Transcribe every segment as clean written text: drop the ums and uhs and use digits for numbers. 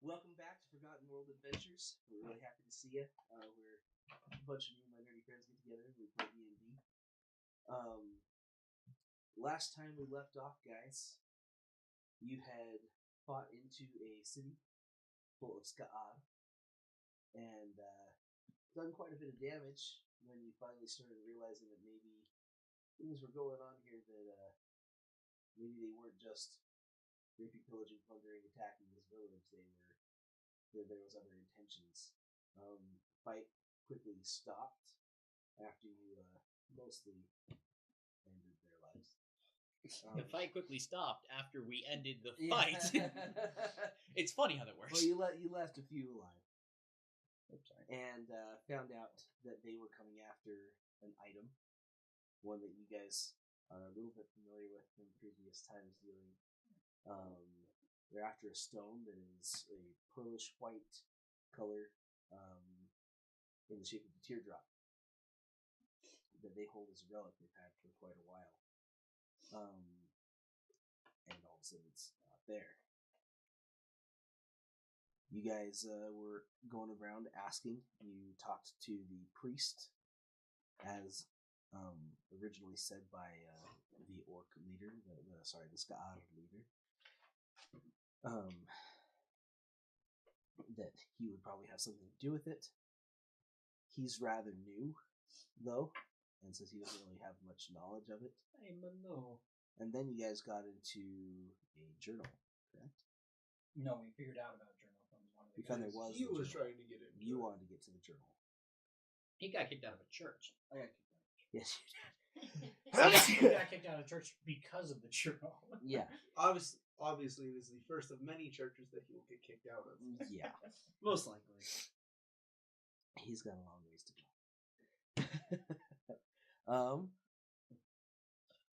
Welcome back to Forgotten World Adventures. We're really happy to see you. We're a bunch of me and my nerdy friends get together and we play D&D. Last time we left off, guys, you had fought into a city full of Ska'ad and done quite a bit of damage when you finally started realizing that maybe things were going on here that maybe they weren't just raping, pillaging, plundering, attacking this village. There was other intentions. Fight quickly stopped after you mostly ended their lives. The fight quickly stopped after we ended the fight. It's funny how that works. Well, you left a few alive. Oops, sorry. And found out that they were coming after an item, one that you guys are a little bit familiar with from previous times dealing. They're after a stone that is a pearlish white color in the shape of a teardrop that they hold as a relic they've had for quite a while. And all of a sudden it's not there. You guys were going around asking. You talked to the priest, as originally said by the orc leader, the Ska'ad leader. That he would probably have something to do with it. He's rather new, though, and says he doesn't really have much knowledge of it. I'm a no. And then you guys got into a journal, correct? No, we figured out about journal from one of the We found there guys. was. He the was journal. trying to get it. You wanted to get to the journal. He got kicked out of a church. I got kicked out. Yes, you did. We got kicked out of church because of the journal. Yeah. Obviously, this is the first of many churches that he will get kicked out of. Yeah. Most likely. He's got a long ways to go.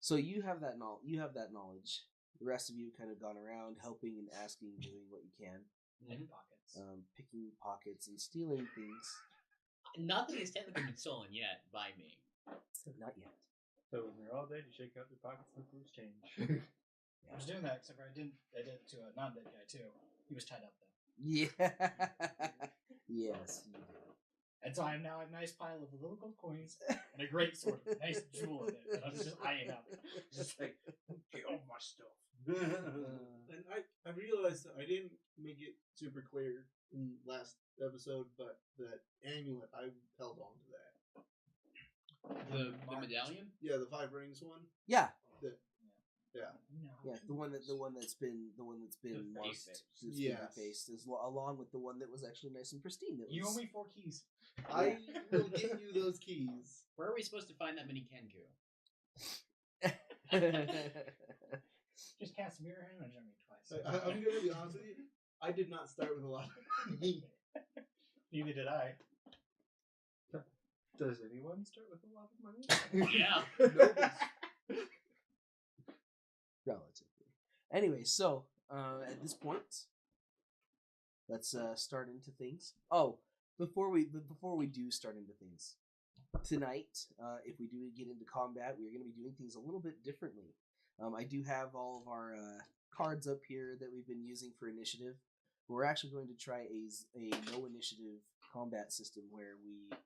So you have that knowledge. The rest of you kind of gone around helping and asking, doing what you can. Picking pockets and stealing things. Nothing has technically been stolen yet by me. Not yet. So when they're all dead, you shake out your pockets and loose change. I was doing that, except for I did it to a non-dead guy too. He was tied up though. Yeah. Yes, you did. And so I have now a nice pile of little gold coins and a great sword with a nice jewel in it. And I'm just eyeing up. Just like, get all my stuff. And I realized that I didn't make it super clear in last episode, but that amulet, I held on to that. The medallion? Yeah, the 5 rings one. Yeah. Yeah. No. Yeah, the one that's been marked, faced, along with the one that was actually nice and pristine. That was... You owe me 4 keys. I will give you those keys. Where are we supposed to find that many Kenku? Just cast mirror image on me twice. I'm going to be honest with you. I did not start with a lot of money. Neither did I. Does anyone start with a lot of money? Yeah. Relatively. Anyway, so at this point, let's start into things. Oh, before we do start into things, tonight, if we do get into combat, we're going to be doing things a little bit differently. I do have all of our cards up here that we've been using for initiative. We're actually going to try a no initiative combat system where we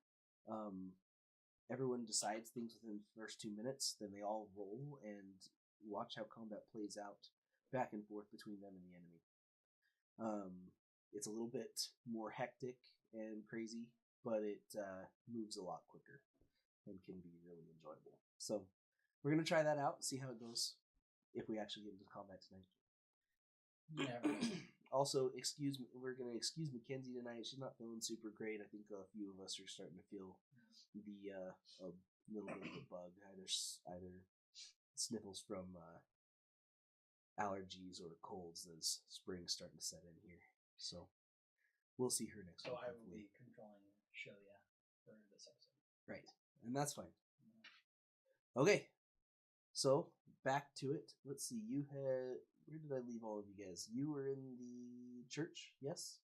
everyone decides things within the first 2 minutes, then they all roll and watch how combat plays out back and forth between them and the enemy. It's a little bit more hectic and crazy, but it moves a lot quicker and can be really enjoyable. So we're going to try that out, see how it goes if we actually get into combat tonight. Never. Also, we're going to excuse Mackenzie tonight. She's not feeling super great. I think a few of us are starting to feel the a little bit of a bug, either sniffles from allergies or colds as spring's starting to set in here. So we'll see her next week. So I will hopefully. be controlling Shelia for this episode. Right, and that's fine. Okay, so back to it. Let's see. Where did I leave all of you guys? You were in the church, yes?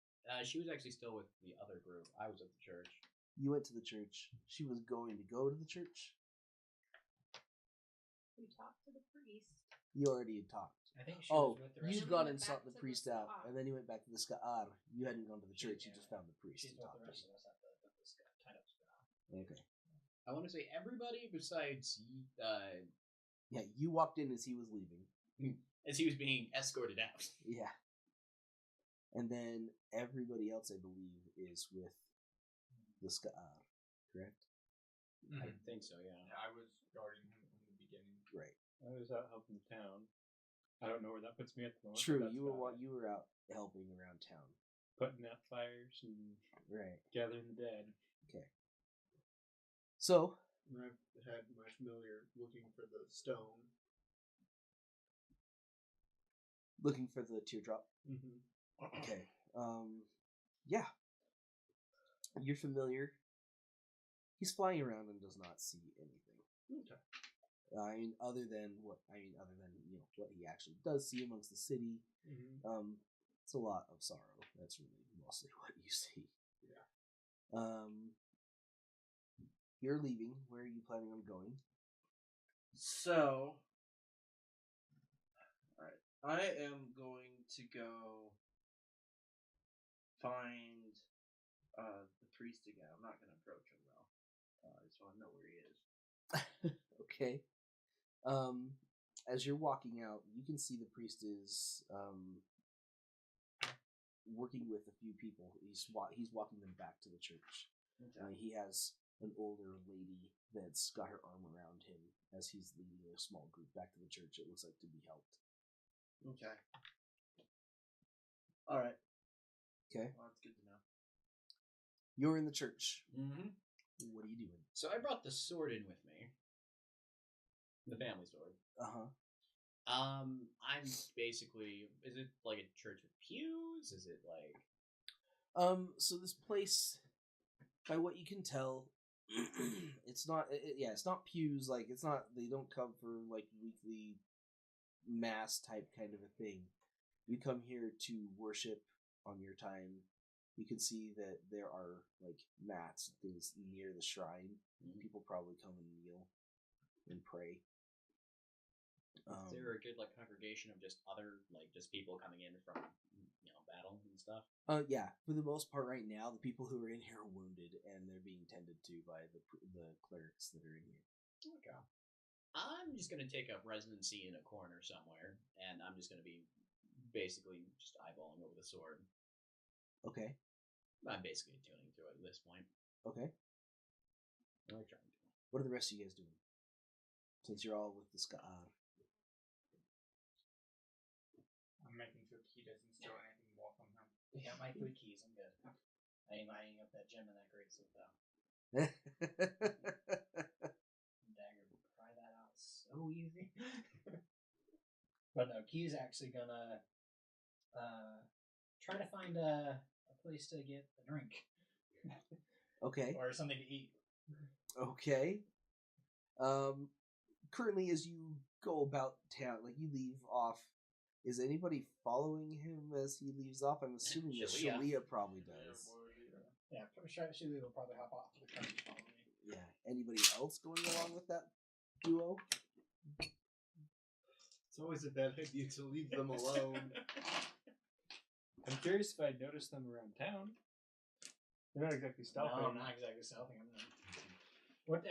She was actually still with the other group. I was at the church. You went to the church. She was going to go to the church. We talked to the priest. You already had talked. I think she Oh, was with the rest you'd of gone the and Back sought the to the priest out, Ska'ar. and then you went back to the Ska'ar. You hadn't gone to the She- church, you yeah. just found the priest She's and with talked the to rest him. of us at the tied up spot. Okay. I want to say everybody besides Yeah, you walked in as he was leaving. as he was being escorted out. Yeah. And then everybody else, I believe, is with the Ska'ar, correct? I think so. Yeah. Yeah, I was guarding him from the beginning. Right. I was out helping the town. I don't know where that puts me at the moment. but True. that's You were about it. you were out helping around town. Putting out fires and Right. gathering the dead. Okay. So And I've had my familiar looking for the stone. looking for the teardrop. Mm-hmm. Okay. Yeah. You're familiar. He's flying around and does not see anything. Okay. Other than what what he actually does see amongst the city. Mm-hmm. It's a lot of sorrow. That's really mostly what you see. Yeah. You're leaving. Where are you planning on going? So, alright. I am going to go find the priest again. I'm not going to approach him, though. I just want to know where he is. Okay. As you're walking out, you can see the priest is working with a few people. He's walking them back to the church. He has an older lady that's got her arm around him as he's leading a small group back to the church. It looks like to be helped. Okay. Alright. Okay. Well, that's good to know. You're in the church. Mm-hmm. What are you doing? So I brought the sword in with me. The family sword. Uh-huh. I'm basically. Is it like a church with pews? Is it like? So this place, by what you can tell, it's not. It's not pews. Like it's not. They don't come for like weekly mass type kind of a thing. You come here to worship on your time. You can see that there are like mats and things near the shrine. People probably come and kneel and pray. Is there a good like congregation of just other like just people coming in from battle and stuff? Yeah, for the most part, right now, the people who are in here are wounded and they're being tended to by the clerics that are in here. Okay. I'm just gonna take up residency in a corner somewhere, and I'm just gonna be basically just eyeballing over the sword. Okay. I'm basically tuning to it at this point. Okay. What am I trying to do? What are the rest of you guys doing? Since you're all with the Ska'ar. I'm making sure he doesn't steal anything more from him. Yeah, my 3 keys. I'm good. I ain't eyeing up that gem in that great suit though. Dagger would pry that out so easy. But no, Key's actually gonna try to find a place to get a drink Okay. or something to eat. Okay. Currently, as you go about town, like you leave off, is anybody following him as he leaves off? I'm assuming that Shalia. Shalia probably does. Yeah, she will probably hop off the cart and follow me. Yeah. Anybody else going along with that duo? It's always a bad idea to leave them alone. I'm curious if I noticed them around town. They're not exactly stealthy. No, I'm not exactly stealthing. I'm not. What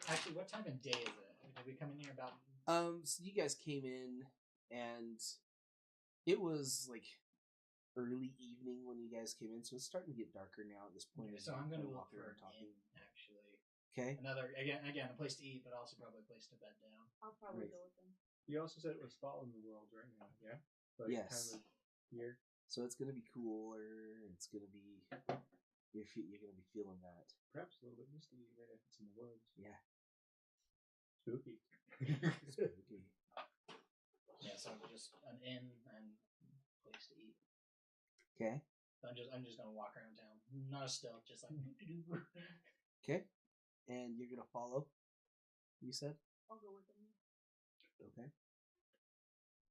actually? What time of day is it? Did we come in here about? So you guys came in, and it was like early evening when you guys came in, so it's starting to get darker now at this point. Okay, as so you I'm gonna kinda look walk for around an inn. Actually, Okay. another again a place to eat, but also probably a place to bed down. I'll probably Right. go with them. You also said it was fall in the world right now, yeah? Like Yes. time of year. So it's gonna be cooler. It's gonna be you're gonna be feeling that. Perhaps a little bit misty, right if it's in the woods. Yeah. Spooky. Spooky. Yeah, so just an inn and place to eat. Okay. So I'm just gonna walk around town, not a stealth, just like. Okay. And you're gonna follow. You said. I'll go with them. Okay.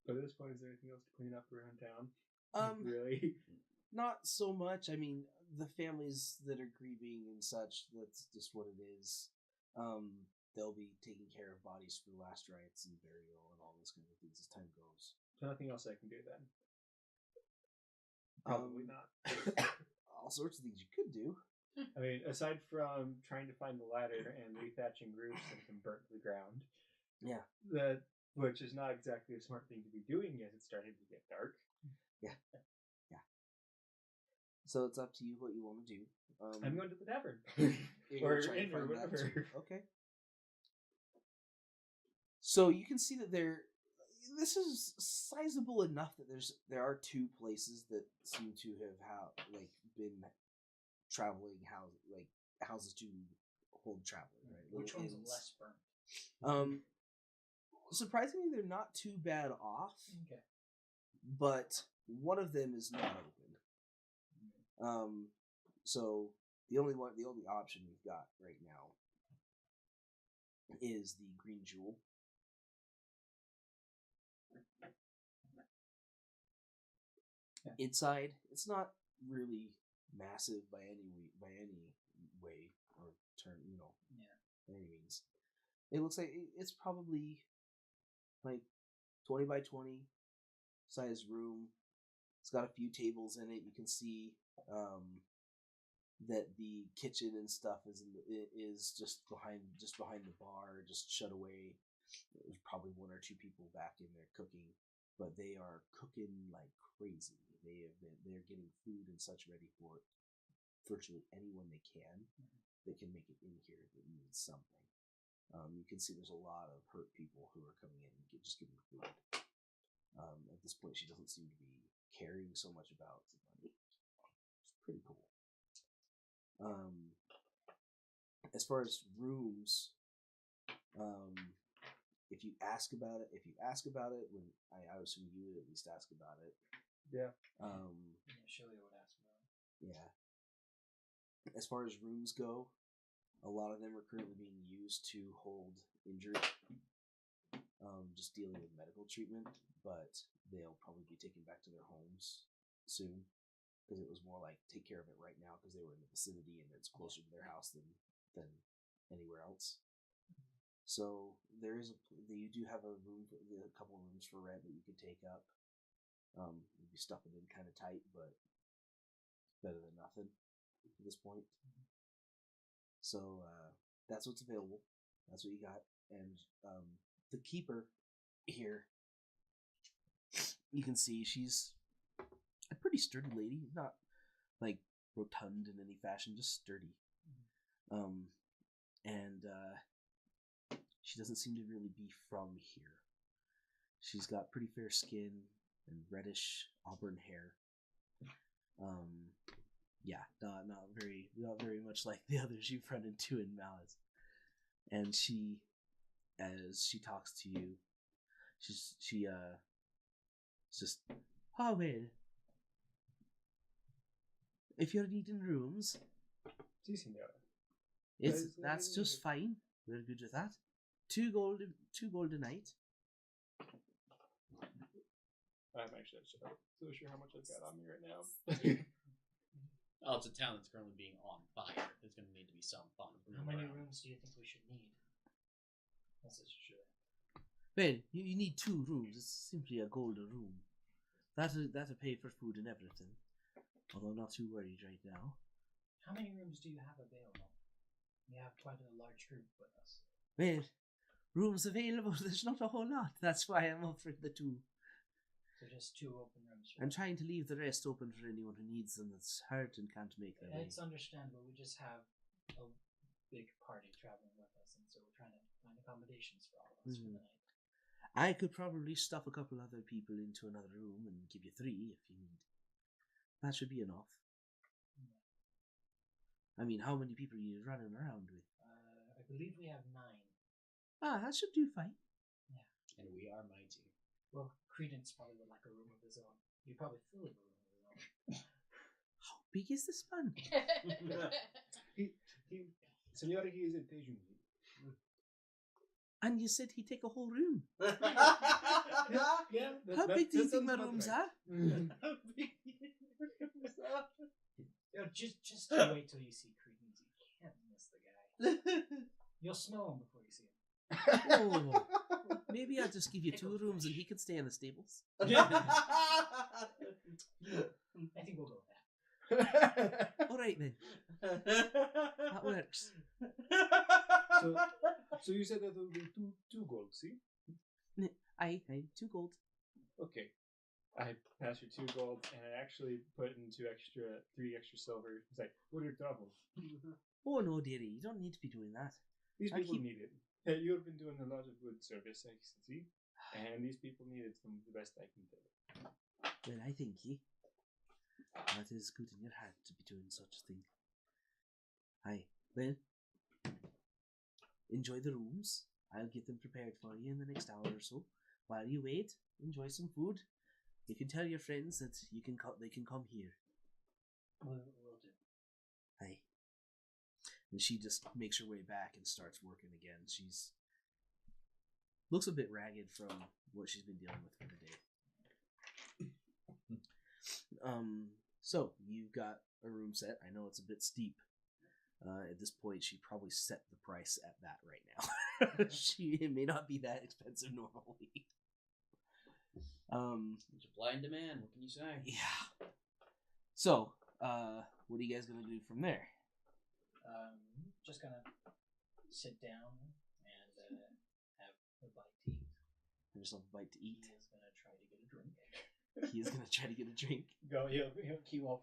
But at this point, is there anything else to clean up around town? Really? Really? Not so much. I mean, the families that are grieving and such, that's just what it is. they'll be taking care of bodies for last rites and burial and all those kind of things as time goes. So nothing else I can do then. Probably not. All sorts of things you could do. I mean, aside from trying to find the ladder and rethatching roofs that have been burnt to the ground, Yeah. which is not exactly a smart thing to be doing as it's starting to get dark. So it's up to you what you want to do. I'm going to the tavern. You're or trying to inn or find that whatever. too. Okay. So you can see that this is sizable enough that there are two places that seem to have been traveling houses to hold travelers, right? Which Little one's inns. less burnt? Surprisingly, they're not too bad off, Okay. but one of them is not open. So the only option we've got right now is the Green Jewel. Yeah. Inside, it's not really massive by any way or turn, by any means. It looks like it's probably like 20 by 20 size room. It's got a few tables in it. You can see that the kitchen and stuff is just behind the bar, just shut away. There's probably one or two people back in there cooking, but they are cooking like crazy. They're getting food and such ready for virtually anyone they can that can make it in here that needs something. You can see there's a lot of hurt people who are coming in and just getting food. At this point, she doesn't seem to be caring so much about the money. It's pretty cool. As far as rooms, if you ask about it, when I would assume you would at least ask about it. Yeah. Shirley would ask about it. Yeah. As far as rooms go, a lot of them are currently being used to hold injured, just dealing with medical treatment, but they'll probably be taken back to their homes soon, because it was more like take care of it right now because they were in the vicinity and it's closer to their house than anywhere else. So you do have a couple rooms for rent that you could take up. You'd be stuffing in kind of tight, but better than nothing at this point. So that's what's available. That's what you got. And the keeper here, you can see she's a pretty sturdy lady, not like rotund in any fashion, just sturdy. And she doesn't seem to really be from here. She's got pretty fair skin and reddish auburn hair. Yeah, not very much like the others you've run into in Malice. And as she talks to you, she's just, oh well, if you're needing rooms, Si, senora. that's just fine. We're good with that. 2 gold a night. I'm actually not so sure how much I've got on me right now. Oh, it's a town that's currently being on fire. There's going to need to be some fun. How many rooms do you think we should need? That's sure. Well, you need 2 rooms. It's simply a golden room. That'll pay for food and everything. Although I'm not too worried right now. How many rooms do you have available? We have quite a large group with us. Well, rooms available, there's not a whole lot. That's why I'm offering the 2. So just 2 open rooms. I'm trying to leave the rest open for anyone who needs them that's hurt and can't make their way. It's understandable. We just have a big party traveling with us, and so we're trying to find accommodations for all of us for the night. I could probably stuff a couple other people into another room and give you 3 if you need. That should be enough. I mean, how many people are you running around with? I believe we have 9. That should do fine. Yeah. And we are mighty. Well, Credence probably would like a room of his own. You probably fill a room of his own. How big is this man? Senora, he is a Tejunji. And you said he'd take a whole room. Yeah. How big do you think my rooms are? Just wait till you see Credence. You can't miss the guy. You'll smell him before you see him. Oh, maybe I'll just give you 2 rooms and he can stay in the stables. I think we'll go with that. All right then, that works. So you said that there will be two gold, see? I 2 gold. Okay. I pass you 2 gold, and I actually put in 3 extra silver. It's like, what are your trouble? Oh no, dearie, you don't need to be doing that. These I people keep- need it. Hey, you've been doing a lot of good service, I see, and these people need it from the best I can tell. Well, I think that is good in your heart to be doing such a thing. Aye, well, enjoy the rooms. I'll get them prepared for you in the next hour or so. While you wait, enjoy some food. You can tell your friends that they can come here. We'll do. Aye. And she just makes her way back and starts working again. She's looks a bit ragged from what she's been dealing with for the day. So you've got a room set. I know it's a bit steep. At this point, she probably set the price at that right now. It may not be that expensive normally. Supply and demand. What can you say? Yeah. So, what are you guys gonna do from there? Just gonna sit down and have a bite to eat. Have yourself a bite to eat. He is gonna try to get a drink. He is gonna try to get a drink. He will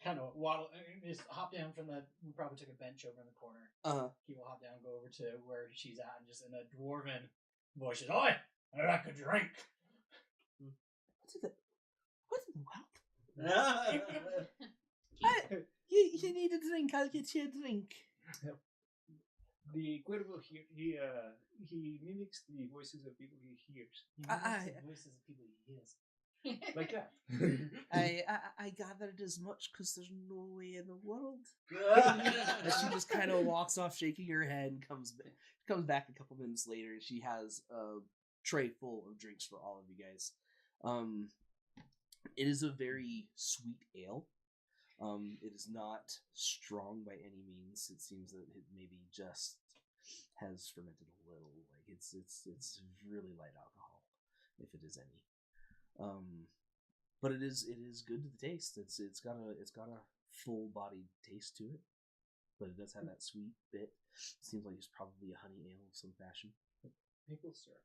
kind of waddle, just hop down from we probably took a bench over in the corner. He will hop down, go over to where she's at, and just in a dwarven voice, says, "Oi, I'd like a drink." What in the world? You need a drink. I'll get you a drink. The Cuervo here, he mimics the voices of people he hears. He knows the voices of people he hears. Like that. I gathered as much because there's no way in the world. And she just kind of walks off, shaking her head, and comes back a couple minutes later. And she has a tray full of drinks for all of you guys. It is a very sweet ale. It is not strong by any means. It seems that it maybe just has fermented a little. Like it's really light alcohol, if it is any. But it is good to the taste. It's got a full bodied taste to it, but it does have that sweet bit. Seems like it's probably a honey ale of some fashion. Maple syrup.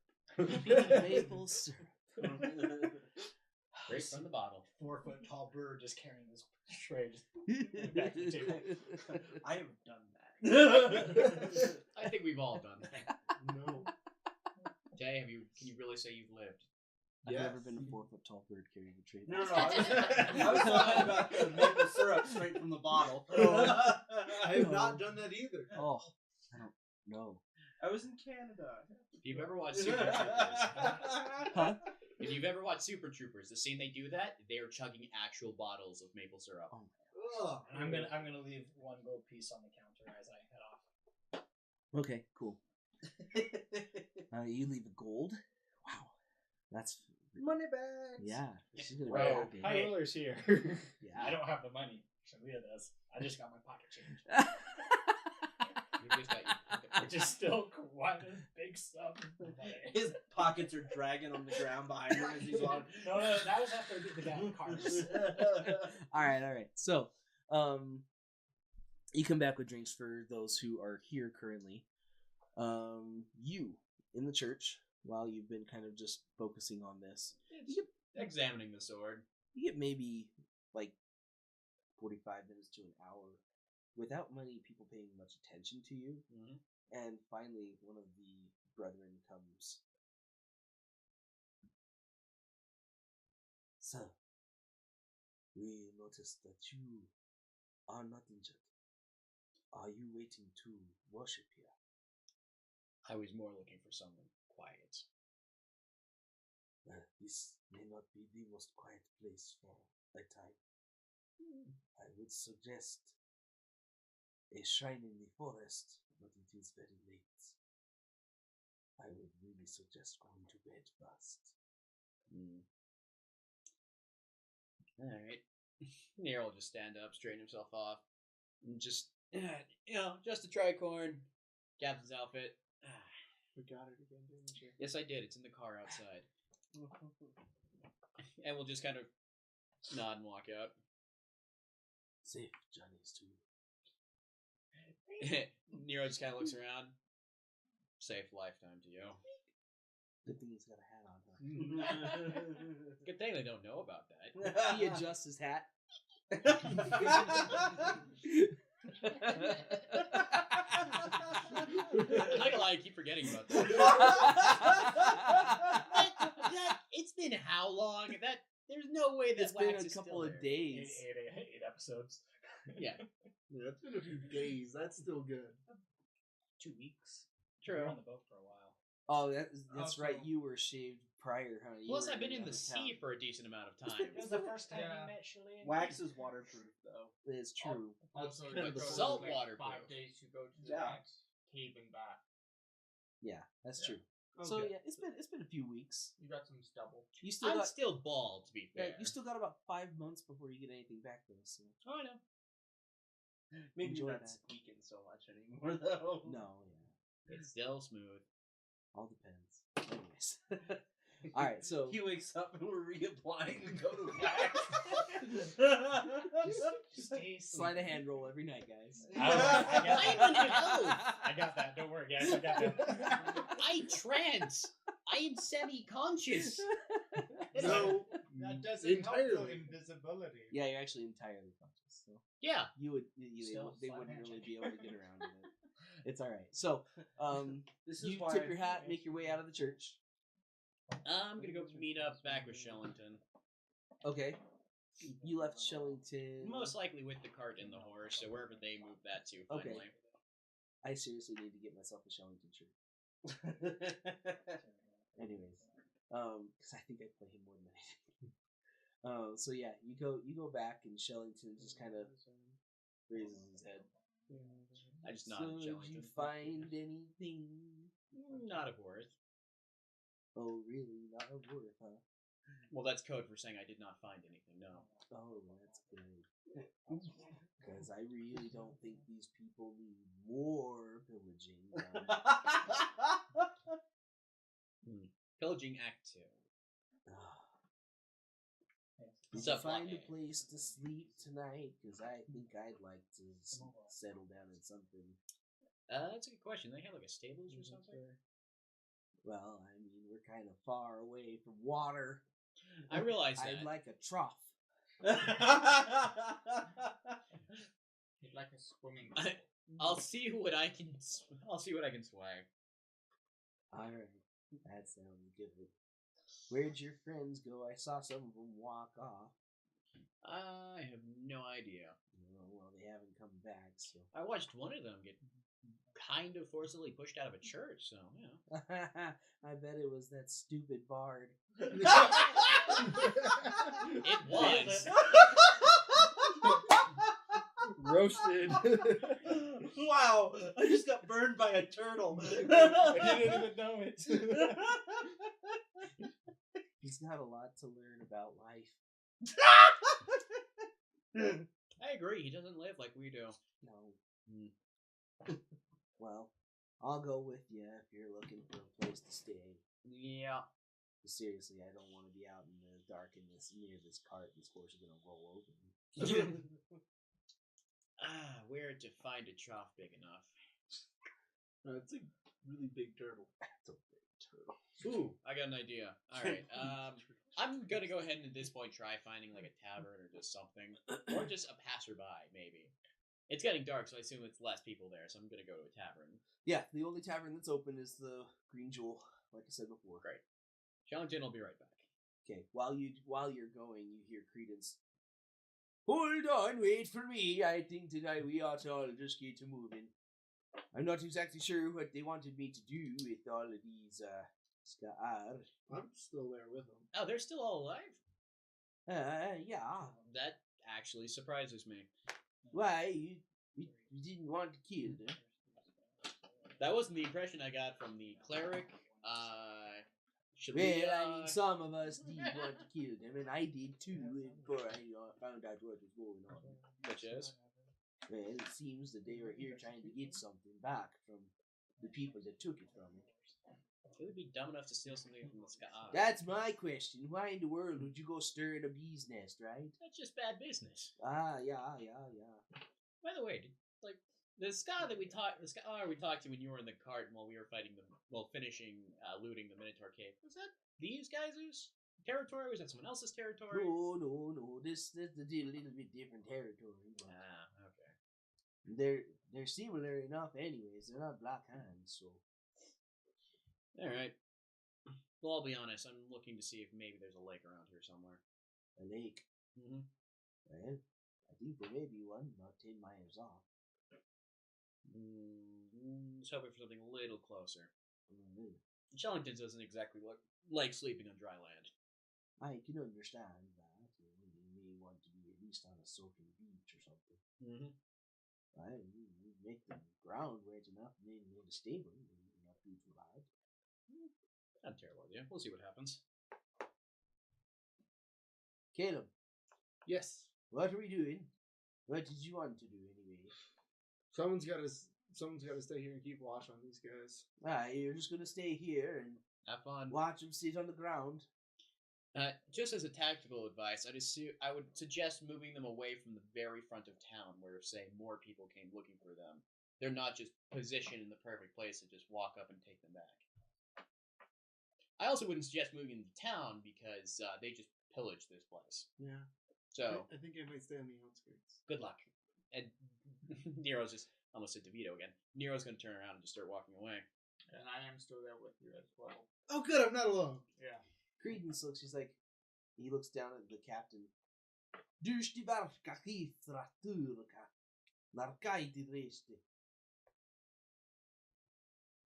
Maple syrup. Straight from the bottle. 4-foot tall bird just carrying this tray just back to the table. I haven't done that. I think we've all done that. No. Jay, can you really say you've lived? I've Yes. never been a 4-foot tall bird carrying a tray. No. I was talking about the maple syrup straight from the bottle. I have not done that either. Oh, I don't know. I was in Canada. If you've ever watched Super Troopers, Huh? if you've ever watched Super Troopers, the scene they do that, they are chugging actual bottles of maple syrup. Oh. Ugh. And I'm gonna leave 1 gold piece on the counter as I head off. Okay, cool. You leave a gold. Wow, that's Money bags. yeah. She's gonna be Well, happy. high rollers here. Yeah. I don't have the money, so Leah does. I just got my pocket change. You've just got your Which is still quite a big sum. His pockets are dragging on the ground behind him as he's on. No, that was after I did the guy in cars. all right. So, you come back with drinks for those who are here currently. You in the church, while you've been kind of just focusing on this, examining the sword. you get maybe like 45 minutes to an hour without many people paying much attention to you. Mm-hmm. And finally, one of the brethren comes. Sir, we noticed that you are not injured. Are you waiting to worship here? I was more looking for someone quiet. This may not be the most quiet place for a time. I would suggest a shrine in the forest, but it is very late. I would really suggest going to bed first. Alright. Nero will just stand up, straighten himself off, and just, just a tricorn, captain's outfit. Forgot it again, didn't you? Yes, I did. It's in the car outside. And we'll just kind of nod and walk out. Safe Johnny's too. Nero just kind of looks around. Safe lifetime to you. Good thing he's got a hat on. Good thing they don't know about that. Huh? He adjusts his hat. I'm not gonna lie, I keep forgetting about that. It's been how long? There's no way this It's been wax a is couple still of there. days. 8 episodes. Yeah, Yeah, it's been a few days. That's still good. 2 weeks. We were True. on the boat for a while. Oh, that's Also- right. You were shaved prior, huh? You Plus, were I've been in another the town. sea for a decent amount of time. It was the first time Yeah. you met Shalane. Wax is waterproof, though. It's true. Also, kind of it the goes salt like water 5 proof. days to go to the Yeah. next cave and back. Yeah, that's Yeah. true. So Okay. yeah, it's been a few weeks. You got some stubble. You still I'm got still bald, to be fair. you still got about 5 months before you get anything back though. So Oh, I know. Maybe Enjoy not squeaking so much anymore, though. no, yeah, It's still smooth. all depends. Anyways, all right. So He wakes up and we're reapplying the go to wax. Stay slide a hand roll every night, guys. I'm an elf. I got that. Don't worry, guys. I got that. I trance. I am semi-conscious. No, That doesn't help your entirely. invisibility. Yeah, you're actually entirely conscious. So Yeah. you would Still, they slide wouldn't handshake. really be able to get around it. It's all right. So This is you why tip your hat, make your way out of the church. I'm gonna go meet up back with Shellington. Okay. You left Shellington. Most likely with the cart and the horse, so wherever they move that to, Okay. finally. I seriously need to get myself a Shellington shirt. Anyways, because I think I play him more than anything. So yeah, you go back, and Shellington just kind of raises his head. I just So nod at did you Shellington. find anything? Not of worth. Oh, really? Not of worth, huh? Well, that's code for saying I did not find anything, no. Oh, that's good. Because I really don't think these people need more pillaging. Pillaging Act 2. Did you Subplot find A. a place to sleep tonight? Because I think I'd like to settle down in something. That's a good question. They have like a stables or something? Well, I mean, we're kind of far away from water. I realize that. I'd like a trough. You'd like a swimming pool. I'll see what I can. I'll see what I can swag. All right, that sounds good. Where'd your friends go? I saw some of them walk off. I have no idea. Well, they haven't come back, so. I watched one of them get kind of forcibly pushed out of a church, so yeah. I bet it was that stupid bard. It was. Roasted. Wow! I just got burned by a turtle. I didn't even know it. He's got a lot to learn about life. I agree. He doesn't live like we do. No. Well, I'll go with you if you're looking for a place to stay. Yeah. Seriously, I don't want to be out in the dark in this near this cart. This horse is gonna roll over me. Where to find a trough big enough? It's a really big turtle. That's a big turtle. Ooh, I got an idea. All right. I'm gonna go ahead and at this point try finding like a tavern or just something, or just a passerby maybe. It's getting dark, so I assume it's less people there. So I'm gonna go to a tavern. Yeah, the only tavern that's open is the Green Jewel, like I said before. Great. Shellington will be right back. Okay, while you're going, you hear Credence. Hold on, wait for me. I think that we ought to all just get to moving. I'm not exactly sure what they wanted me to do with all of these Scar. I'm still there with him. Oh, they're still all alive? Yeah. That actually surprises me. Why you didn't want to kill them? That wasn't the impression I got from the cleric. Well, I mean, some of us did want to kill them, and I did too before I found out what was going on. Which is? Well, it seems that they were here trying to get something back from the people that took it from me. Who would be dumb enough to steal something from the sky? That's my question. Why in the world would you go stir in a bee's nest, right? That's just bad business. Yeah. By the way, the ska that we talked to when you were in the cart while we were finishing looting the Minotaur cave. Was that these guys' territory? Was that someone else's territory? No. This is a little bit different territory. But Okay. they're similar enough, anyways. They're not black hands, so. All right. Well, I'll be honest. I'm looking to see if maybe there's a lake around here somewhere. A lake. Mm-hmm. Well, I think there may be one about 10 miles off. Just hoping for something a little closer. Mm-hmm. Shellington doesn't exactly look like sleeping on dry land. I can understand that. You may want to be at least on a soaking beach or something. Mm-hmm. Right? You make the ground wet enough and then you make a stable. You're not too bad. Not a terrible idea. We'll see what happens. Caleb, Yes. what are we doing? What did you want to do anyway? Someone's got to stay here and keep watch on these guys. You're just gonna stay here and Have fun. watch them sit on the ground. Just as a tactical advice, I would suggest moving them away from the very front of town, where if, say, more people came looking for them, they're not just positioned in the perfect place to just walk up and take them back. I also wouldn't suggest moving them to town because they just pillage this place. Yeah. So I think I might stay on the outskirts. good luck. And Nero's just almost said DeVito again. Nero's going to turn around and just start walking away. And I am still there with you as well. Oh, good. I'm not alone. Yeah. Credence looks. He looks down at the captain. Dushti barka kifra turka. Narkaiti resti.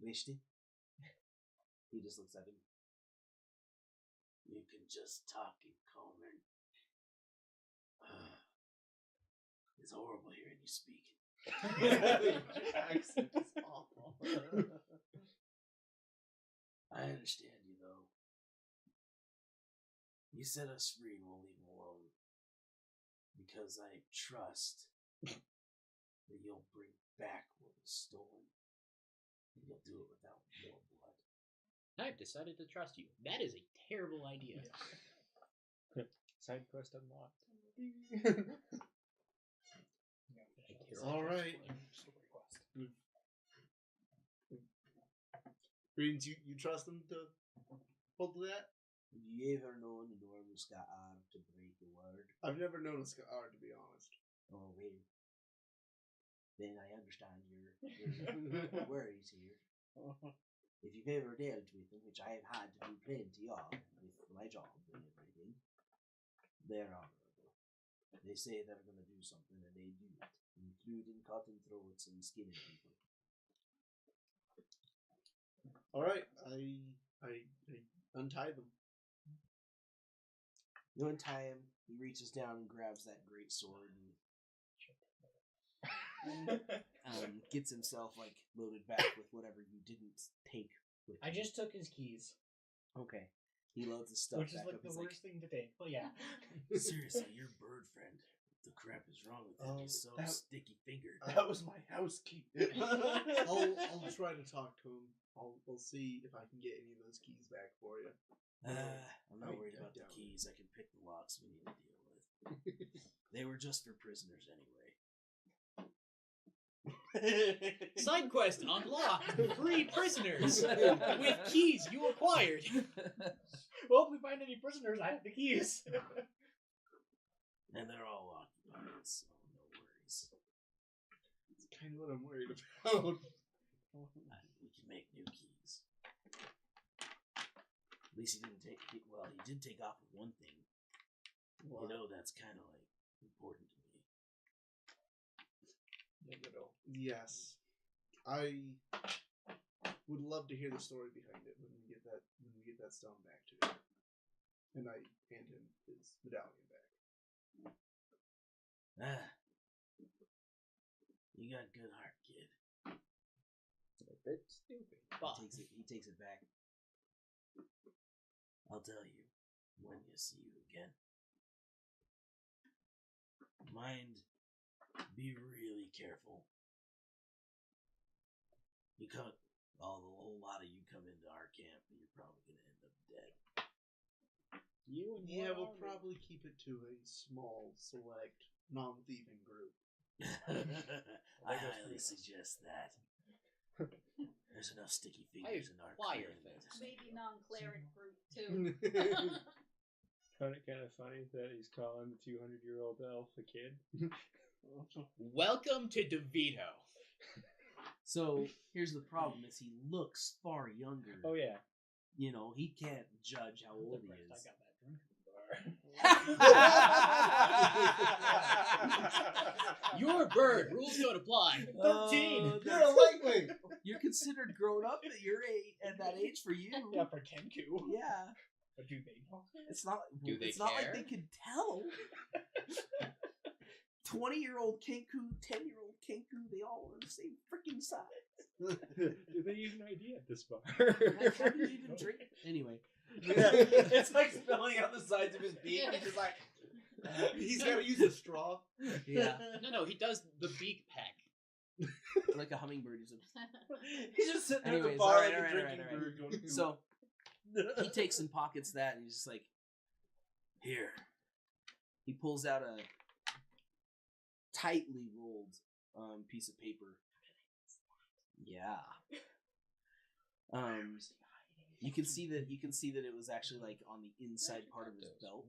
Resti? He just looks at him. You can just talk in common. It's horrible hearing you speak. Your accent is awful. I understand you, though. You set us free and we'll leave him alone. Because I trust that you'll bring back what was stolen. And you'll do it without more blood. I've decided to trust you. That is a terrible idea. Side quest unlocked. All right. Greetings, you trust them to hold that? Have you ever known the normal Scar to break a word? I've never known a Scar, to be honest. Oh, well. Then I understand your worries here. If you've ever dealt with them, which I have had to do plenty of with my job and everything, they're honorable. They say they're going to do something and they do it, including cutting throats and skinning people. All right, I untie them. You untie him, he reaches down and grabs that great sword and gets himself loaded back with whatever you didn't take with I you. just took his keys, Okay. He loads his stuff which is back like up. the He's worst thing to take. But yeah, seriously, your bird friend. The crap is wrong with him. He's so sticky fingered. That was my house key. I'll try to talk to him. I'll see if I can get any of those keys back for you. I'm not worried about the keys. I can pick the locks we need to deal with. They were just for prisoners anyway. Side quest unlocked. 3 prisoners with keys you acquired. well, if we find any prisoners, I have the keys. And they're all occupied, so no worries. That's kind of what I'm worried about. We can make new keys. At least he didn't take. Well, he did take off with one thing. What? You know, that's kind of important to me. Yes, I would love to hear the story behind it when we get that stone back to him, and I hand him his medallion back. You got good heart, kid. A bit stupid. He takes it back. I'll tell you when you see you again. Mind, be really careful. A whole lot of you come into our camp, and you're probably gonna end up dead. You and Yeah, one we'll army. probably keep it to a small, select, non-thieving group. I highly suggest that. There's enough sticky fingers in our acquire clan. things. Maybe non-cleric group too. Kind of funny that he's calling the 200-year-old elf a kid. Welcome to DeVito. So here's the problem: is he looks far younger. Oh yeah. You know, he can't judge how old he I is. got that drink at the bar. You're a bird. Rules don't apply. 13. You're a lightweight. You're considered grown up at your age, at that age for you. Yeah, for Kenku. Yeah. But do they know? It's not. Do they it's not like care? they can tell. 20-year-old Kenku, 10-year-old Kenku, they all are the same freaking size. Do they even ID at this bar? Like, how do you even drink? Anyway, It's like spelling out the sides of his beak. He's just like, He's got to use a straw. yeah, No, he does the beak peck. like a hummingbird. He's he's just sitting there at the Anyways, bar alright, like a alright, drinking alright, bird going, So he takes and pockets that, and he's just like, "Here." He pulls out a tightly rolled piece of paper. Yeah. You can see that it was actually like on the inside part of his belt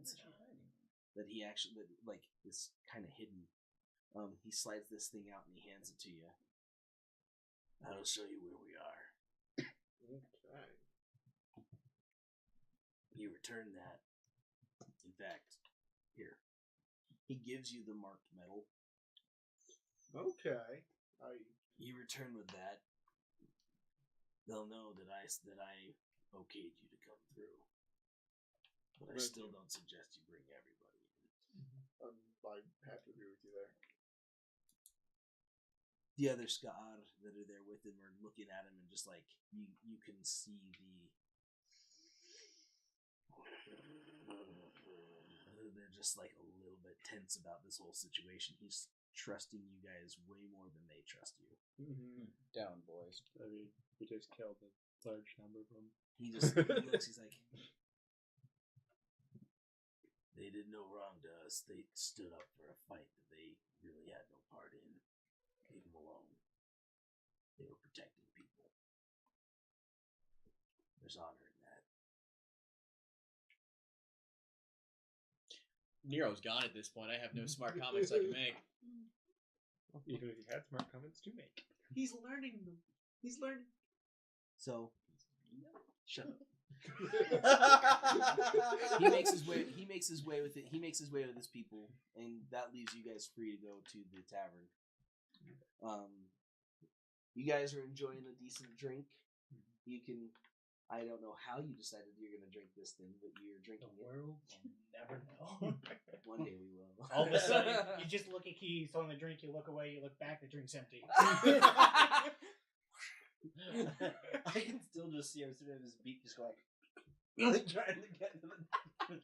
that he actually like is kind of hidden. He slides this thing out and he hands it to you. I'll show you where we are. Okay. You return that. In fact, here. He gives you the marked metal. Okay. You return with that. They'll know that I okayed you to come through. But I still don't suggest you bring everybody in. I have to agree with you there. The other Skaar that are there with him are looking at him and just like you can see they're just like a little bit tense about this whole situation. He's trusting you guys way more than they trust you. Down, boys. I mean, we just killed a large number of them. He looks, he's like, they did no wrong to us. They stood up for a fight that they really had no part in. Leave them alone. They were protecting people. There's honor in that. Nero's gone at this point. I have no smart comments I can make. Even if you had smart comments to make. he's learning them. He's learning. So, shut up. He He makes his way. He makes his way with it. He makes his way with his people, and that leaves you guys free to go to the tavern. You guys are enjoying a decent drink. You can. I don't know how you decided you're going to drink this thing, but you're drinking The it. world will never know. One day we will. All of a sudden, you just look at Key, he's throwing the drink, you look away, you look back, the drink's empty. I can still just see him sitting in his beak, just like trying to get to the.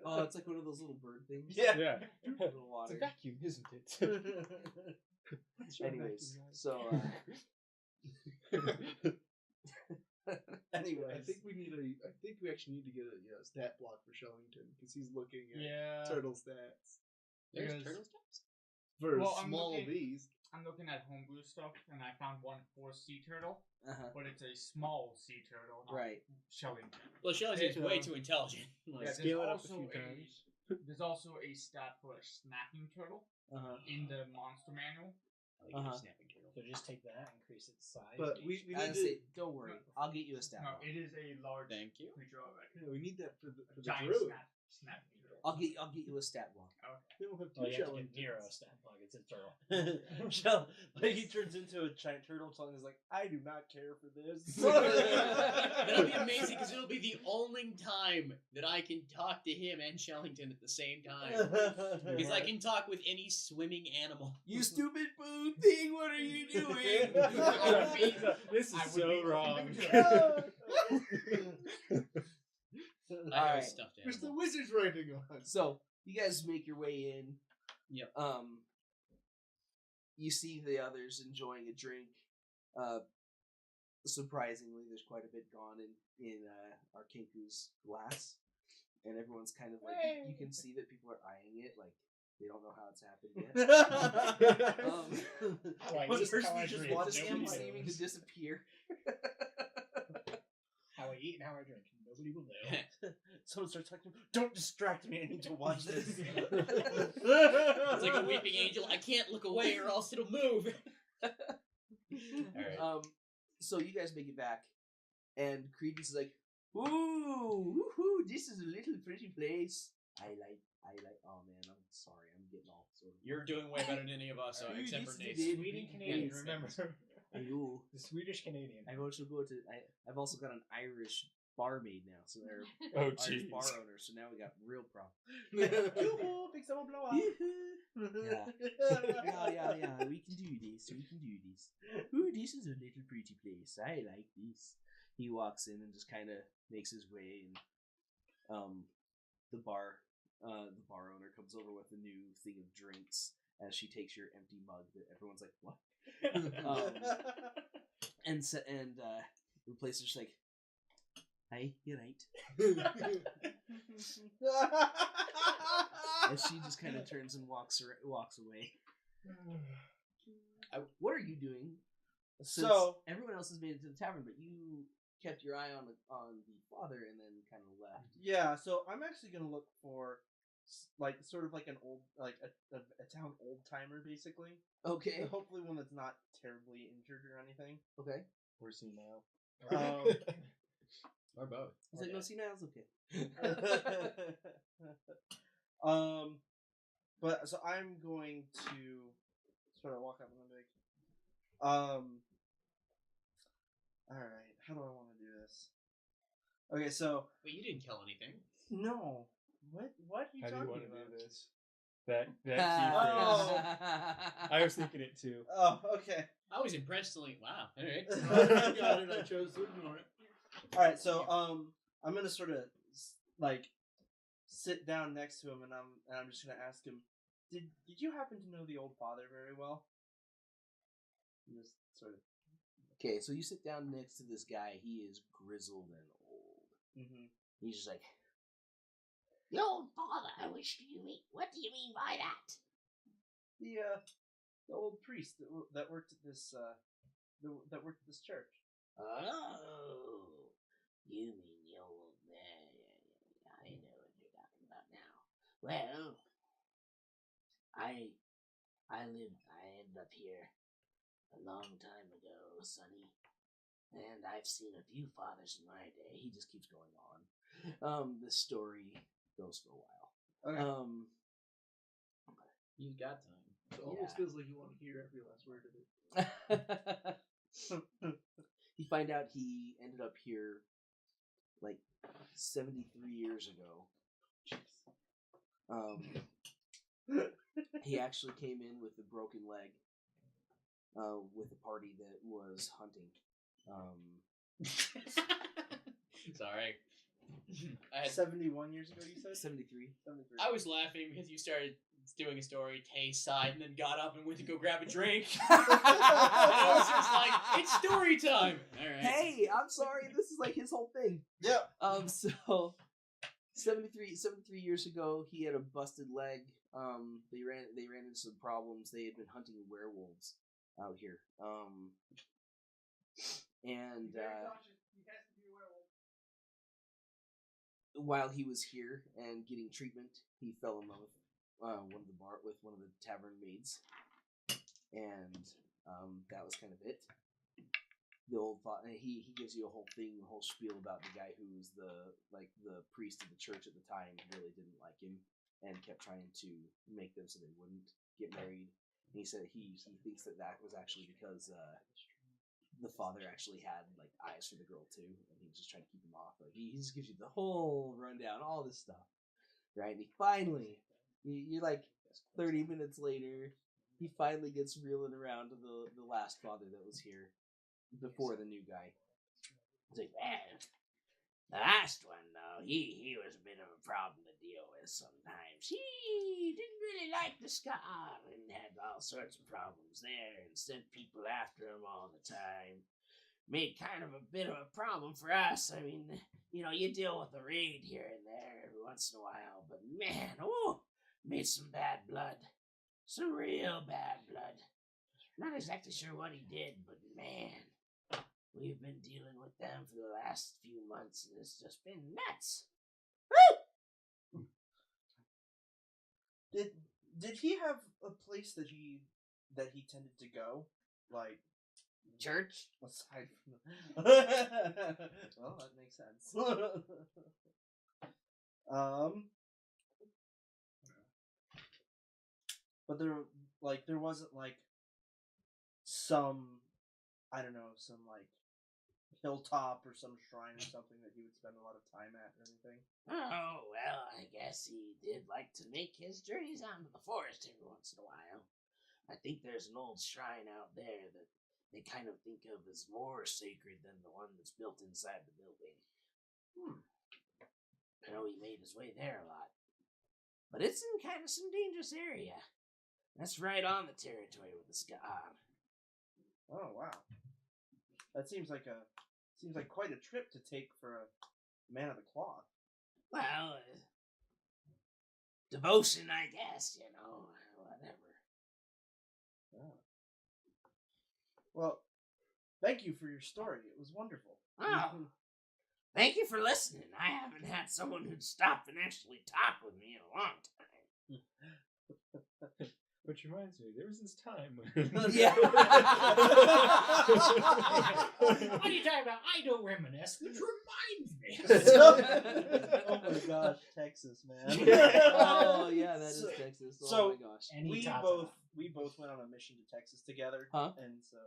Oh, it's like one of those little bird things. Yeah. Yeah. Little It's a water. vacuum, isn't it? Anyways, so I anyways, think we actually need to get a stat block for Shellington because he's looking at Yeah. turtle stats There's Because- turtle steps? for Well, I'm small looking- bees. I'm looking at homebrew stuff, and I found one for sea turtle, uh-huh. but it's a small sea turtle, not Right. Shellington. Well, Shellington's Yeah. way too intelligent. Yeah, Like, there's Scale it up a also few times. There's also a stat for a snapping turtle Uh-huh. in the monster manual. I like your Uh-huh. snapping turtle. So just take that, increase its size. But we I need gotta to. say, don't worry, I'll get you a stat. No, block. it is a large Thank you. creature already. Yeah, we need that for the Giant druid. snapping turtle. I'll get you a stat block. We don't have two Oh, you have to get Shellingtons. Nero a stat plug, it's a turtle. Shell, like he turns into a giant turtle tongue and is like, I do not care for this. That'll be amazing because it'll be the only time that I can talk to him and Shellington at the same time. Because I can talk with any swimming animal. You stupid boo thing! What are you doing? This is I would so be- wrong. I have a Alright. stuffed There's the animal. wizard's writing on. So you guys make your way in. Yep. You see the others enjoying a drink. surprisingly, there's quite a bit gone in our Kinku's glass, and everyone's kind of like you can see that people are eyeing it like they don't know how it's happened yet. One just person just just watches watching nobody seeming to knows. disappear. How I eat and how I drink. Nobody will know. Someone starts talking. Don't distract me. I need to watch this. It's like a weeping angel. I can't look away or else it'll move. Alright. So you guys make it back, and Credence is like, "Ooh, woohoo! This is a little pretty place. I like. Oh man, I'm sorry. I'm getting all sort of. You're doing way better than any of us, Dude, except for this Nate. is it. Sweden Canadian, Yeah. remember. Ayo. The Swedish Canadian. I've also got an Irish barmaid now, so they're Oh, Irish jeez. bar owner. So now we got real problems. Yoo-hoo, big summer blow up. Yeah. We can do this. Ooh, this is a little pretty place. I like this. He walks in and just kind of makes his way, and the bar owner comes over with a new thing of drinks as she takes your empty mug that everyone's like, what? And the place is just like, hi, you're right. And she just kind of turns and walks away. What are you doing? Since So everyone else has made it to the tavern, but you kept your eye on the father and then kind of left. yeah, so I'm actually gonna look for like sort of like an old like a town old timer basically. Okay. Hopefully one that's not terribly injured or anything. Okay. We're seeing now. Or both. He's like, no, see now it's okay. But so I'm going to sort of walk up and I'm like, all right, how do I want to do this? Okay, so But you didn't kill anything. no, what are you How do you talking want to about? do this? That key phrase. I was thinking it too. Oh, okay. I was impressed. Like, wow. All right. I got it. I chose to ignore it. All right, so I'm gonna sort of like sit down next to him, and I'm just gonna ask him, did you happen to know the old father very well? And just sort of. Okay, so you sit down next to this guy. He is grizzled and old. Mm-hmm. He's just like, The old father, I wish you meet. What do you mean by that? The old priest that worked at this that worked at this church. Oh, you mean the old man? I know what you're talking about now. Well, I ended up here a long time ago, Sonny, and I've seen a few fathers in my day. he just keeps going on. The story goes for a while. Okay. You got time. It almost feels like you want to hear every last word of it. You find out he ended up here like 73 years ago. He actually came in with a broken leg with a party that was hunting. Sorry. I had 71 years ago, you said? 73. 73. I was laughing because you started doing a story, Tay sighed, and then got up and went to go grab a drink. I was just like, it's story time! Alright. Hey, I'm sorry, this is like his whole thing. Yeah. So 73 years ago, he had a busted leg. They ran into some problems. They had been hunting werewolves out here. While he was here and getting treatment, he fell in love with one of the tavern maids, and that was kind of it. The old thought, he gives you a whole spiel about the guy who was the priest of the church at the time. Really didn't like him and kept trying to make them so they wouldn't get married. And he said he thinks that was actually because the father actually had like eyes for the girl too, and he was just trying to keep him off. Like he just gives you the whole rundown, all this stuff, right? And he finally, you're like 30 minutes later, he finally gets reeling around to the last father that was here before the new guy. He's like, well, the last one though, he was a bit of a problem to deal with sometimes. He didn't really like the scar and had all sorts of problems there and sent people after him all the time. made kind of a bit of a problem for us. I mean, you deal with a raid here and there every once in a while, but man, made some bad blood. Some real bad blood. Not exactly sure what he did, but man, we've been dealing with them for the last few months, and it's just been nuts. Did he have a place that he tended to go, like church? Aside from well, that makes sense. But there wasn't like some, I don't know, some like hilltop or some shrine or something that he would spend a lot of time at or anything. Oh, well, I guess he did like to make his journeys out into the forest every once in a while. I think there's an old shrine out there that they kind of think of as more sacred than the one that's built inside the building. I know he made his way there a lot. But it's in kind of some dangerous area. That's right on the territory with the Ska'an. Oh, wow. That seems like quite a trip to take for a man of the cloth. Well, devotion, I guess, whatever. Oh. Well, thank you for your story. It was wonderful. Oh, thank you for listening. I haven't had someone who'd stop and actually talk with me in a long time. Which reminds me, there was this time when... Yeah. What are you talking about? I don't reminisce, which reminds me. Oh my gosh, Texas, man. Oh yeah, that is Texas. Oh my gosh. We both went on a mission to Texas together. Huh? And so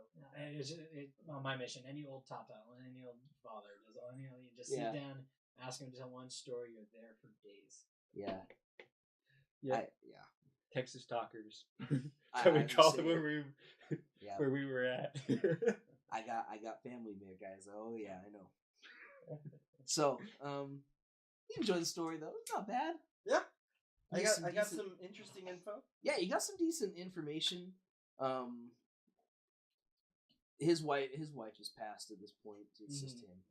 on my mission, any old Tata, any old father, you just sit down, ask him to tell one story, you're there for days. Yeah. Yeah. Yeah. Texas talkers. I We call it where we were at. I got family there, guys. Oh yeah, I know. So, you enjoy the story though. It's not bad. Yeah. I got some interesting info. Yeah, you got some decent information. His wife has passed at this point. It's just him.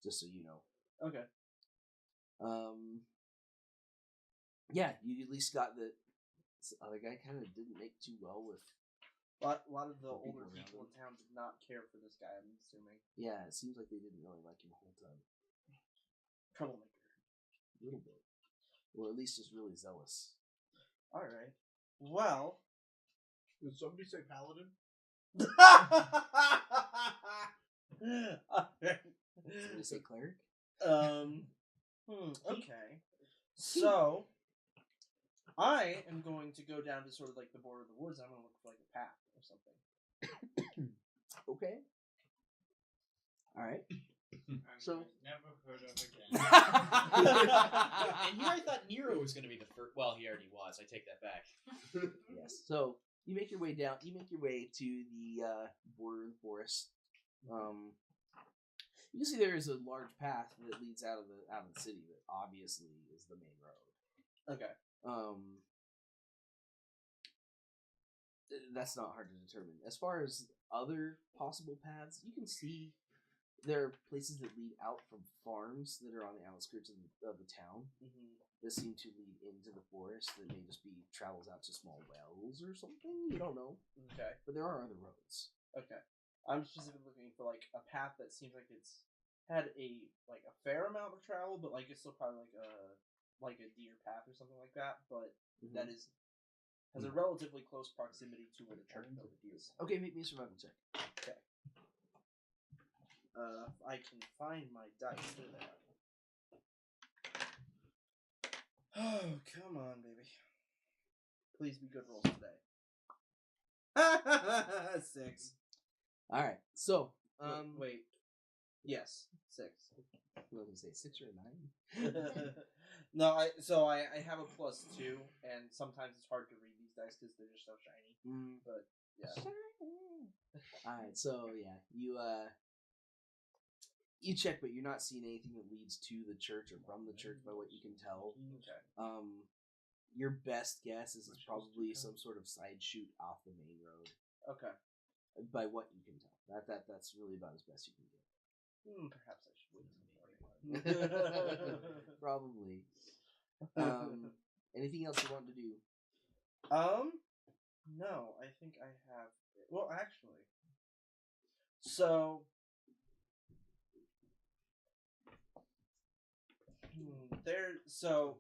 Just so you know. Okay. Yeah, you at least got that. This other guy kind of didn't make too well with. A lot of the people older around people him. in town did not care for this guy, I'm assuming. Yeah, it seems like they didn't really like him the whole time. Troublemaker. A little bit. Or at least just really zealous. Alright. Well. Did somebody say paladin? Somebody say cleric? Okay. So, I am going to go down to sort of like the border of the woods. I'm going to look for like a path or something. Okay. All right. So never heard of again. And here I thought Nero was going to be the first. Well, he already was. I take that back. yes. So you make your way down. You make your way to the border of the forest. You can see there is a large path that leads out of the city that obviously is the main road. Okay. That's not hard to determine. As far as other possible paths, you can see there are places that lead out from farms that are on the outskirts of the town that seem to lead into the forest. That may just be travels out to small wells or something. You don't know. Okay. But there are other roads. Okay. I'm specifically looking for like a path that seems like it's had a fair amount of travel, but like it's still probably like a deer path or something like that, but that has a relatively close proximity to where the church is. Okay, make me a survival check. Okay. I can find my dice. There they are. Oh, come on, baby. Please be good rolls today. 6. All right. So, wait. Yes, 6. What did I say? 6 or a 9? No, I have a +2, and sometimes it's hard to read these dice because they're just so shiny. But yeah. All right. So yeah, you check, but you're not seeing anything that leads to the church or from the church by what you can tell. Okay. Your best guess is it's probably some sort of side shoot off the main road. Okay. by what you can tell. That's really about as best you can get. Perhaps I should wait till morning. Probably. Anything else you want to do? No, I think I have. Well, actually, so there. So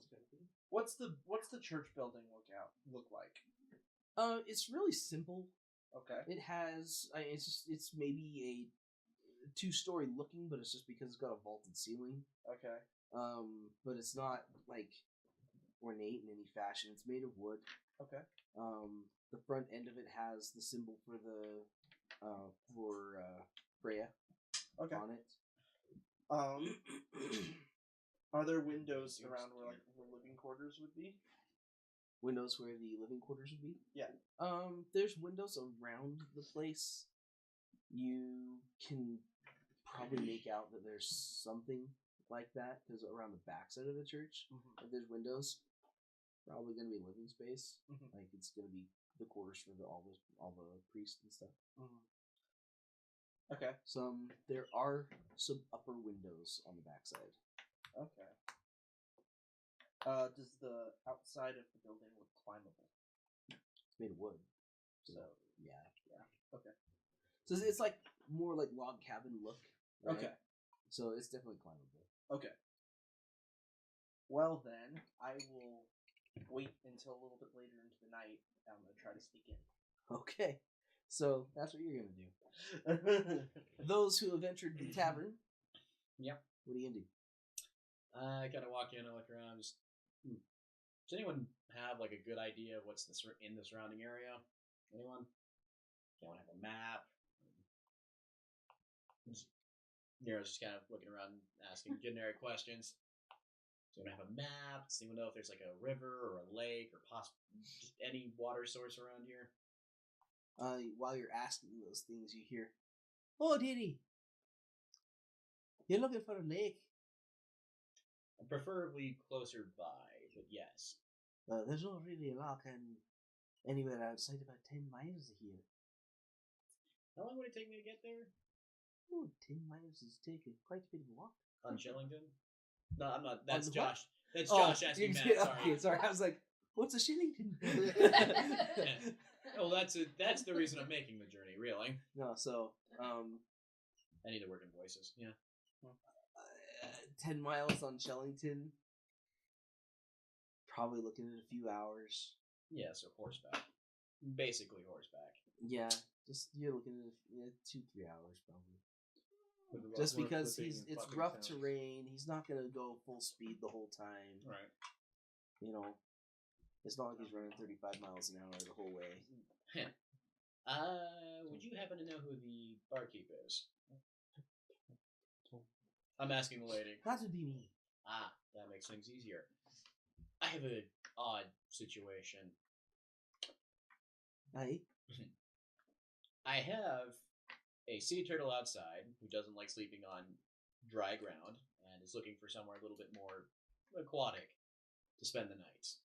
what's the church building look like? It's really simple. Okay. It has. It's maybe a 2-story looking, but it's just because it's got a vaulted ceiling. Okay. But it's not like ornate in any fashion. It's made of wood. Okay. The front end of it has the symbol for the Freya Okay. on it. Are there windows around where like the living quarters would be? Windows where the living quarters would be? Yeah. There's windows around the place. You can probably make out that there's something like that, because around the backside of the church, if there's windows, probably going to be living space. Like, it's going to be the quarters for all the priests and stuff. Okay. There are some upper windows on the backside. Okay. Does the outside of the building look climbable? It's made of wood. So yeah. Okay. So it's like more like log cabin look. Right? Okay. So it's definitely climbable. Okay. Well then, I will wait until a little bit later into the night. I'm gonna try to sneak in. Okay. So that's what you're gonna do. Those who have entered the tavern. Yep. What are you gonna do? I gotta walk in and look around. Does anyone have like a good idea of what's in the surrounding area? Anyone? Anyone have a map? Nero's just kind of looking around, asking generic questions. Does anyone have a map? Does anyone know if there's like a river or a lake or possibly just any water source around here? While you're asking those things, you hear, "Oh, dearie, you're looking for a lake." Preferably closer by, but yes. There's not really a lake anywhere outside about 10 miles of here. How long would it take me to get there? Oh, 10 miles is taking quite a bit of a walk. On Shillington? No, I'm not. That's On Josh. what? That's Josh asking Matt. Sorry. Okay, sorry. I was like, what's a Shillington? Oh, that's the reason I'm making the journey, really. No, so, I need to work in voices. Yeah. 10 miles on Shillington. Probably looking at a few hours. Yeah, so horseback. Basically horseback. Yeah, you're looking at 2-3 hours probably. Just because it's rough terrain, he's not gonna go full speed the whole time. Right. You know, it's not like he's running 35 miles an hour the whole way. Would you happen to know who the barkeep is? I'm asking the lady. That would be me. Ah, that makes things easier. I have an odd situation. Aye. I have a sea turtle outside who doesn't like sleeping on dry ground and is looking for somewhere a little bit more aquatic to spend the night.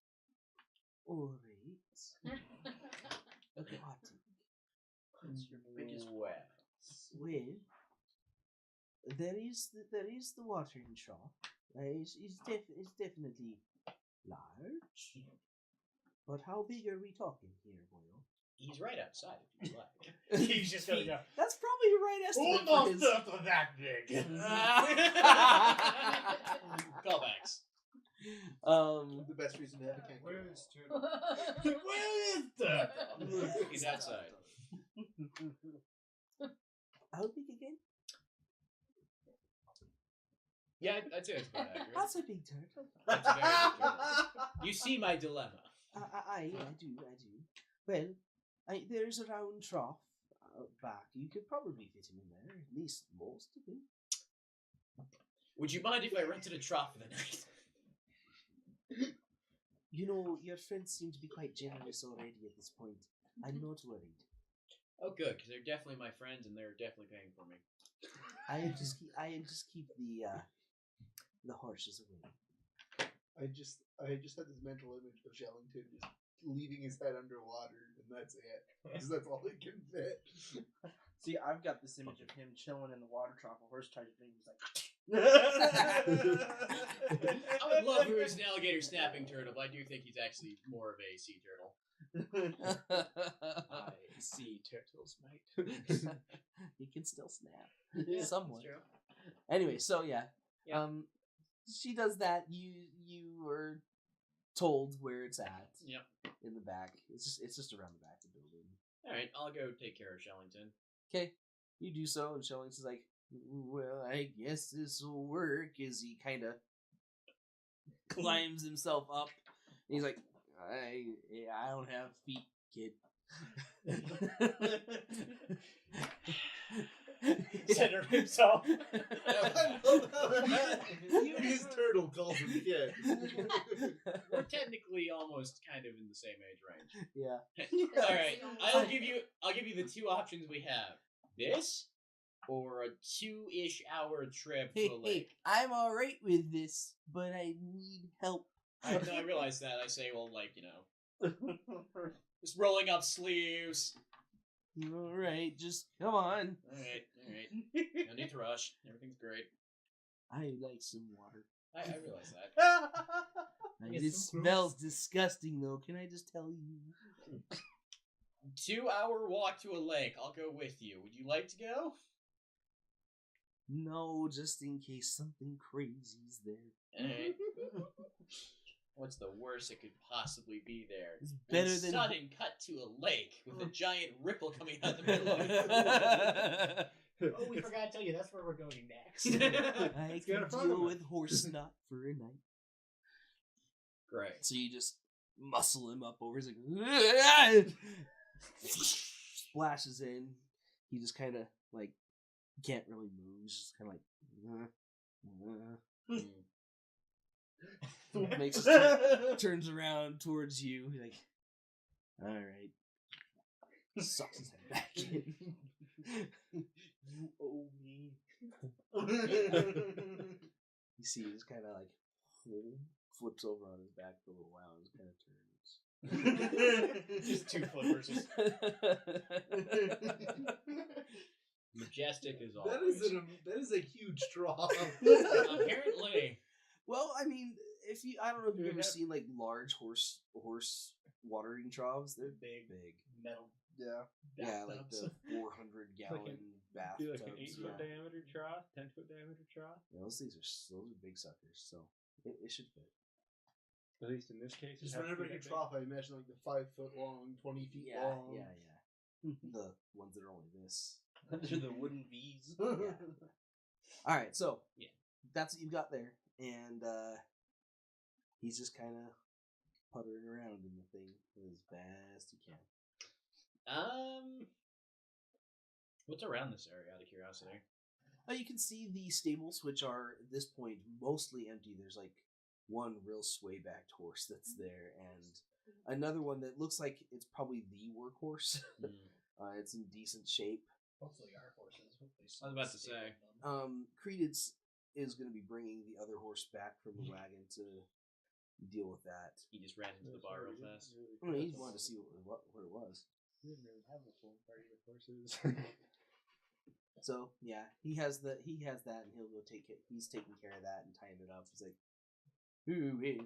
Alright. Aquatic. What's your biggest Well, Well, there is the watering trough. It's definitely large. But how big are we talking here, Boyle? he's right outside if you like. He's just gonna go. That's probably a right estimate. Oh, for his... not that big. Callbacks. The best reason to have a kangaroo. Where is Turtle? Where is that? He's outside. How big again? Yeah, I'd say it's about accurate. That's a big turtle. That's a very good turtle. You see my dilemma. I do. Well, there's a round trough back. You could probably fit him in there, at least most of him. Would you mind if I rented a trough for the night? You know, your friends seem to be quite generous already at this point. I'm not worried. Oh, good, because they're definitely my friends and they're definitely paying for me. I just keep the horses away. I just had this mental image of Shellington just leaving his head underwater and that's it. Because that's all it can fit. See, I've got this image of him chilling in the water trough. A horse tries to drink. He's like, I would love for his an alligator snapping turtle, but I do think he's actually more of a sea turtle. I see turtles, mate. He can still snap. Yeah, Somewhat. that's true. Anyway, so yeah. Yeah. She does that. You were told where it's at Yep. in the back. It's just around the back of the building. All right, I'll go take care of Shellington. Okay, you do so, and Shellington's like, well, I guess this will work. As he kind of climbs himself up, and he's like, I don't have feet, kid. Center himself. His turtle calls him kid. We're technically almost kind of in the same age range. Yeah. All right, I'll give you the two options we have: this or a 2-ish hour trip to Hey, a lake. I'm all right with this, but I need help. I realize that. I say, well, like, you know, just rolling up sleeves. All right, just come on. All right. No need to rush. Everything's great. I like some water. I realize that. It smells disgusting, though. Can I just tell you? 2-hour walk to a lake. I'll go with you. Would you like to go? No, just in case something crazy's there. Alright. What's the worst that could possibly be there? It's better And than sudden cut to a lake with a giant ripple coming out the middle of it. Oh, we forgot to tell you, that's where we're going next. I Let's can get in front of deal it. with horse snot for a night. Great. So you just muscle him up over. He's like, splashes in. He just kind of like can't really move. He's just kind of like makes turns around towards you. He's like, all right, sucks his head back in. You owe me. You see, he just kind of like flips over on his back for a little while and just kind of turns. Just two flippers. Majestic as That always. is a huge draw. Apparently. Well, I mean, I don't know if you've Dude, ever that- seen like large horse watering troughs. They're Big. metal. Yeah. Yeah, like bathtubs. the 400-gallon Do bathtubs. like an 8-foot yeah. diameter trough, 10-foot diameter trough. Yeah, those things are big suckers, so it should fit. At least in this case. Just it has to whenever be you that big. trough, I imagine like the 5-foot long, 20 feet long. Yeah. The ones that are only this. They're the wooden V's. Yeah. All right, so Yeah. that's what you've got there, and he's just kind of puttering around in the thing as best he can. What's around this area, out of curiosity? You can see the stables, which are at this point mostly empty. There's like one real sway-backed horse that's there, and another one that looks like it's probably the workhorse. It's in decent shape. Hopefully our horses. Hopefully I was about to say. Credence is going to be bringing the other horse back from the wagon to deal with that. He just ran into the bar real fast. I mean, he wanted to see what it was. We didn't really have a full party with horses. So yeah, he has that, and he'll go take it. He's taking care of that and tying it up. He's like, "Ooh, I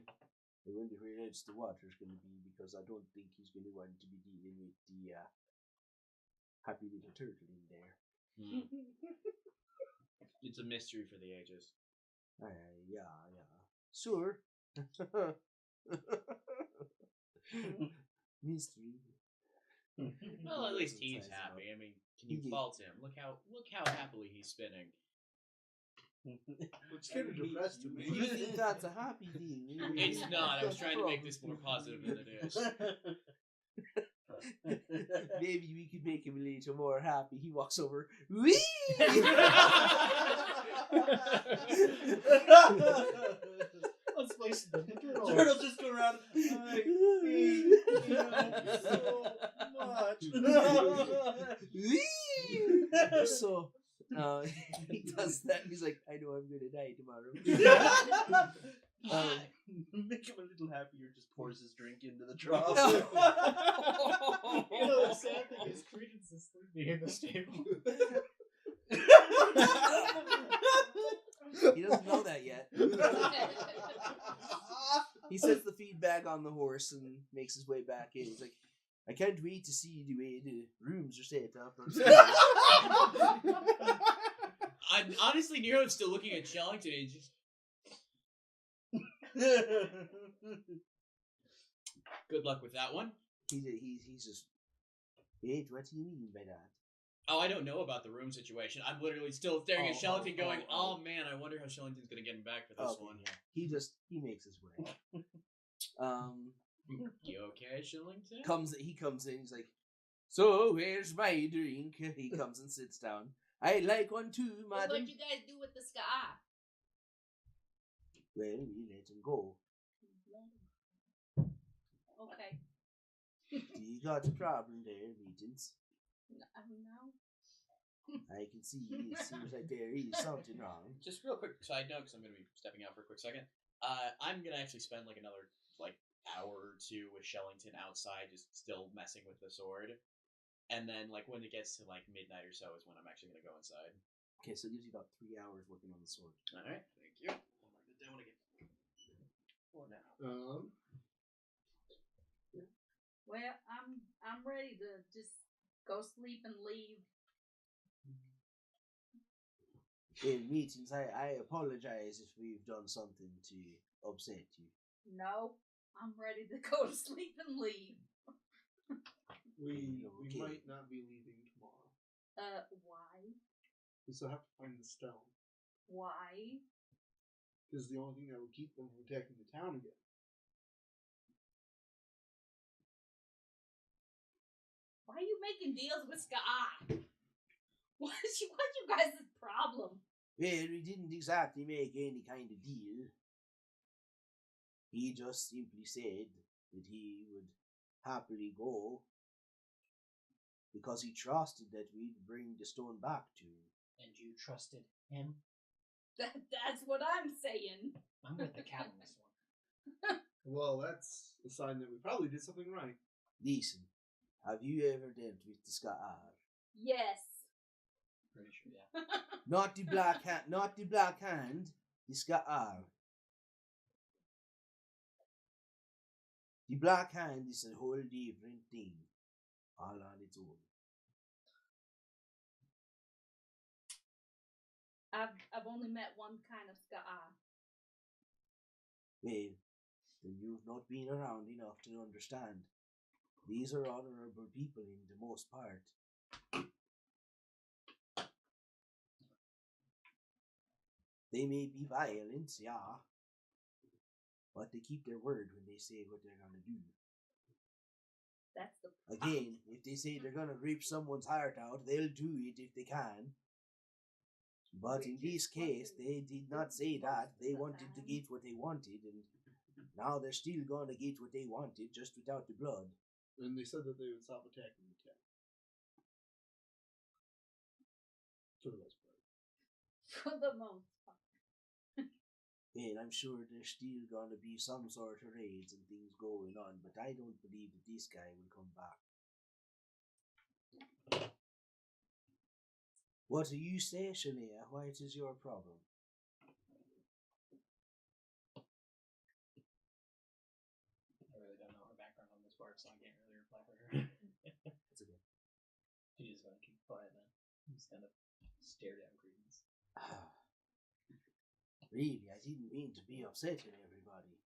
wonder where else the water's going to be, because I don't think he's going to want to be dealing with the happy little turtle in there." It's a mystery for the ages. Yeah, sure. Mystery. Well, at least he's Size happy. up. I mean, can you He- fault him? Look how happily he's spinning. Which kind of depressed to me. You think that's a happy thing? It's not. I was trying to make this more positive than it is. Maybe we could make him a little more happy. He walks over. Whee! Let's place the turtle. Turtles just go around. I hate you so much. Whee! So he does that. And he's like, "I know I'm gonna die tomorrow." make him a little happier, just pours his drink into the trough. You know, the sad thing is Credence is sleeping in the stable. He doesn't know that yet. He sets the feed bag on the horse and makes his way back in. He's like, I can't wait to see the way the rooms are set up. I'm honestly, Nero's still looking at Shellington and he's just. Good luck with that one. He's just. Wait, what do you mean by that? Oh, I don't know about the room situation. I'm literally still staring at Shellington going, oh man, I wonder how Shellington's gonna get him back for this one. Yeah. He makes his way. You okay, Shellington? He comes in, he's like, so where's my drink? He comes and sits down. I'd like one too, madam. What'd you guys do with the scar? Well, we let him go. Okay. You got a problem there, Regents. No. I can see it seems like there is something wrong. Just real quick side note, because I'm going to be stepping out for a quick second. I'm going to actually spend like another hour or two with Shellington outside, just still messing with the sword. And then when it gets to midnight or so is when I'm actually going to go inside. Okay, so it gives you about 3 hours working on the sword. All right, thank you. I'll mark it down when I get for now. Well, I'm ready to just go sleep and leave. In meetings, I apologize if we've done something to upset you. No, I'm ready to go to sleep and leave. We might not be leaving tomorrow. Why? We still have to find the stone. Why? Because the only thing that will keep them from attacking the town again. Why are you making deals with Skaa? What's you guys' problem? Well, we didn't exactly make any kind of deal. He just simply said that he would happily go because he trusted that we'd bring the stone back to him. And you trusted him? That's what I'm saying. I'm with the cat on this one. Well, that's a sign that we probably did something right. Listen, have you ever dealt with the Skaa? Yes. Pretty sure, yeah. Not the black hand, the Skaa. The black hand is a whole different thing, all on its own. I've only met one kind of Skaa. Well, then you've not been around enough to understand. These are honorable people in the most part. They may be violent, yeah, but they keep their word when they say what they're gonna do. That's the Again, if they say they're gonna rip someone's heart out, they'll do it if they can. But in this case, they did not say that. They wanted to get what they wanted, and now they're still gonna get what they wanted, just without the blood. And they said that they would stop attacking the town. For the most part. For the most part. And I'm sure there's still gonna be some sort of raids and things going on, but I don't believe that this guy will come back. What do you say, Shania? What is your problem? I really don't know her background on this part, so I can't really reply for her. It's okay. She just gonna keep quiet then. Just kind of stare down Credence. Really, I didn't mean to be upsetting everybody.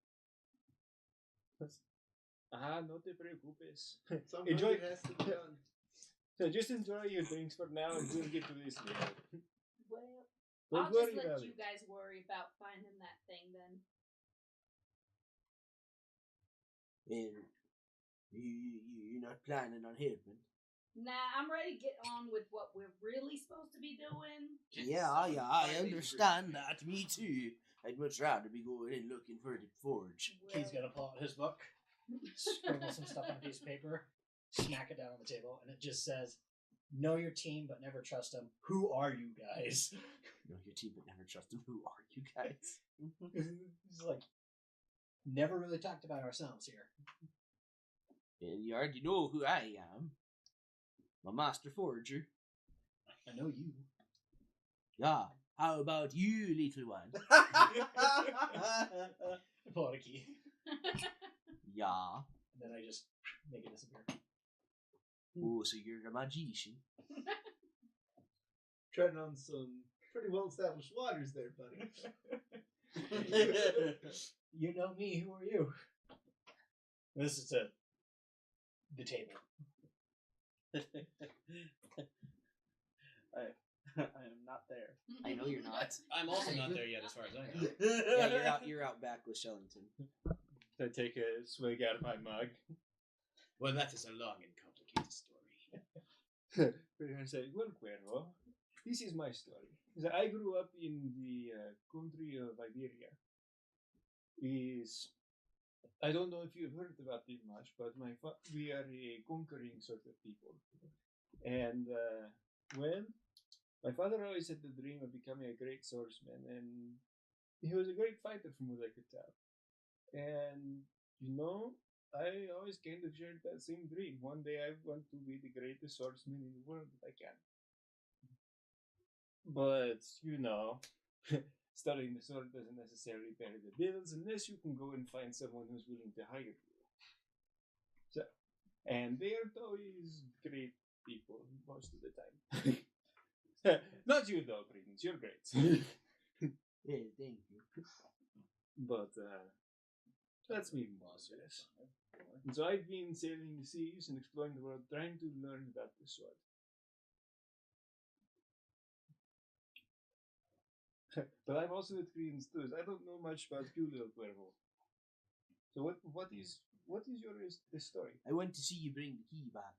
No te preocupes. Sometimes Enjoy. it has to be done. So just enjoy your drinks for now, and we'll get to this later. Well, Don't I'll worry just let about you it. guys worry about finding that thing then. And you're not planning on helping? Nah, I'm ready to get on with what we're really supposed to be doing. Yeah, I understand that. Me too. I'd much rather be going and looking for the forge. He's gonna pull out his book, scribble some stuff on a piece of paper, smack it down on the table, and it just says, "Know your team, but never trust them. Who are you guys?" Know your team, but never trust them. Who are you guys? He's like, never really talked about ourselves here. Well, you already know who I am. I'm a master forger. I know you. Yeah. How about you, little one? Pull out a key. Yeah. And then I just make it disappear. Oh, so you're a magician. Treading on some pretty well established waters there, buddy. You know me, who are you? This is the table. I am not there. I know you're not. I'm also not there yet, as far as I know. Yeah, you're out back with Shellington. I take a swig out of my mug. Well, that is a long and complicated story. We're gonna say, well, Cuervo, this is my story. I grew up in the country of Iberia. I don't know if you've heard about it much, but we are a conquering sort of people. And, well, my father always had the dream of becoming a great swordsman, and he was a great fighter from what I could tell. And, I always kind of shared that same dream. One day I want to be the greatest swordsman in the world if I can. But, studying the sword doesn't necessarily pay the bills unless you can go and find someone who's willing to hire you. And they aren't always great people most of the time. Not you though, Prudence, you're great. Yeah, thank you. But, that's me more or less. And so I've been sailing the seas and exploring the world, trying to learn about the sword. But I'm also experienced too. I don't know much about you, little Cuervo. So what is your story? I want to see you bring the key back.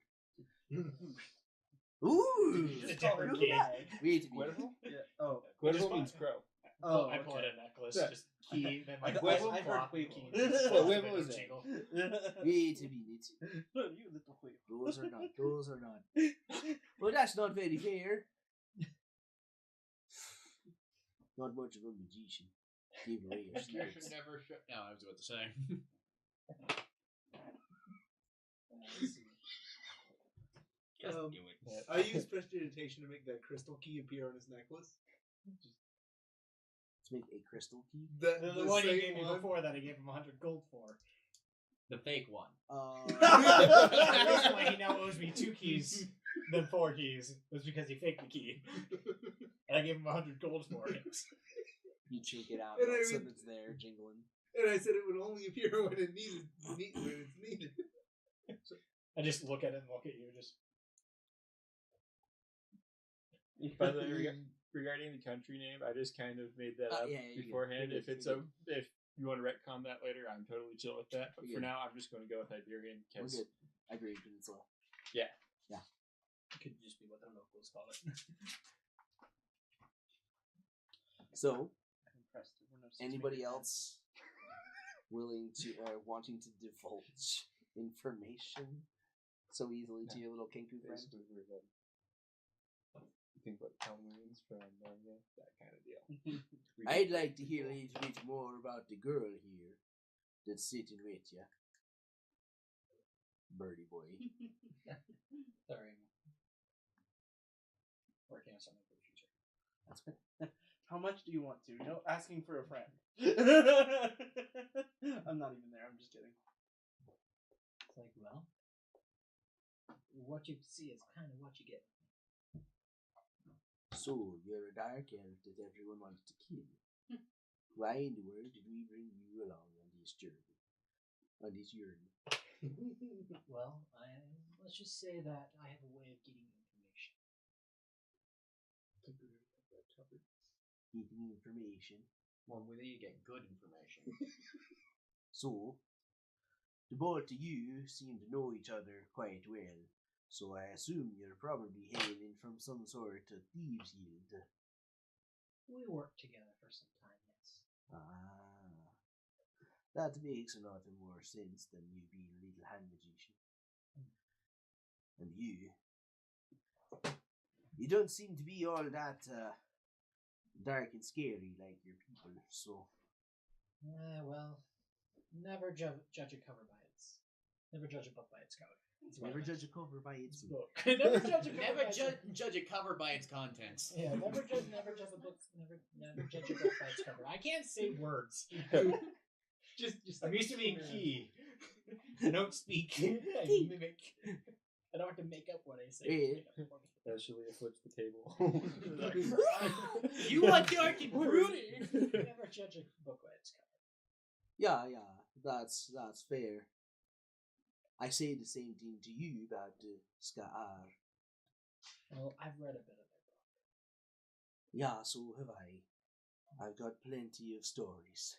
Ooh! It's a different look key. at that. Wait a minute. Cuervo? Yeah. Oh. Cuervo means crow. Oh, I pull out a necklace, Yeah. just key, then my I clock, heard clock, Quavo. key. Well, Quavo is jingle. Wait a minute. You little quail. Those are not. Those are not. Well, that's not very fair. Not much of a magician. Give away your secrets. Never shut. No, I was about to say. Just Um, do it. I used prestidigitation to make that crystal key appear on his necklace. To make a crystal key. The one you same gave me one. before that I gave him 100 gold for. The fake one. The reason why he now owes me 2 keys than 4 keys was because he faked the key. And I gave him 100 gold for it. You chink it out, And all I of a sudden mean- it's there, jingling. And I said it would only appear when it's needed. I just look at it and look at you, just... By the way, regarding the country name, I just kind of made that up yeah, you're good. beforehand. You're If good. it's You're if you want to retcon that later, I'm totally chill with that. But You're for good. now, I'm just going to go with Iberian We're because good. Iberian Peninsula. It could just be what the locals call it. So, I'm impressed. There were no anybody six-minute else willing to, wanting to divulge information so easily to your little Kenku friend? basically we're the you think what town means from Narnia, that kind of deal. I'd like to hear a little bit more about the girl here that's sitting with you. Birdie boy. Sorry. Working on something for the future. That's good. How much do you want to? No, asking for a friend. I'm not even there. I'm just kidding. It's like, well, what you see is kind of what you get. So, you're a dark elf that everyone wants to kill. Why in the world did we bring you along on this journey? On this journey? Well, let's just say that I have a way of getting information. Getting information. Well, whether you get good information. So, the both of you seem to know each other quite well, so I assume you're probably hailing from some sort of thieves' guild. We worked together for some time, yes. Ah, that makes a lot of more sense than you being a little hand magician. And you don't seem to be all that dark and scary like your people, so... Well, Never judge a cover by its. Never judge a book by its cover. Never judge a cover by its book. Never judge a cover. Never by its judge a cover by its contents. Yeah, never judge a book. Never judge a book by its cover. I can't say words. just I'm used to being key. I don't speak. I mimic. I don't have to make up what I say. Actually, flips the table. You are dark and broody. Never judge a book by its cover. Yeah, that's fair. I say the same thing to you about Ska'ar. Well, I've read a bit of it. Yeah, so have I. I've got plenty of stories.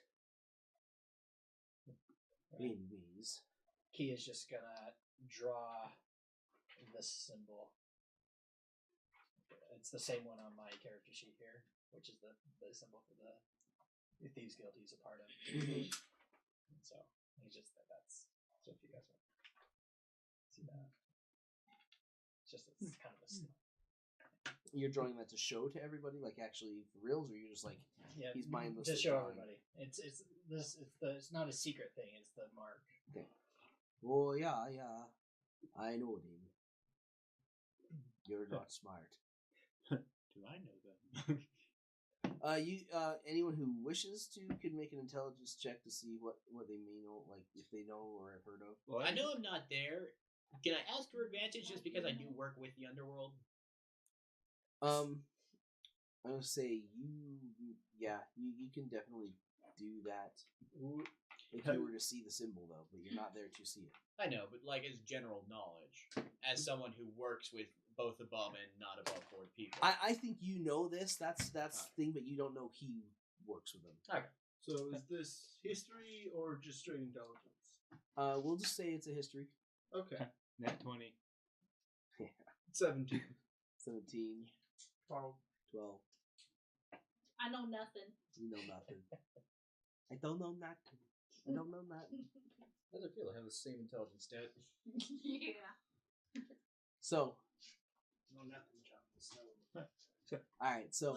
Anyways. Key is just gonna draw this symbol. It's the same one on my character sheet here, which is the symbol for the Thieves Guild he's a part of. So he's just that's so if you guys want to see that. It's kind of a You're drawing that to show to everybody, like actually for reals, or you're just like he's mindlessly to show drawing? everybody. It's not a secret thing. It's the mark. Okay. Well, yeah, I know him. You're not smart. Do I know them? Anyone who wishes to could make an intelligence check to see what they mean, or like if they know or have heard of. Well, I know I'm not there. Can I ask for advantage just because I do work with the underworld? I'm gonna say you can definitely do that if you were to see the symbol though, but you're not there to see it. I know, but like as general knowledge, as someone who works with both above and not above board people. I think you know this. That's the thing, but you don't know he works with them. Okay. So is this history or just straight intelligence? We'll just say it's a history. Okay. Nat 20. 17. 17. 12. I know nothing. You know nothing. I don't know nothing. I don't know nothing. How does it feel? I have the same intelligence stat. Yeah. So. No, nothing, John. Snow. All right. So.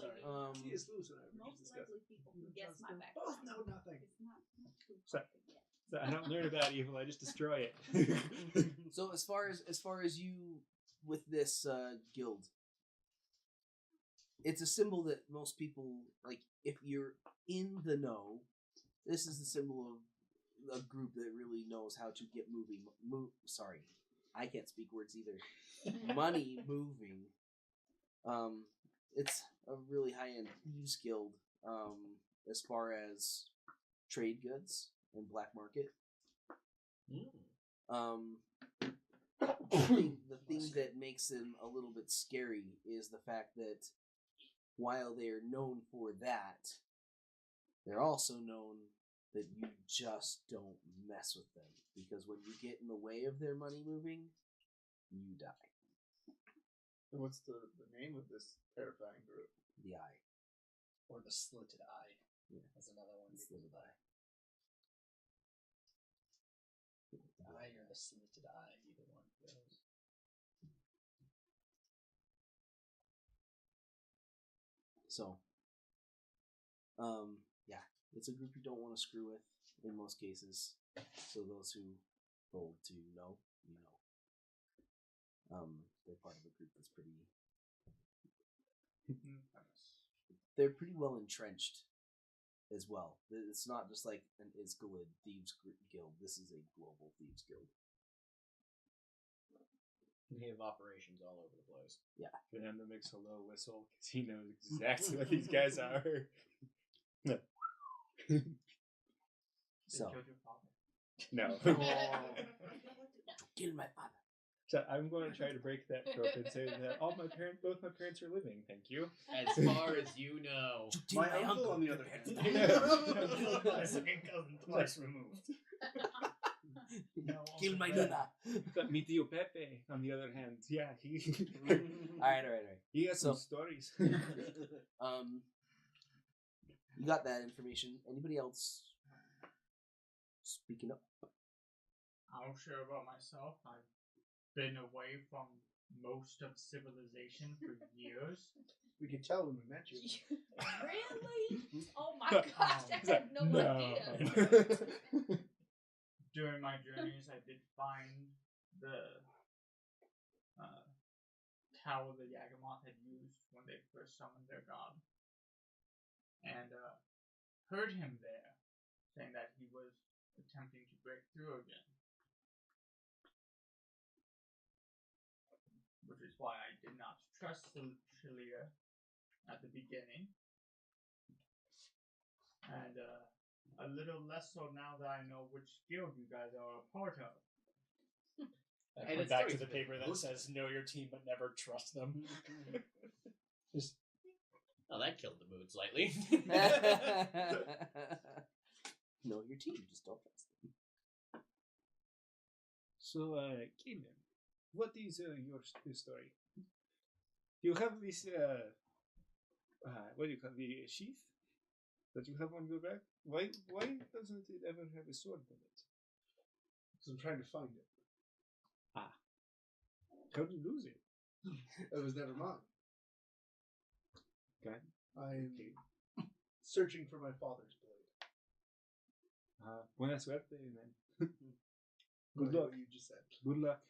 C.S. Lewis and I were Most just discussing. likely people can guess my background. Both know nothing. It's not too So- hard to guess. So I don't learn about evil, I just destroy it. So as far as you with this guild, it's a symbol that most people like. If you're in the know, this is the symbol of a group that really knows how to get sorry, I can't speak words either. Money moving. It's a really high end thieves guild. As far as trade goods and black market. The thing that makes them a little bit scary is the fact that while they're known for that, they're also known that you just don't mess with them, because when you get in the way of their money moving, you die. And what's the name of this terrifying group? The Eye. Or the Slitted Eye. Yeah. That's another one. Slitted Eye. The Eye or the Slitted Eye, either one of those. So, yeah, it's a group you don't want to screw with in most cases. So those who hold to know, you know. They're part of a group that's they're pretty well entrenched as well. It's not just like an Isgalid Thieves Guild. This is a global Thieves Guild. They have operations all over the place. Yeah. Fernando makes a low whistle because he knows exactly what these guys are. So, No. kill my father. So I'm going to try to break that trope and say that both my parents are living. Thank you. As far as you know. My uncle, on the other hand. My second cousin twice removed. Kill my Luna. But mi tío Pepe, on the other hand, yeah, he. All right. He has some stories. You got that information. Anybody else speaking up? I'll share about myself. I've been away from most of civilization for years. We could tell when we met you. Really? Oh my gosh, I had no idea. during my journeys, I did find the tower the Yagamoth had used when they first summoned their god, and heard him there saying that he was attempting to break through again. Which is why I did not trust Shalia at the beginning. And a little less so now that I know which guild you guys are a part of. I And point it's back to always the been paper that good. says "Know your team, but never trust them." Just Oh, that killed the mood slightly. Know your team, just don't trust them. So, Keelan, what is your story? You have this, what do you call the sheath that you have on your back? Why doesn't it ever have a sword in it? So I'm trying to find it. How do you lose it? It was never mine. Okay. I'm searching for my father's blade. Buena suerte, man. Good Good luck. luck. What you just said. Good luck.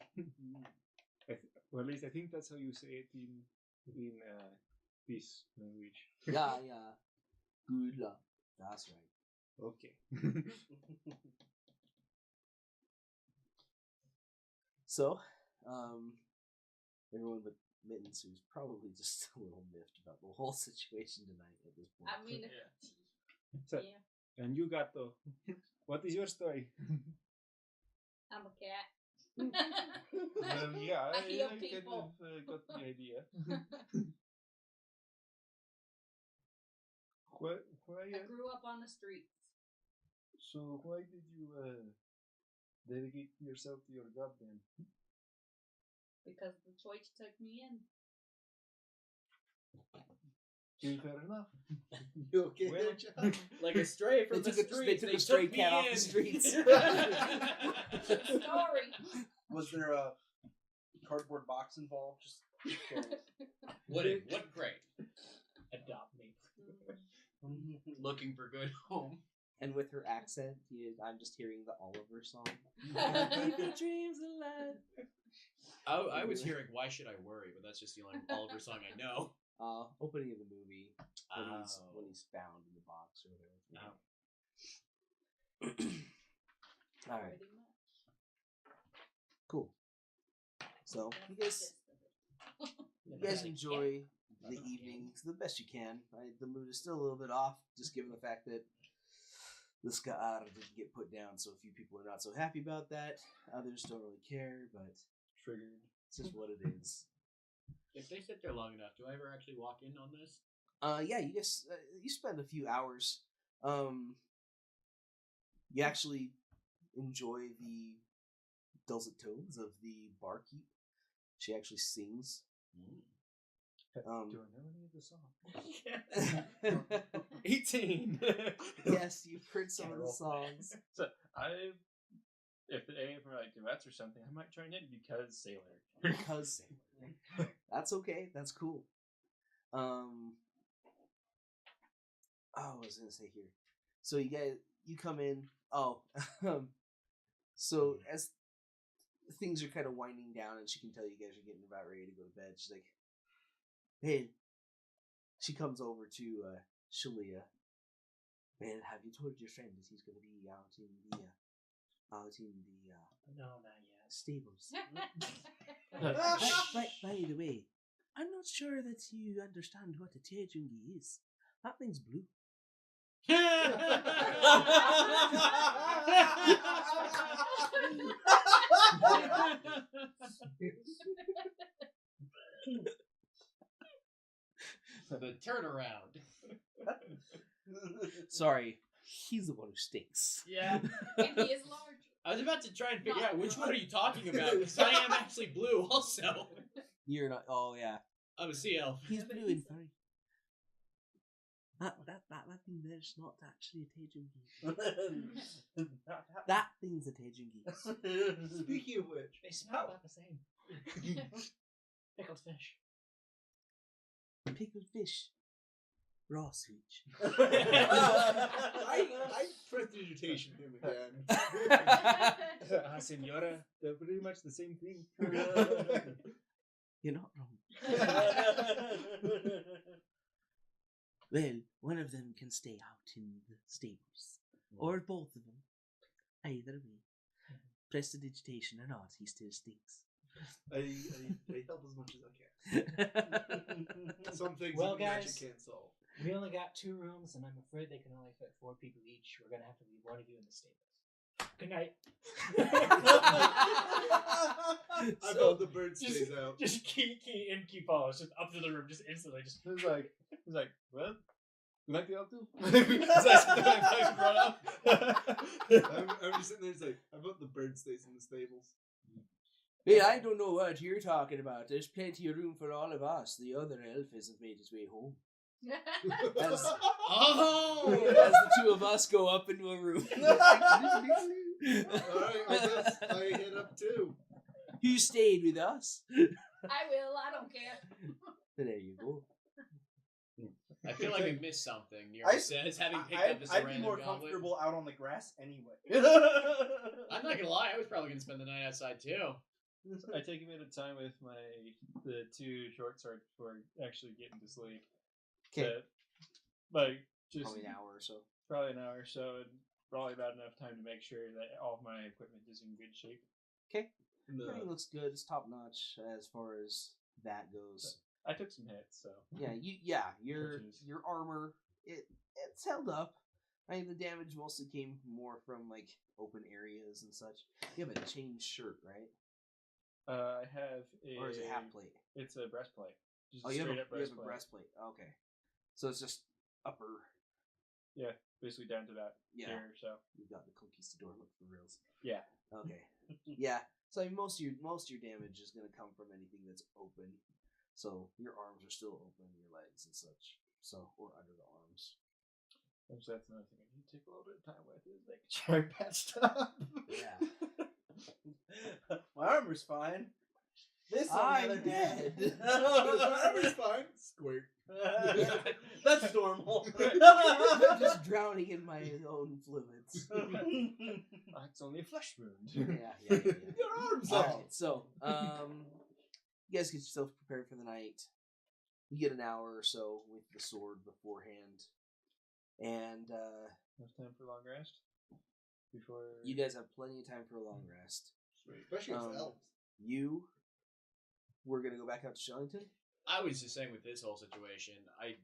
Or at least I think that's how you say it in this language. Yeah. Good luck. That's right. Okay. So, everyone but Mittens, who's probably just a little miffed about the whole situation tonight at this point. I mean, So, yeah, and you got the. What is your story? I'm a cat. Yeah, I heal kind people. of got the idea. Why? I grew up on the streets. So why did you dedicate yourself to your god then? Because the choice took me in. Fair enough. You okay Well, there, John? Like a stray from They the took a- streets. they took a stray me cat off the in. streets. Story. Was there a cardboard box involved? Just What crate? adopt me. Looking for good home. And with her accent, I'm just hearing the Oliver song. Keep your dreams alive. I was hearing "Why Should I Worry," but that's just the only Oliver song I know. Opening of the movie when Oh. he's found in the box or whatever. Oh. All right, Pretty much. cool. So you guys Yeah. enjoy the evenings the best you can. The mood is still a little bit off, just given the fact that the Ska'ar didn't get put down, so a few people are not so happy about that. Others don't really care, but Triggered. it's just what it is. If they sit there long enough, do I ever actually walk in on this? Yeah, you guys, you spend a few hours. You actually enjoy the dulcet tones of the barkeep. She actually sings. Do I know any of the songs? 18. Yes, you've heard some of the songs. So if the A for like duets or something, I might join in because Sailor. Because that's okay. That's cool. Oh, I was gonna say here. So you come in. Oh, so as things are kind of winding down, and she can tell you guys are getting about ready to go to bed. She's like, "Hey," she comes over to Shalia. "Man, have you told your friend that he's going to be out in the No, not yet. stables?" By the way, I'm not sure that you understand what a Tejungi is. That thing's blue. The turnaround. Sorry, he's the one who stinks. Yeah. And he is large. I was about to try and figure out which one are you talking about, because I am actually blue also. You're not. Oh yeah, I'm a sea elf. he's blue and furry. That thing there's not actually a Tejungi. That thing's a Tejungi. Speaking of which, They smell about the same. Pickled fish. Pickled fish. Raw switch. I prestidigitation him again. Senora, they're pretty much the same thing. You're not wrong. Well, one of them can stay out in the stables. Or both of them. Either way. Prestidigitation or not, he still stinks. I help as much as I can. Some things Well, even magic guys. can't solve. We only got 2 rooms, and I'm afraid they can only fit 4 people each. We're gonna have to leave one of you in the stables. Good night. I hope the bird stays out. Just key follows just up to the room, just instantly. Just He's like, well, you like the L2? I'm just sitting there, it's like, how about the bird stays in the stables? Well, I don't know what you're talking about. There's plenty of room for all of us. The other elf hasn't made his way home. As the 2 of us go up into a room. Alright, I guess I hit up too. You stayed with us. I will. I don't care. There you go. I feel like I missed something. Nero I- says, having picked up this I'd be random more goblin. comfortable out on the grass anyway. I'm not gonna lie, I was probably gonna spend the night outside too. I take a bit of time with the 2 short swords for actually getting to sleep. Okay. Like, just Probably an hour or so. probably an hour or so, and probably about enough time to make sure that all of my equipment is in good shape. Everything looks good. It's top notch as far as that goes. I took some hits, so Your Which is- your armor it's held up. I mean, the damage mostly came more from like open areas and such. You have a chain shirt, right? I have a. Or is it half plate? It's a breastplate. Just Oh, a you have straight a, up you have a breastplate. breastplate. Okay, so it's just upper. Basically down to that Yeah, here. So you've got the conquistador look for reals. yeah, Okay, yeah. So I mean, most of your damage is going to come from anything that's open. So your arms are still open, your legs and such. So or under the arms. so that's another thing I need to take a little bit of time with is making sure I patched up. Yeah. My armor's fine. This on the I'm other dead. hand. My armor's fine. Squirt. That's normal. I'm just drowning in my own fluids. It's only a flesh wound. Yeah. Your arm's off. Alright, so, you guys get yourself prepared for the night. You get an hour or so with the sword beforehand. And, Enough time for a long rest before you guys have plenty of time for a long rest. Sweet. Especially with elves. We're gonna go back out to Shellington. I was just saying with this whole situation, I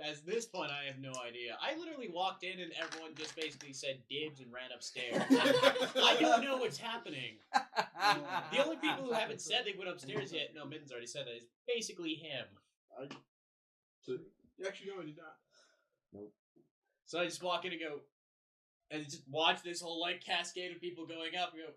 at this point I have no idea. I literally walked in and everyone just basically said dibs and ran upstairs. I don't know what's happening. The only people who haven't said they went upstairs yet, no, Mitten's already said that, is basically him. Actually, no, I did not. So I just walk in and go, and just watch this whole like cascade of people going up and go,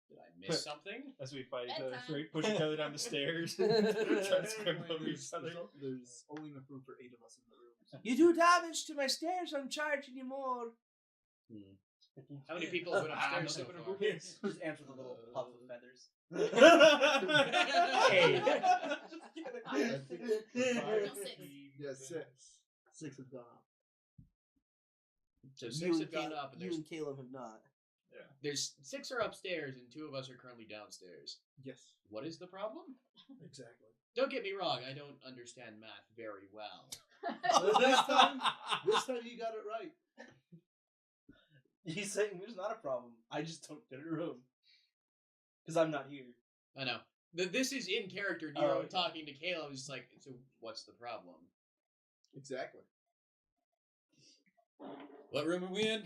did I miss something? as we fight each other, Bedtime. so we push each other down the stairs. Try to scramble over each other. There's only enough room for 8 of us in the room. You do damage to my stairs, I'm charging you more. How many people have went upstairs so far? Just answer the little puff of feathers. Hey. Yeah, 6. 6 have gone up. So You 6 have and gone Caleb- up, and you there's and Caleb have not. there's 6 are upstairs, and 2 of us are currently downstairs. Yes, What is the problem? exactly. Don't get me wrong, I don't understand math very well. This time you got it right. He's saying there's not a problem. I just don't get a room. Because I'm not here. I know. This is in character. Nero okay. talking to Caleb is like, so what's the problem? Exactly. What room are we in?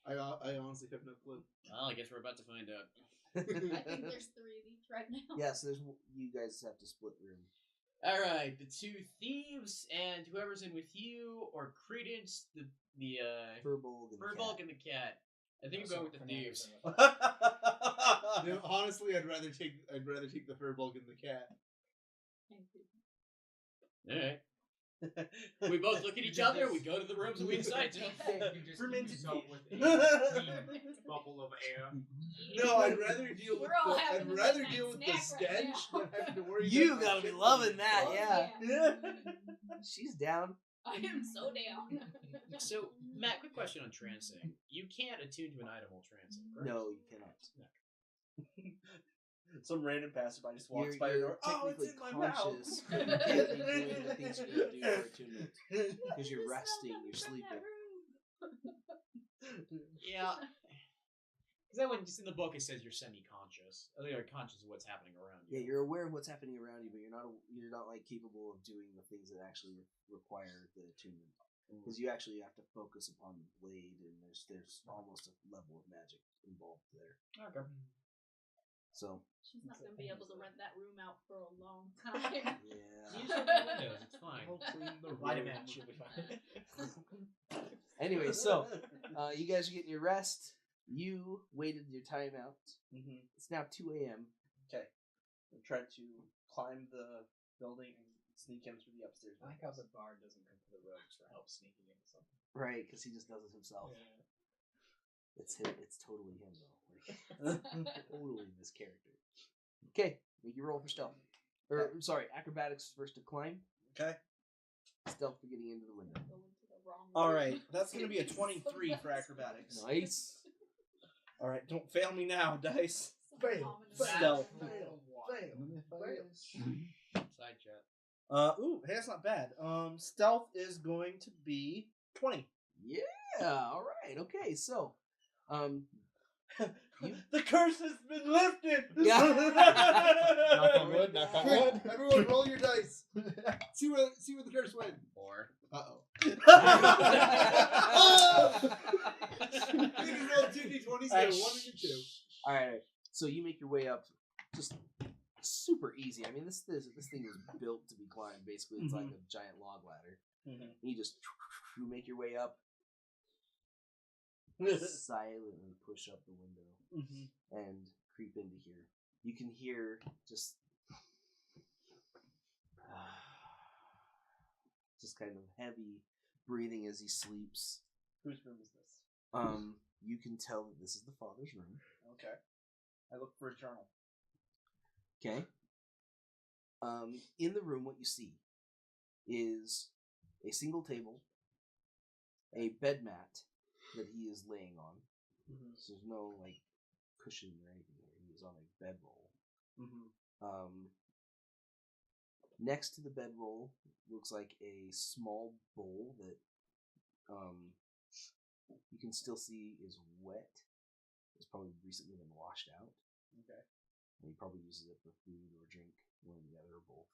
I honestly have no clue. Well, I guess we're about to find out. I think there's 3 of each right now. Yes, you guys have to split room. Alright, the 2 thieves and whoever's in with you, or Credence, the Furbolg and the Furbolg cat. and the cat. I think I'm going with the thieves. You know, honestly, I'd rather take the Furbolg and the cat. Alright. We both look at each other, we go to the rooms and we decide to. You just Fermented result tea. with a clean bubble of air. No, I'd rather deal with We're all having I'd a rather midnight deal with the snack right stench now. than having to worry. You about my gotta be shit loving being that, Oh, spoiled. yeah. Yeah. She's down. I am so down. So, Matt, quick question on trancing. You can't attune to an item while trancing, correct? No, you cannot. Some random passerby just walks You're, by your you're door. Oh, it's technically in my mouth. conscious. You can't be doing the things you're going to do for attunement. Because you're resting, you're sleeping. Yeah. Because that one, just in the book, it says you're semi-conscious. I think you're conscious of what's happening around you. Yeah, you're aware of what's happening around you, but you're not like capable of doing the things that actually require the attunement. Because you actually have to focus upon the blade, and there's almost a level of magic involved there. Okay. So She's not going to be able to rent that room out for a long time. yeah. Use open the windows, it's fine. Light a match, you'll be fine. Anyway, so you guys are getting your rest. You waited your time out. Mm-hmm. It's now 2 a.m. Okay. I tried to climb the building and sneak in through the upstairs. I like how the bard doesn't come to the rogues for help sneaking into something. Right, because he just does it himself. Yeah. It's him. It's totally him though. Like, totally this character. Okay, make your roll for stealth. Or sorry, acrobatics first to climb. Okay. Stealth for getting into the window. Go into the wrong All room. right. That's going to be a 23 for acrobatics. Nice. All right. Don't fail me now, dice. Fail. Stealth. Side chat. Ooh, hey, that's not bad. Stealth is going to be 20. Yeah. All right. Okay. So, The curse has been lifted. Yeah. Knock on wood, knock on Quick, wood. everyone, roll your dice. see where the curse went. 4. You can roll 2d20s there, 1 and 2. all right. So you make your way up, just super easy. I mean, this thing was built to be climbed. Basically, it's like a giant log ladder. Mhm. You just make your way up, silently push up the window, and creep into here. You can hear just kind of heavy breathing as he sleeps. Whose room is this? You can tell that this is the father's room. Okay. I look for a journal. Okay. In the room, what you see is a single table, a bed mat that he is laying on. So there's no like cushion or anything here. He is on a bedroll. Next to the bedroll looks like a small bowl that you can still see is wet. It's probably recently been washed out. Okay. And he probably uses it for food or drink, one or the other or both.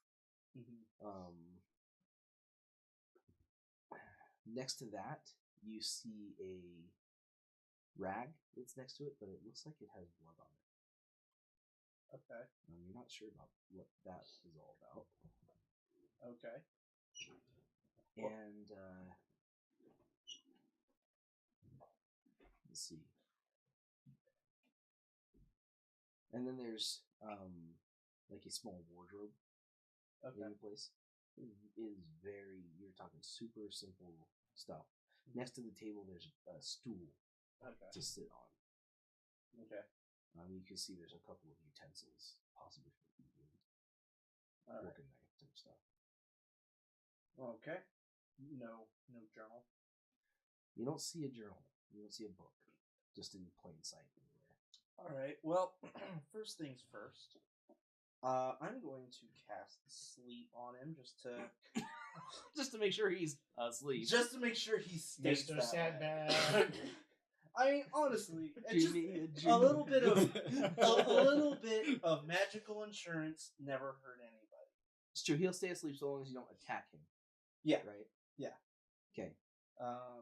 Next to that, you see a rag that's next to it, but it looks like it has blood on it. Okay. You're not sure about what that is all about. Okay. And let's see. And then there's like a small wardrobe in the place. It is very, you're talking super simple stuff. Next to the table, there's a stool to sit on. Okay. You can see there's a couple of utensils, possibly for eating, fork and knife type stuff. Okay. No journal. You don't see a journal. You don't see a book. Just in plain sight anywhere. All right. Well, first things first. I'm going to cast sleep on him just to make sure he's asleep. just to make sure he stays Mr. that Sadbag. way. I mean, honestly, it's just Jimmy. a little bit of a little bit of magical insurance never hurt anybody. It's true. He'll stay asleep so long as you don't attack him. Yeah. Right. Yeah. Okay.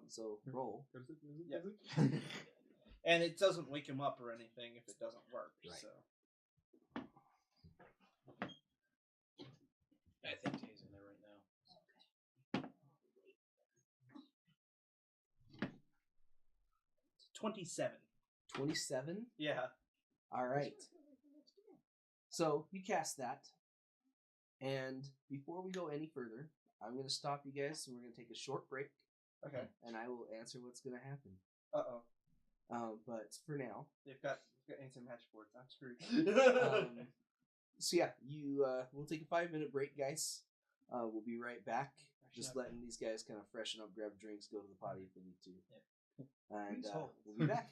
So roll. Yeah. And it doesn't wake him up or anything if it doesn't work. Right. So. I think Tay's in there right now. 27. 27. Yeah. All right. So you cast that, and before we go any further, I'm going to stop you guys, and we're going to take a short break. Okay. And I will answer what's going to happen. But for now, They've got instant match boards. I'm screwed. so yeah, we'll take a 5-minute break, guys. We'll be right back just up. letting these guys kind of freshen up, grab drinks, go to the potty if they need to. Yep. And Please hold. we'll be back.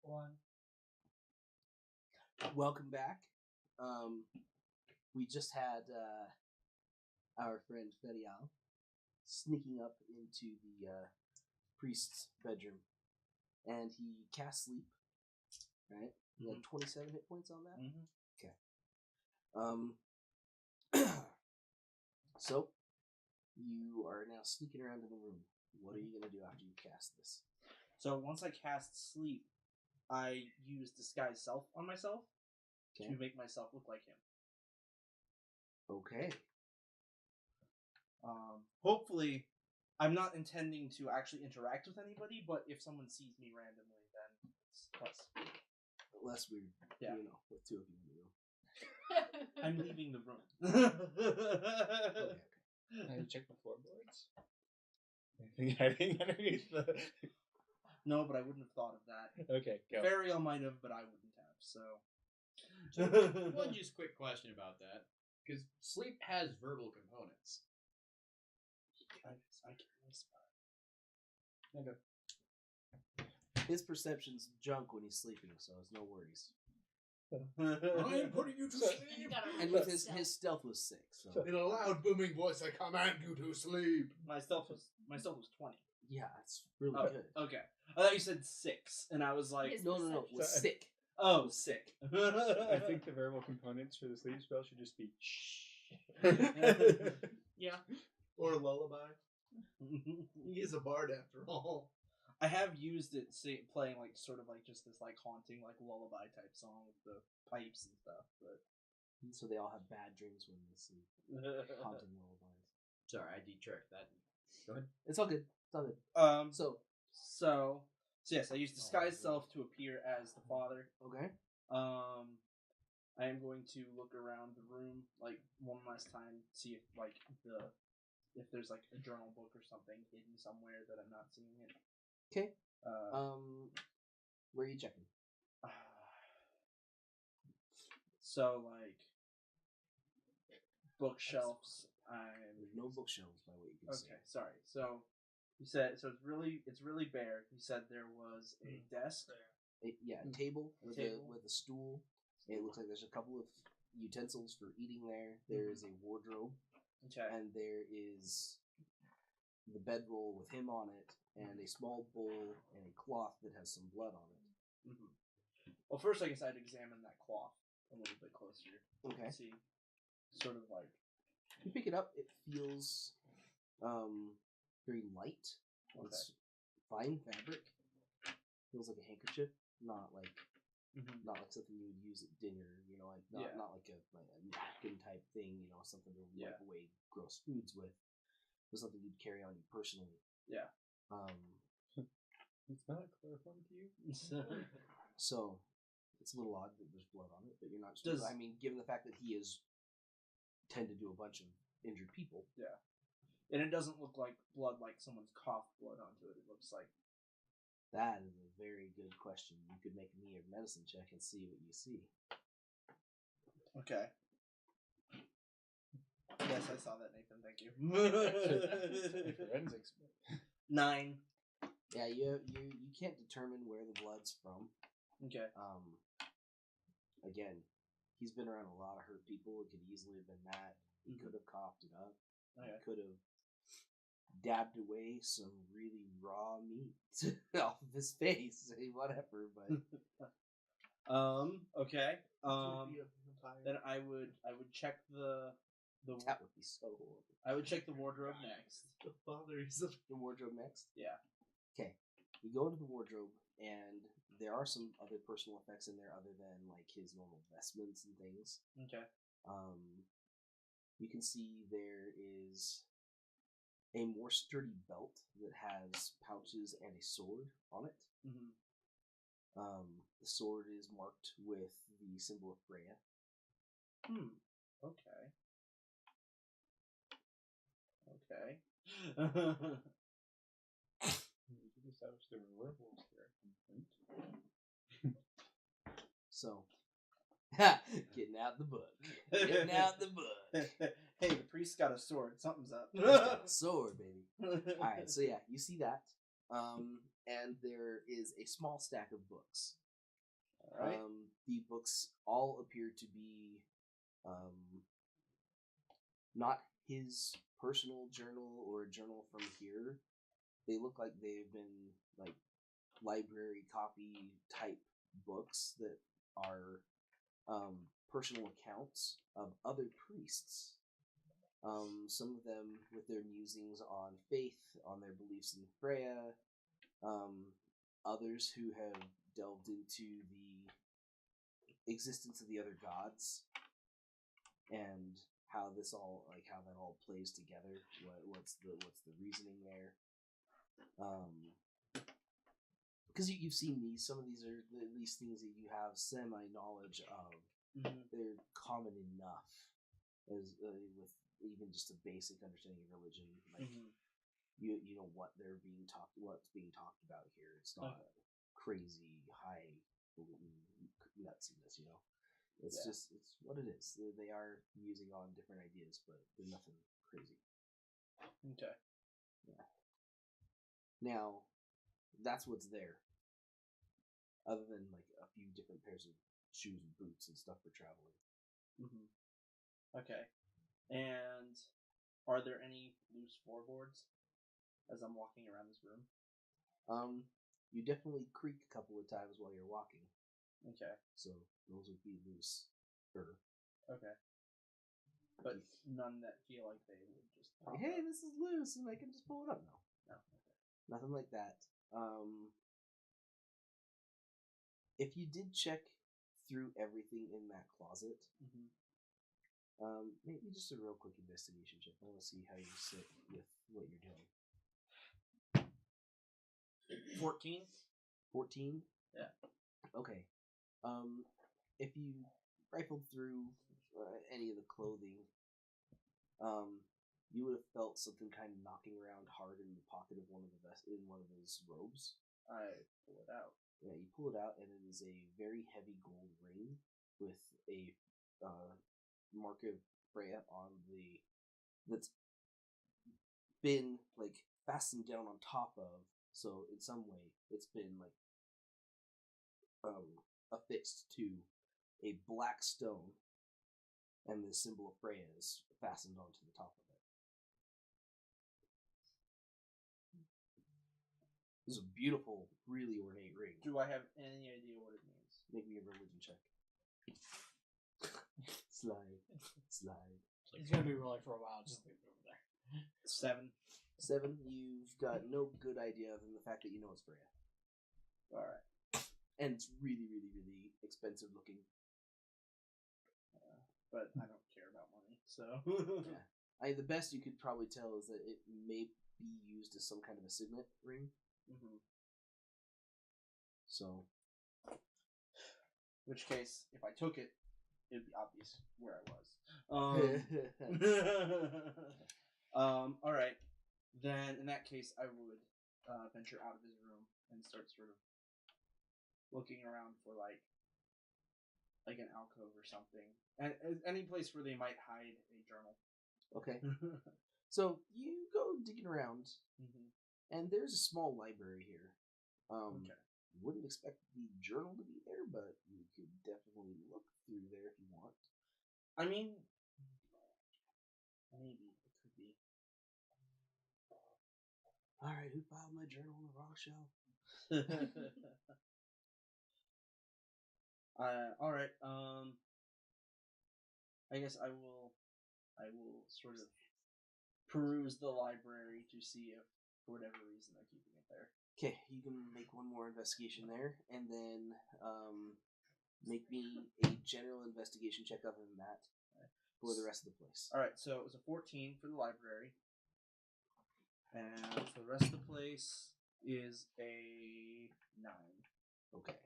One. Welcome back. We just had our friend Ferial sneaking up into the priest's bedroom, and he cast sleep. Right? He had 27 hit points on that. Okay. So you are now sneaking around in the room. What are you gonna do after you cast this? So once I cast sleep, I use disguise self on myself Okay. to make myself look like him. Okay. Hopefully, I'm not intending to actually interact with anybody, but if someone sees me randomly, then it's less. Less weird. Yeah. You know, with two of you in the room. I'm leaving the room. Okay. Have you checked the floorboards? Anything hiding underneath the... No, but I wouldn't have thought of that. Okay, go. Burial might have, but I wouldn't have, so... One just quick question about that. Because sleep has verbal components. I can whisper. His perception's junk when he's sleeping, so it's no worries. I am putting you to sleep. And with his stealth was 6, so In a loud, booming voice, I command you to sleep. My stealth was 20. yeah, it's really Oh, good. okay. I thought you said 6, and I was like, His No, it was So- sick. oh, sick. I think the verbal components for the sleep spell should just be shh. Yeah. Or a lullaby. He is a bard after all. I have used it playing like sort of like just this like haunting like lullaby type song with the pipes and stuff, but So they all have bad dreams when they sleep. Haunting lullabies. Sorry, I detracked that. Go ahead. It's all good. It's all good. So yes, I use disguise self to appear as the father. Okay. I am going to look around the room like one last time, see if like if there's like a journal book or something hidden somewhere that I'm not seeing it. Okay. Where are you checking? So like bookshelves. There's no bookshelves by what you can see. Okay, sorry. So you said it's really bare. You said there was a desk. A table with Table. a stool. It looks like there's a couple of utensils for eating there. There is a wardrobe, Okay. and there is the bedroll with him on it, and a small bowl and a cloth that has some blood on it. Mm-hmm. Well, first I guess I'd examine that cloth a little bit closer. Okay. See, sort of like You pick it up. It feels very light. It's fine fabric. Feels like a handkerchief, not like something you would use at dinner. You know, like not like a napkin type thing. You know, something to wipe away gross foods with. But something you'd carry on you personally. Yeah. It's not chloroform to you. So it's a little odd that there's blood on it, but you're not. I mean, given the fact that he is tended to a bunch of injured people. Yeah. And it doesn't look like blood, like someone's coughed blood onto it. It looks like. That is a very good question. You could make me a medicine check and see what you see. Okay. Yes, I saw that, Nathan. Thank you. Forensics. 9. Yeah, you can't determine where the blood's from. Okay. Again, he's been around a lot of hurt people. It could easily have been that. He could have coughed it up. Okay. He could have dabbed away some really raw meat off of his face. Whatever, but okay. Then I would check the that would be so horrible. I would check the wardrobe next. The father is The wardrobe next. Yeah. Okay, you go into the wardrobe, and there are some other personal effects in there other than like his normal vestments and things. Okay. You can see there is a more sturdy belt that has pouches and a sword on it. Mm-hmm. The sword is marked with the symbol of Freya. Okay. Okay. We established there were werewolves there. So, getting out the book. Getting out the book. Hey, the priest got a sword. Something's up. He's got a sword, baby. Alright, so yeah, you see that. And there is a small stack of books. Alright. The books all appear to be not his personal journal or a journal from here. They look like they've been like library copy type books that are personal accounts of other priests. Some of them with their musings on faith, on their beliefs in Freya. Others who have delved into the existence of the other gods and how that all plays together. What's the reasoning there? Because you've seen these. Some of these are these things that you have semi knowledge of. Mm-hmm. They're common enough as with even just a basic understanding of religion. Like you know what's being talked about here. It's not crazy high nutsiness, you know. It's just it's what it is. They are musing on different ideas, but they're nothing crazy. Okay. Yeah. Now, that's what's there. Other than like a few different pairs of shoes and boots and stuff for traveling. Mm-hmm. Okay. And are there any loose floorboards as I'm walking around this room? You definitely creak a couple of times while you're walking. Okay. So those would be loose. Okay. But none that feel like they would just pop hey, up. this is loose and I can just pull it up now. No. Okay. Nothing like that. If you did check through everything in that closet, maybe just a real quick investigation check. I want to see how you sit with what you're doing. 14? 14? Yeah. Okay. If you rifled through any of the clothing, you would have felt something kind of knocking around hard in the pocket of one of his robes. I pull it out. Yeah, you pull it out, and it is a very heavy gold ring with a mark of Freya on that's been like fastened down on top of. So in some way, it's been like affixed to a black stone, and the symbol of Freya is fastened onto the top of it. This is a beautiful, really ornate ring. Do I have any idea what it means? Make me a religion check. Slide. He's gonna be rolling for a while. Just leave it over there. 7. 7, you've got no good idea other than the fact that you know it's Freya. Alright. And it's really, really, really expensive looking. But I don't care about money, so. Yeah. The best you could probably tell is that it may be used as some kind of a signet ring. Mm-hmm. So. In which case, if I took it, it'd be obvious where I was. Alright. Then, in that case, I would venture out of his room and start sort of looking around for, like an alcove or something. And any place where they might hide a journal. Okay. So, you go digging around, and there's a small library here. Okay. Wouldn't expect the journal to be there, but you could definitely look through there if you want. I mean, maybe it could be. Alright, who filed my journal on the wrong shelf? Alright, I guess I will sort of peruse the library to see if, for whatever reason, they're keeping it there. Okay, you can make one more investigation there, and then make me a general investigation check other than that for the rest of the place. Alright, so it was a 14 for the library. And for the rest of the place is a 9. Okay.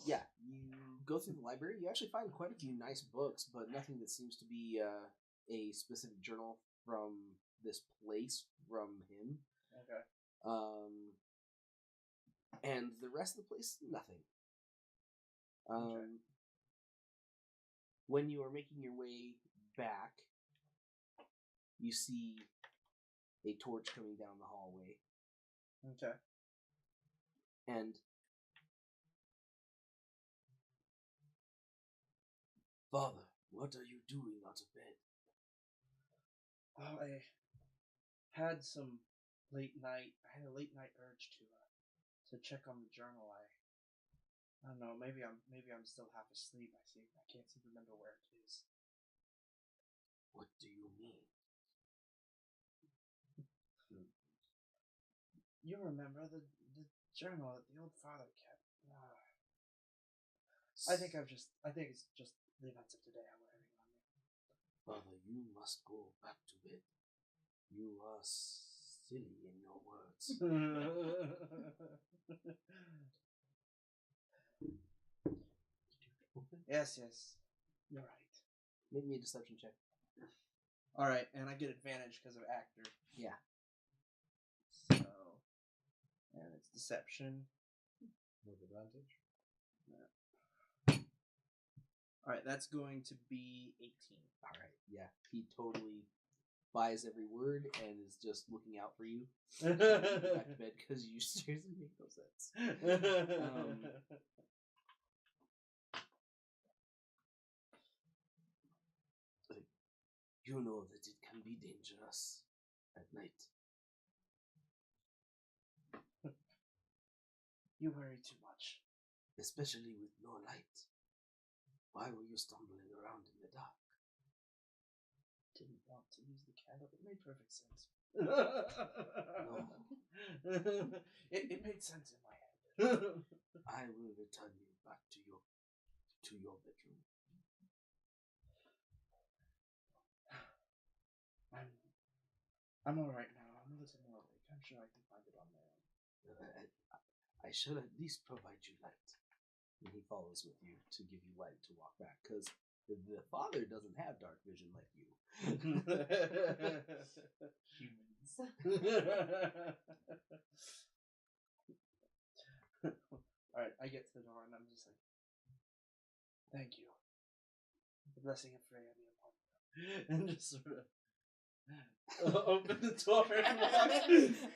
Yeah, you go through the library. You actually find quite a few nice books, but nothing that seems to be a specific journal from this place from him. Okay. And the rest of the place, nothing. Okay. When you are making your way back, you see a torch coming down the hallway. Okay. And Father, what are you doing out of bed? Oh, I had a late night urge to check on the journal. I don't know, maybe I'm still half asleep. I can't seem to remember where it is. What do you mean? You remember the journal that the old father kept? I think it's just the events of today I'm wearing on me. Father, you must go back to bed. You are silly in your words. Yes, you're right. Make me a deception check. Alright, and I get advantage because of actor. Yeah. So, and it's deception. With advantage. Alright, that's going to be 18. Alright, yeah. He totally buys every word and is just looking out for you. Back to bed because you seriously make no sense. You know that it can be dangerous at night. You worry too much. Especially with no light. Why were you stumbling around in the dark? Didn't want to use the candle. It made perfect sense. No. It made sense in my head. I will return you back to your bedroom. I'm alright now. I'm a little more awake. I'm sure I can find it on my own. I shall at least provide you light. And he follows with you to give you light to walk back, because the father doesn't have dark vision like you. Humans. Alright, I get to the door and I'm just like, thank you. The blessing of Freya be upon you. And just sort of open the door and walk.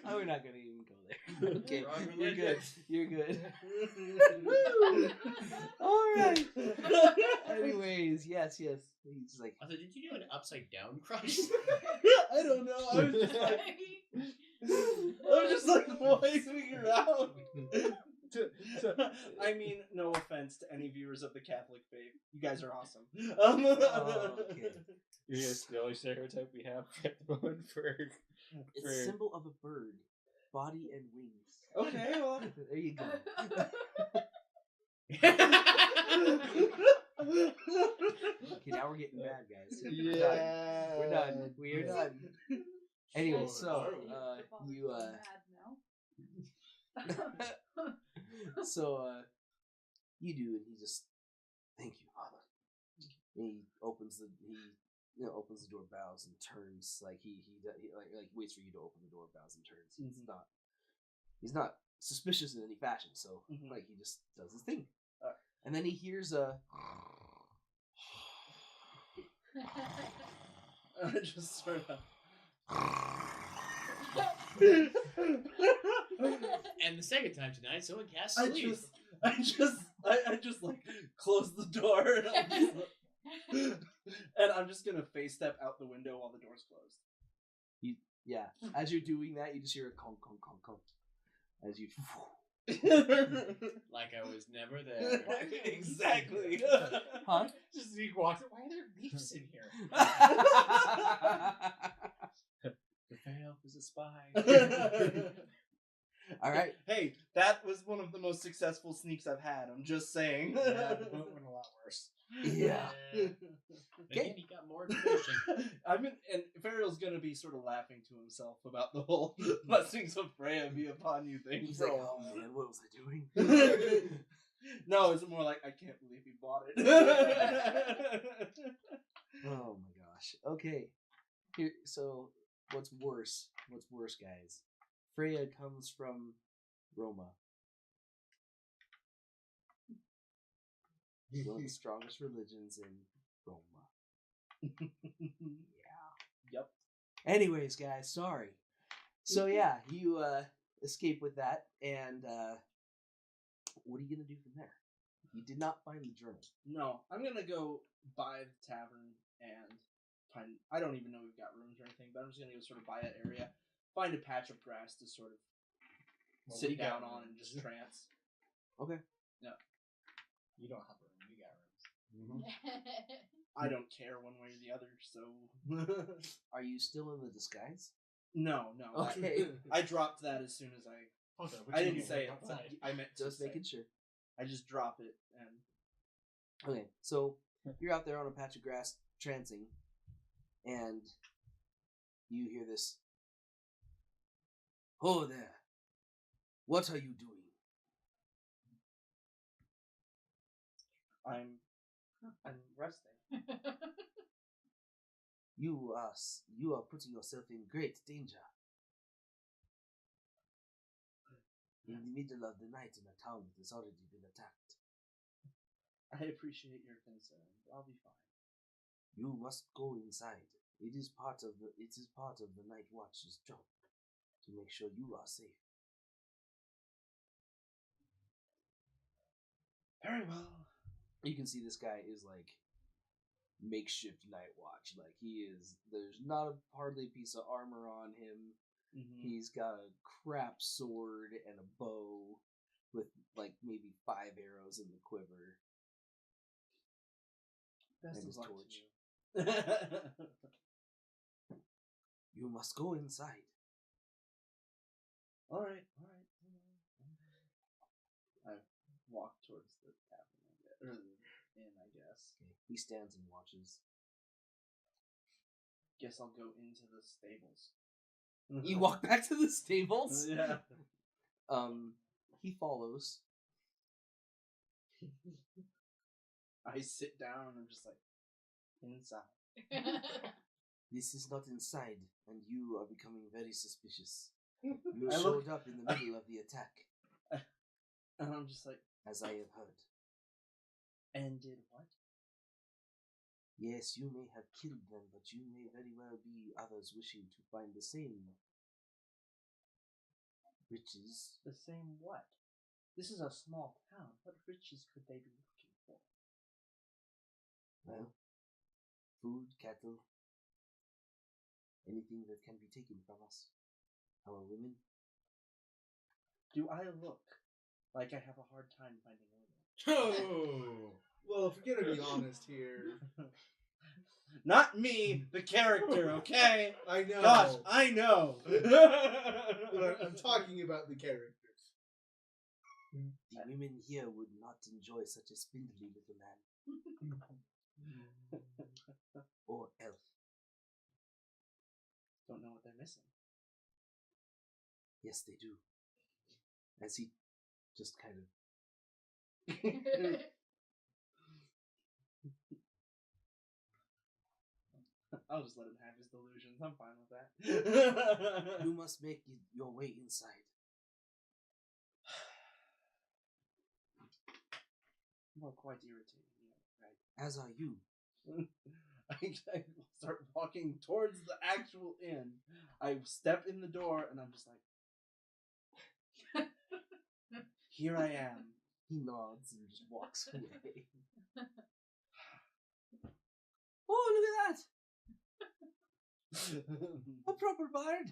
Oh, we're not gonna even go there. Okay, you're good. You're good. Alright. Anyways, yes. He's like, I thought, did you do an upside down crush? I don't know. I was just like waving around. I mean, no offense to any viewers of the Catholic faith. You guys are awesome. okay. Yes, the only stereotype we have at the moment for It's Fair. a symbol of a bird, body and wings. Okay, well. There you go. Okay, now we're getting mad, guys. We're done. We are done. Anyway, so you you do, and he just thank you, Father. And he opens the opens the door, bows, and turns like he like waits for you to open the door, bows, and turns. He's not suspicious in any fashion, so like he just does his thing, and then he hears a. Just sort of. And the second time tonight, someone cast I sleep. just like close the door, and I'm just gonna face step out the window while the door's closed. Yeah, as you're doing that, you just hear a conk, conk, conk, conk. As you. Like I was never there. Exactly. Huh? Just Zeke walks in. Why are there leaves in here? The Fair Elf is a spy. All right. Hey, that was one of the most successful sneaks I've had. I'm just saying. Yeah, the boat went a lot worse. Yeah. Again, he got more information. And Farrell's gonna be sort of laughing to himself about the whole blessings of Freya be upon you thing. He's for a like, while. oh man, what was I doing? No, it's more like I can't believe he bought it. Oh my gosh. Okay. Here. So, what's worse? What's worse, guys? Freya comes from Roma. One of the strongest religions in Roma. Yeah. Yep. Anyways, guys, sorry. So yeah, you escape with that, and what are you gonna do from there? You did not find the journal. No, I'm gonna go by the tavern and find. I don't even know we've got rooms or anything, but I'm just gonna go sort of by that area, find a patch of grass to sort of Well, we sit got down on and rooms. just trance. Okay. You don't have room. We got rooms. I don't care one way or the other, so Are you still in the disguise? no. Okay. I dropped that as soon as I. Also, I didn't say it. I meant to Just say. making sure. I just drop it and. Okay, so you're out there on a patch of grass trancing, and you hear this. Oh there! What are you doing? I'm resting. You are putting yourself in great danger. In the middle of the night in a town that has already been attacked. I appreciate your concern. I'll be fine. You must go inside. It is part of the night watch's job to make sure you are safe. Very well. You can see this guy is like makeshift night watch. Like there's not hardly a piece of armor on him. Mm-hmm. He's got a crap sword and a bow with like maybe 5 arrows in the quiver. Best And of his luck torch. to you. You must go inside. All right. I walk towards the tavern, or the inn, I guess. Okay. He stands and watches. Guess I'll go into the stables. You walk back to the stables. Yeah. He follows. I sit down and I'm just like, inside. This is not inside, and you are becoming very suspicious. You I showed up in the middle of the attack, And I'm just like, as I have heard. and did what? Yes, you may have killed them, but you may very well be others wishing to find the same riches. The same what? This is a small town. What riches could they be looking for? Well, food, cattle, anything that can be taken from us. Our women. Do I look like I have a hard time finding women? Oh, Well, if we're gonna be honest here, Not me, the character, okay? I know. Gosh, I know. But I'm talking about the characters. The women here would not enjoy such a spindly little man. Or elf. Don't know what they're missing. Yes, they do. As he just kind of... I'll just let him have his delusions. I'm fine with that. You must make your way inside. Well, quite irritating, right? As are you. I start walking towards the actual inn. I step in the door and I'm just like, here I am. He nods and just walks away. Oh, look at that! A proper bard.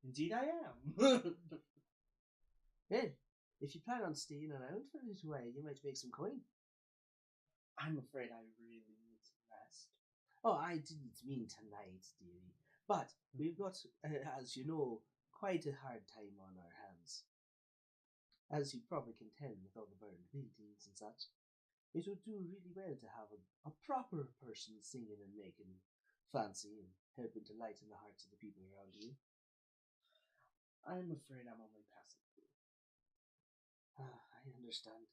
Indeed I am. Well, if you plan on staying around for a little while, you might make some coin. I'm afraid I really need some rest. Oh, I didn't mean tonight, dearie. But we've got, as you know, quite a hard time on our hands. As you probably contend with all the burned buildings and such, it would do really well to have a proper person singing and making fancy and helping to lighten the hearts of the people around you. I'm afraid I'm only passing through. I understand.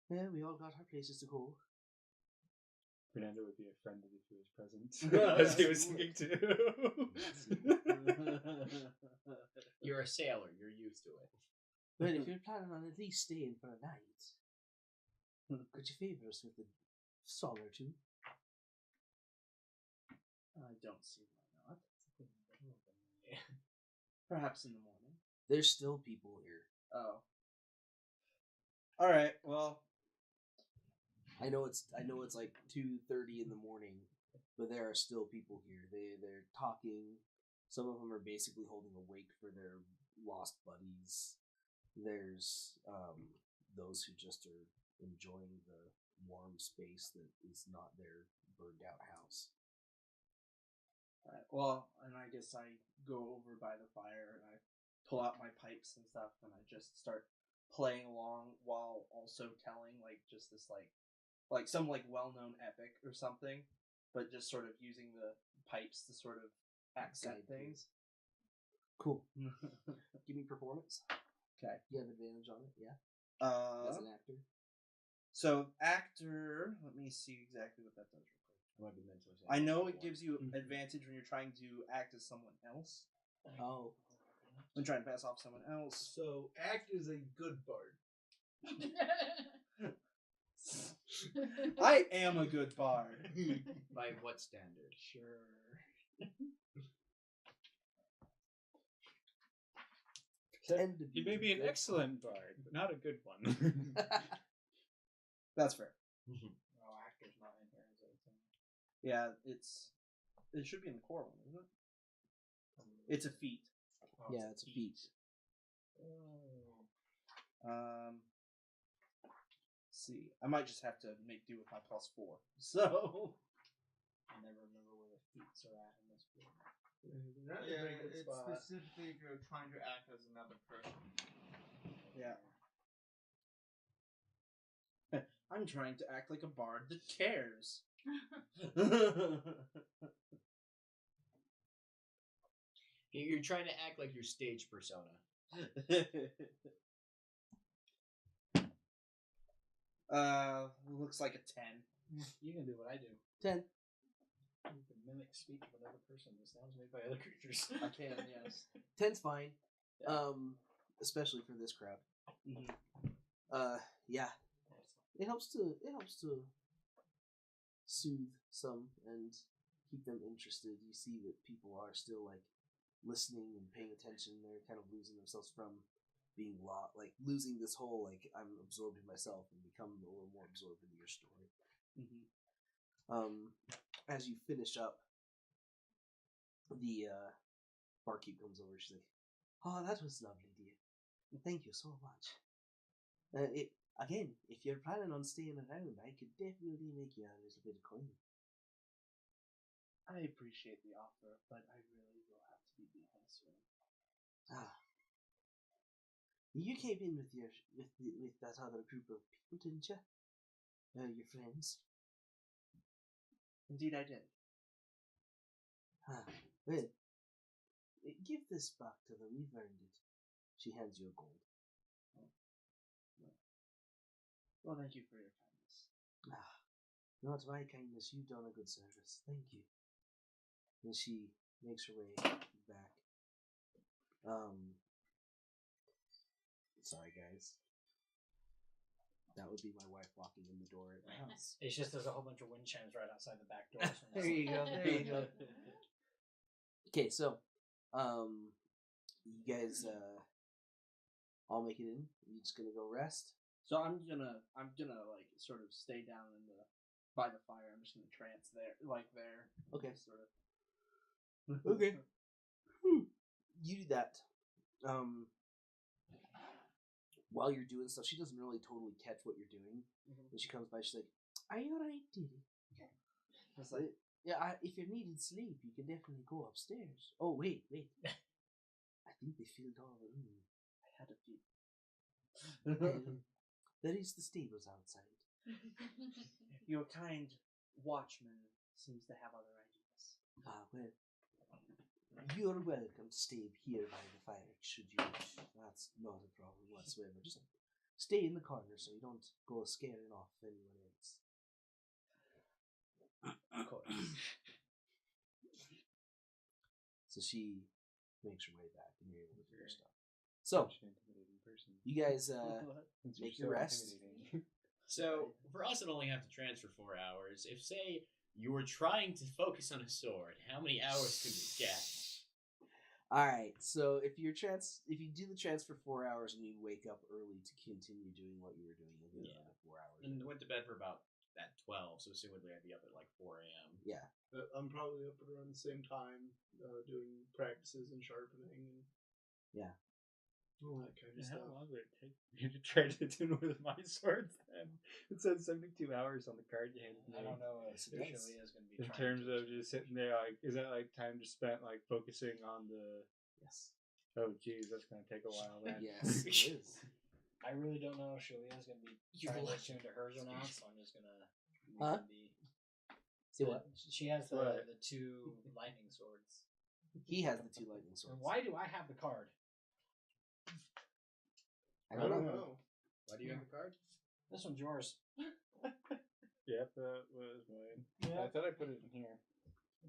Yeah, we all got our places to go. Fernando would be offended if he was present, as he was singing too. You're a sailor. You're used to it. Well, if you're planning on at least staying for a night, could you favour us with a song or two? I don't see why not. Perhaps in the morning. There's still people here. Oh. Alright, well. I know it's like 2:30 in the morning, but there are still people here. They're talking. Some of them are basically holding a wake for their lost buddies. There's those who just are enjoying the warm space that is not their burned out house. Alright, well, and I guess I go over by the fire and I pull out my pipes and stuff and I just start playing along while also telling like just this like some like well-known epic or something, but just sort of using the pipes to sort of accent things. Cool. Give me performance. Okay. You have advantage on it, yeah? As an actor. So actor, let me see exactly what that does real quick. I know it gives you advantage when you're trying to act as someone else. Oh. When trying to pass off someone else. So, act is a good bard. I am a good bard. By what standard? Sure. He may be an excellent bard, but not a good one. That's fair. Oh, actor's not in here, is it? Yeah, it should be in the core one, isn't it? It's a feat. Oh, Yeah, it's a feat. See, I might just have to make do with my +4. So I never remember where the feats are at in this game. They're not in a very good it's spot. specifically if you're trying to act as another person. yeah. I'm trying to act like a bard that cares. You're trying to act like your stage persona. Looks like a 10. You can do what I do. 10. You can mimic speech of another person that sounds made by other creatures. I can, yes. 10's fine. Yeah. Especially for this crowd. Mhm. Yeah. It helps to soothe some and keep them interested. You see that people are still like listening and paying attention. They're kind of losing themselves from being losing this whole like I'm absorbed in myself and become a little more absorbed in your story. Mm-hmm. As you finish up, the barkeep comes over. She's like, "Oh, that was lovely, dear. Thank you so much. again, if you're planning on staying around, I could definitely make you a little bit of coin. I appreciate the offer, but I really will have to be leaving soon. Ah. You came in with with that other group of people, didn't you? Your friends. Indeed, I did. Ah, well, give this back to them. We've earned it. She hands you a gold. Well, thank you for your kindness. Ah, not my kindness. You've done a good service. Thank you. And she makes her way back. Sorry, guys. That would be my wife walking in the door at my house. It's just there's a whole bunch of wind chimes right outside the back door. There you go. There you go. Okay, so, you guys, all make it in. You just gonna go rest? So I'm gonna like sort of stay down in by the fire. I'm just gonna trance there, like there. Okay. Sort of. Okay. You do that. While you're doing stuff, she doesn't really totally catch what you're doing. Mhm. When she comes by, she's like, "Are you alright, Diddy?" It's like, Yeah, if you needed sleep, you can definitely go upstairs. Oh, wait. I think they filled all the room. I had a few. There is the stables outside. Your kind watchman seems to have other ideas. Ah, well, you're welcome to stay here by the fire, should you wish. That's not a problem whatsoever. Just stay in the corner so you don't go scaring off anyone else. Of course. So she makes her way back, and you're able to do your stuff. So, Such an intimidating person. you guys Since make you're your so rest. intimidating. So, for us that only have to transfer 4 hours, if, say, you were trying to focus on a sword, how many hours could we get? Alright, so if you do the transfer 4 hours and you wake up early to continue doing what you were doing, you'll get another 4 hours. And went to bed for about at 12, so assumedly I'd be up at like 4 a.m. Yeah. I'm probably up at around the same time, doing practices and sharpening and all that kind of How stuff. long would it take me to try to tune with my swords then? It says 72 hours on the card you handed me. I don't know if Yes, it does. Shirley is going to be In trying terms to of just sitting there, like, is that like time just spent like focusing on the? Yes. Oh, geez, that's gonna take a while then. Yes, it is. I really don't know if Shirley is going to be You're trying to lucky. tune to hers or not, so I'm just going to Huh? See what? She has the What? the two lightning swords. He has the two lightning swords. And why do I have the card? I I don't don't know. know. Why do you have the card? This one's yours. Yep, that was mine. Yeah. I thought I put it in here.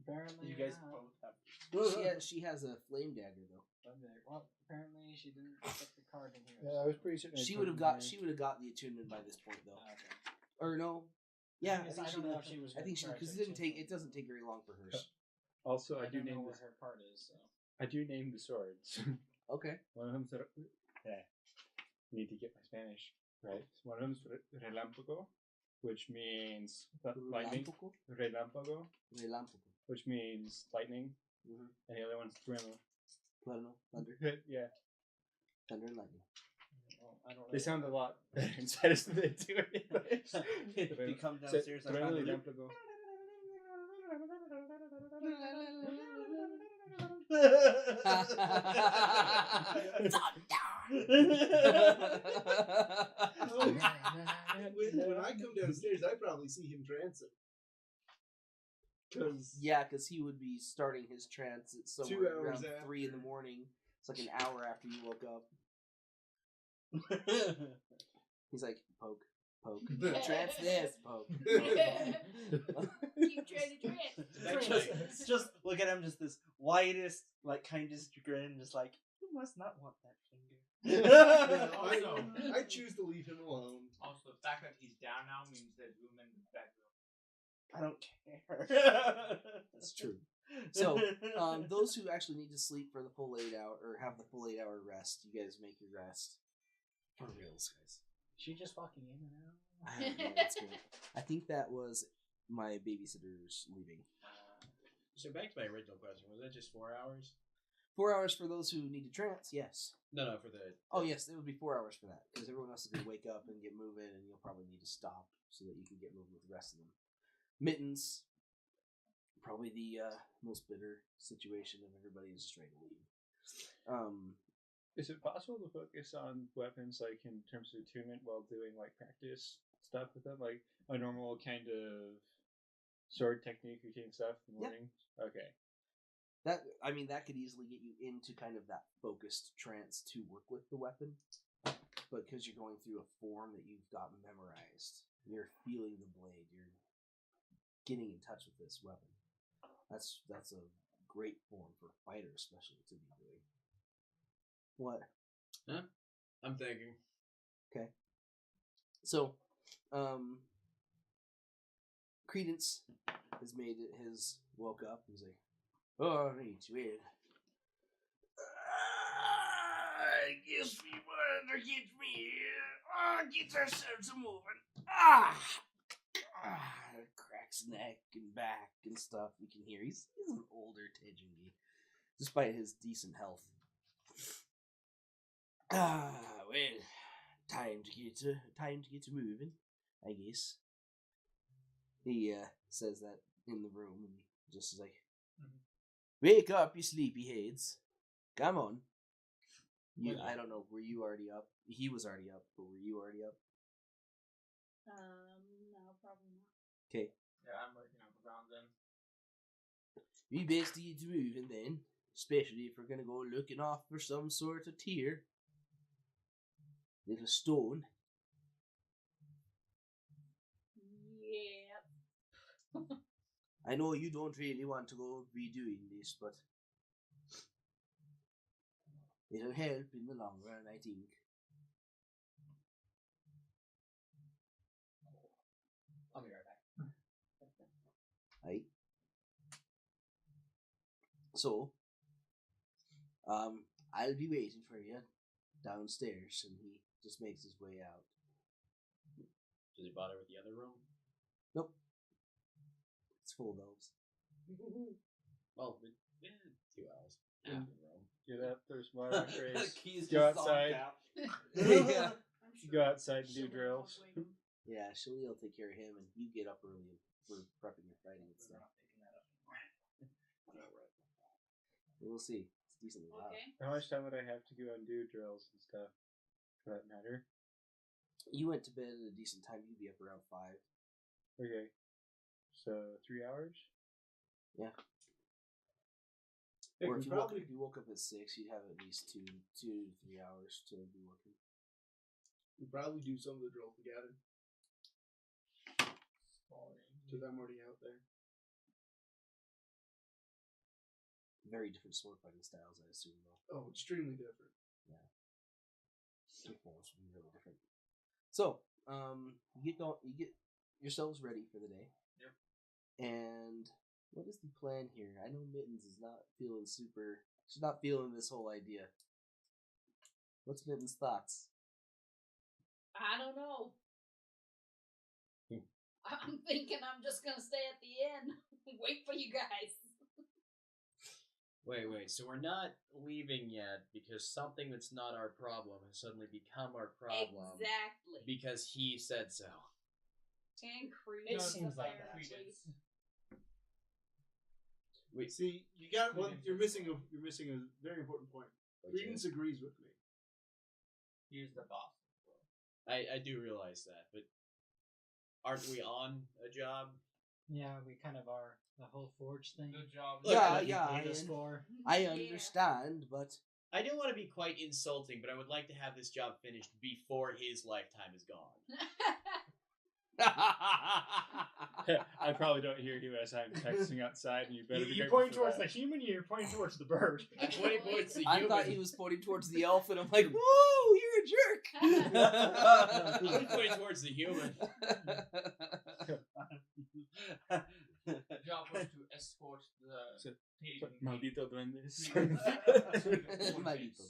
Apparently, You guys yeah. both have. She has a flame dagger though. Well, apparently she didn't put the card in here. Yeah, I was pretty certain. She would have got the attunement by this point though. Okay. Or no. Yeah, I I think she don't know did. if she was I think she gonna because try to it doesn't take very long for hers. Also, I I do don't know name where this. her part is. So. I do name the swords. Okay. One of them's need to get my Spanish right. One of them's relámpago, which means lightning. Relámpago? Relámpago, Relámpago. which means lightning, Mm-hmm. and the other one's trueno. Thunder. Yeah, Thunder and lightning. Well, I don't they know. sound a lot better in Spanish than they do in English. If you come So, downstairs, I trueno find y the relámpago. When I come downstairs, I probably see him trancing. Because Yeah, because he would be starting his trance at somewhere 2 around hours 3 in the after. morning. It's like an hour after you woke up. He's like, poke. Trance this, poke. Keep trying to trance. just look at him, just this whitest, like kindest grin, just like you must not want that finger. Also, I choose to leave him alone. also, the fact that he's down now means there's room in the bedroom. I don't care. That's true. So, those who actually need to sleep for the full 8 hour or have the full 8 hour rest, you guys make your rest. For reals, guys. She just walking in and out. I don't know what's good. I think that was my babysitter's leaving. So back to my original question, was that just 4 hours? 4 hours for those who need to trance, yes. No, for the. Oh, yes, it would be 4 hours for that, because everyone else is going to wake up and get moving, and you'll probably need to stop so that you can get moving with the rest of them. Mittens, probably the most bitter situation of everybody is just ready to leave. Is it possible to focus on weapons, like, in terms of attunement while doing, like, practice stuff with them? Like, a normal kind of sword technique routine stuff in the morning? Okay. That could easily get you into kind of that focused trance to work with the weapon. But because you're going through a form that you've got memorized, you're feeling the blade, you're getting in touch with this weapon. That's a great form for a fighter, especially, to be doing. What? Huh? I'm thinking. Okay. So, Credence has woke up and he's like, all right, well, I guess we better get ourselves moving. Cracks neck and back and stuff. You can hear he's an older Tejengi, despite his decent health. Well, time to get to moving, I guess. He says that in the room and just is like, wake up, you sleepy heads. Come on. I don't know, were you already up? He was already up, but were you already up? No, probably not. Okay. Yeah, I'm waking up around then. We best to get to moving then, especially if we're gonna go looking off for some sort of tier. Little stone. Yep. I know you don't really want to go redoing this, but it'll help in the long run, I think. I'll be right back. Right. So, I'll be waiting for you downstairs, and he just makes his way out. Does he bother with the other room? Nope. It's full of elves. Well, 2 hours. Half the room. Get up, there's more upgrades. Keys Go just on outside. tap. Yeah. Go outside and do drills. Yeah, Shalil will take care of him, and you get up early for prepping your fighting and stuff. We'll see. It's decently loud. Okay. How much time would I have to go and do drills and stuff? For that matter? You went to bed at a decent time. You'd be up around 5. Okay. So 3 hours? Yeah. Yeah, Or if we you woke up at 6, you'd have at least 2 to 3 hours to be working. We'll probably do some of the drills together. Because I'm already out there. Very different sword fighting styles, I assume, though. Oh, extremely different. Yeah. Your forms would be really different. So, you get yourselves ready for the day. Yep. And what is the plan here? I know Mittens is not feeling she's not feeling this whole idea. What's Mittens' thoughts? I don't know. I'm thinking I'm just gonna stay at the inn. Wait for you guys. Wait, so we're not leaving yet because something that's not our problem has suddenly become our problem. Exactly. Because he said so. And It Credence, seems like that. apparently. Wait, See, you got one. You're missing a very important point. Credence agrees with me. He's the boss. I do realize that, but aren't we on a job? Yeah, we kind of are. The whole forge thing. Good job. I understand, but I do want to be quite insulting, but I would like to have this job finished before his lifetime is gone. I probably don't hear you as I'm texting outside, and you better be You're grateful pointing for towards that. the human, you're pointing towards the bird. I'm pointing towards the I human. thought he was pointing towards the elf, and I'm like, whoa, you're a jerk! I'm pointing towards the human. The job was to escort the Maldito duendes. Maldito duendes.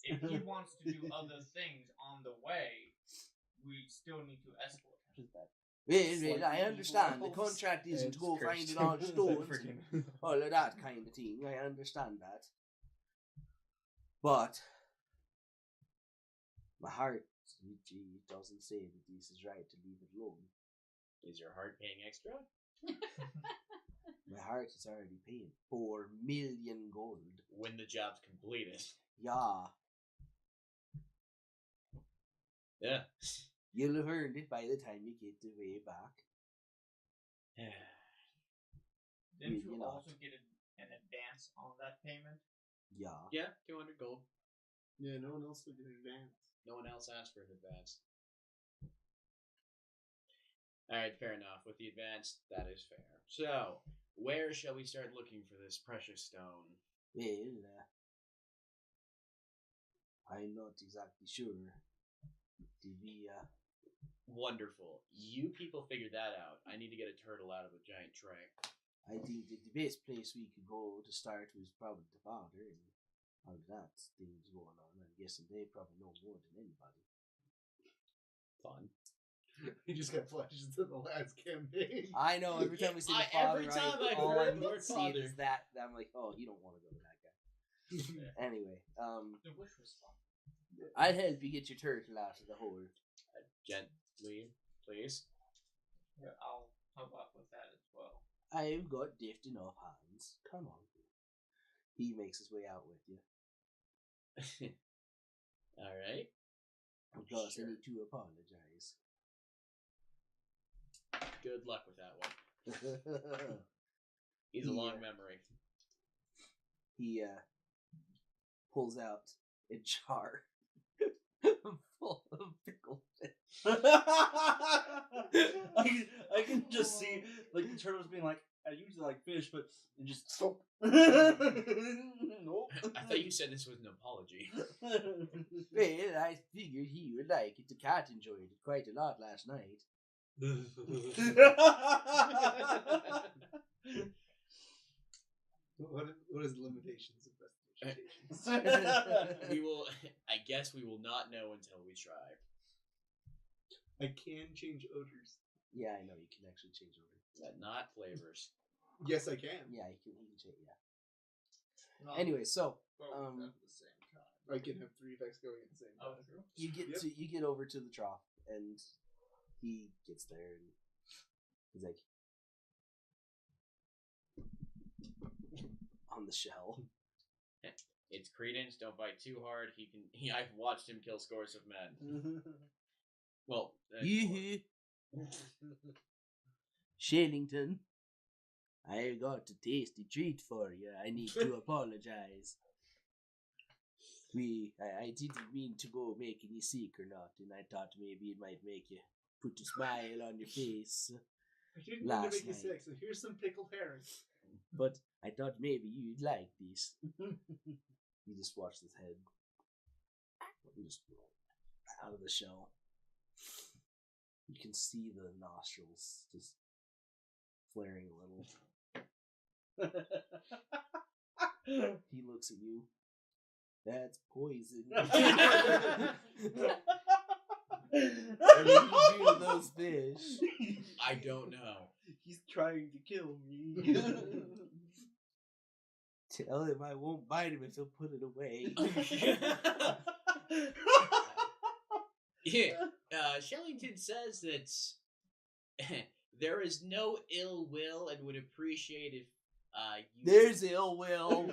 If he wants to do other things on the way, we still need to escort him. Well, I understand. The contract isn't to go finding all stones and all of that kind of thing. I understand that. But my heart, it doesn't say that this is right to leave it alone. Is your heart paying extra? My heart is already paying 4 million gold. When the job's completed. Yeah. Yeah. You'll have earned it by the time you get the way back. Didn't You you know. also get an advance on that payment? Yeah. Yeah, 200 gold. Yeah, no one else would get an advance. No one else asked for an advance. Alright, fair enough. With the advance, that is fair. So, where shall we start looking for this precious stone? Well, I'm not exactly sure. Did we, Wonderful. You people figured that out. I need to get a turtle out of a giant tray. I think that the best place we could go to start was probably the father, and all that things going on. I'm guessing they probably know more than anybody. Fun. He just got flashes to the last campaign. I know, every time we see the Every father, time I've all heard I'm the word seeing father. is that. I'm like, oh, you don't want to go to that guy. Anyway, The wish was fun. I'd help you get your turtle out of the hole. Gently, please. Yeah, I'll help out with that as well. I've got deft enough hands. Come on. He makes his way out with you. Alright. Because Sure. I need to apologize. Good luck with that one. He's a long memory. He pulls out a jar full of pickled fish. I can just see like the turtles being like, I usually like fish, but and just nope. I thought you said this was an apology. Well, I figured he would like it. The cat enjoyed it quite a lot last night. What is the limitations of prestidigitation? We will. I guess we will not know until we try. I can change odors. Yeah, I know you can actually change over. Not flavors. Yes, I can. Yeah, you can change. Yeah. Not Anyway, so both at the same time. I can have 3 effects going at the same time. Oh, true. you get over to the trough, and he gets there, and he's like on the shell. It's Credence. Don't bite too hard. I've watched him kill scores of men. Well, Yoo-hoo. Shellington, I've got a tasty treat for you. I need to apologize. I didn't mean to go make any sick or not, and I thought maybe it might make you put a smile on your face. I didn't want to Last make you night. sick, so here's some pickled herring. But I thought maybe you'd like this. You just watch this head just out of the shell. You can see the nostrils just flaring a little. He looks at you. That's poison. What did you do to those fish? I don't know. He's trying to kill me. Tell him I won't bite him if he'll put it away. Yeah. Shellington says that there is no ill will and would appreciate if you. There's ill will.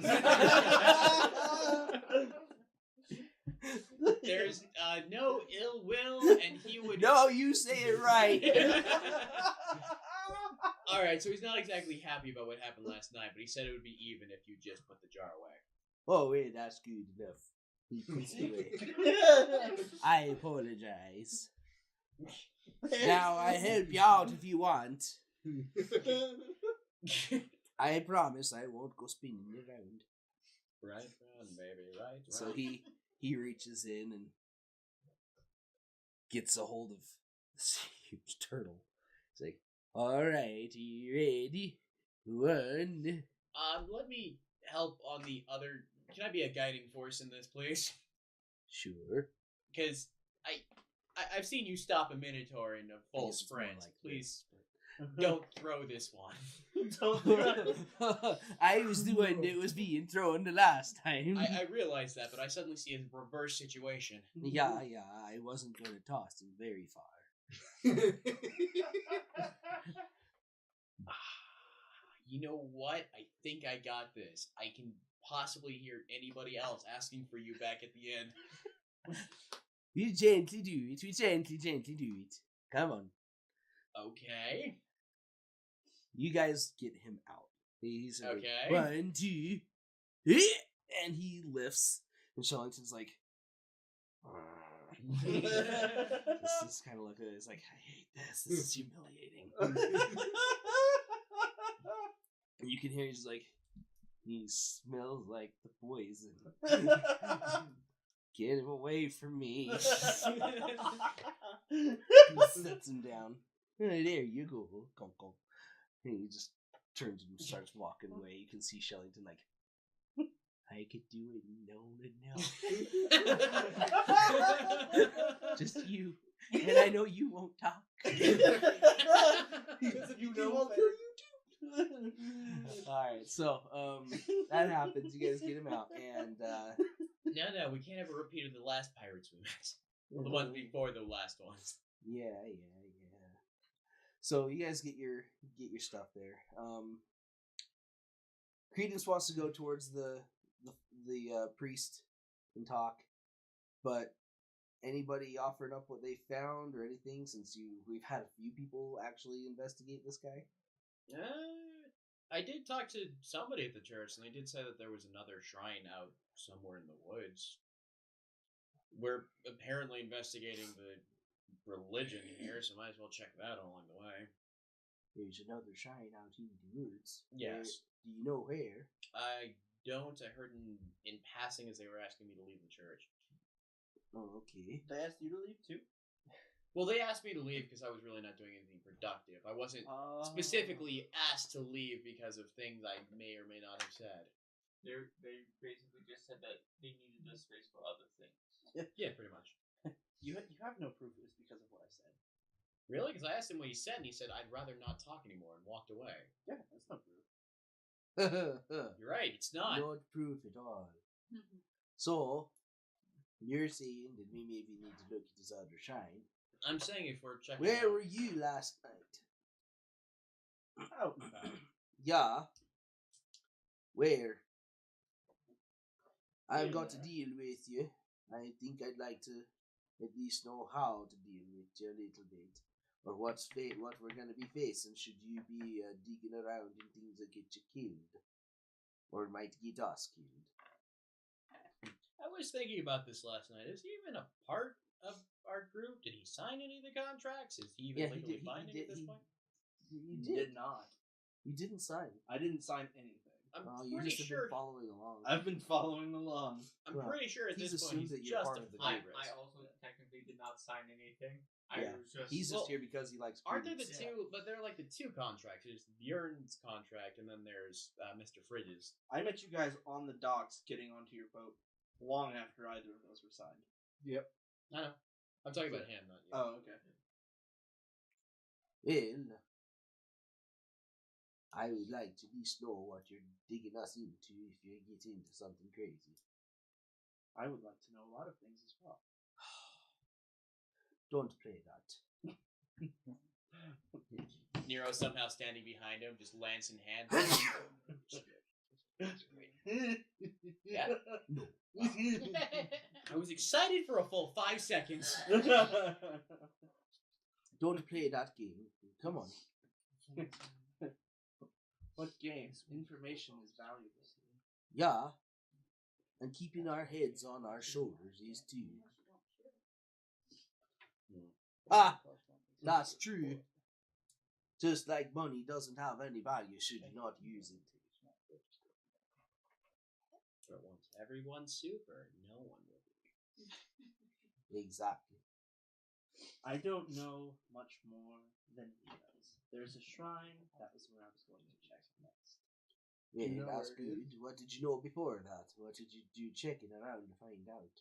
There's no ill will, and he would. No, you say it right. All right, so he's not exactly happy about what happened last night, but he said it would be even if you just put the jar away. Oh, wait, that's good enough. He puts it away. I apologize. Now, I help you out if you want. I promise I won't go spinning you around. Right on, baby, right. So he reaches in and gets a hold of this huge turtle. He's like, all right, are you ready? 1. Let me help on the other. Can I be a guiding force in this, please? Sure. Because I've seen you stop a minotaur in a I full guess it's more sprint. like Please. this, Don't throw this one. I was the one that was being thrown the last time. I realize that, but I suddenly see a reverse situation. Yeah, I wasn't going to toss him very far. You know what? I think I got this. I can possibly hear anybody else asking for you back at the end. We gently do it. We gently do it. Come on. Okay. You guys get him out. He's like, Okay. 1, 2, and he lifts. And Shellington's like, this is kind of like it's like, I hate this. This is humiliating. And you can hear he's like, he smells like the poison. Get him away from me. He sets him down. There you go. Conk, conk. And he just turns and starts walking away. You can see Shellington like, I could do it no. Just you. And I know you won't talk. You know Alright, so that happens. You guys get him out, and No, we can't have a repeat of the last pirates we met. Well, the ones before the last ones. Yeah. So you guys get your stuff there. Credence wants to go towards the priest and talk, but anybody offering up what they found or anything? Since we've had a few people actually investigate this guy. I did talk to somebody at the church, and they did say that there was another shrine out somewhere in the woods. We're apparently investigating the religion here, so might as well check that along the way. There's another shrine out in the woods. Yes. Do you know where? I don't. I heard in passing as they were asking me to leave the church. Oh, okay. They asked you to leave too? Well, they asked me to leave because I was really not doing anything productive. I wasn't specifically asked to leave because of things I may or may not have said. They basically just said that they needed this space for other things. Yeah, pretty much. You have no proof it was because of what I said. Really? Because I asked him what he said, and he said, I'd rather not talk anymore, and walked away. Yeah, that's no proof. You're right, it's not. Not proof at all. So, you're saying that we maybe need to look at this other shrine. I'm saying if we're checking Where out... were you last night? Out and about. Yeah. Where? I've got to deal with you. I think I'd like to at least know how to deal with you a little bit. Or what we're going to be facing should you be digging around in things that get you killed. Or might get us killed. I was thinking about this last night. Is he even a part of our group? Did he sign any of the contracts? Is he even legally binding at this point? You did not. You didn't sign. I didn't sign anything. I'm You pretty just have sure. been following along. I've been following along. I'm pretty sure at he's this point assumed that he's you're just part a of the I pirate. also technically did not sign anything. Yeah. I was just He's just here because he likes Aren't there the Credence. two? But they're like the two contracts. There's Bjorn's contract, and then there's Mr. Fridge's. I met you guys on the docks getting onto your boat long after either of those were signed. Yep. I know. I'm talking about him, not you. Oh, okay. Well, I would like to at least know what you're digging us into if you get into something crazy. I would like to know a lot of things as well. Don't play that. Nero somehow standing behind him, just lance in hand. Yeah. No. I was excited for a full 5 seconds. Don't play that game. Come on. What games? Information is valuable. Yeah. And keeping our heads on our shoulders is too. Ah, that's true. Just like money doesn't have any value should you not use it. But once everyone's super, no one will be. Exactly. I don't know much more than he does. There's a shrine. That was where I was going to check next. Yeah, You know that's where it good. What did you know before that? What did you do checking around to find out?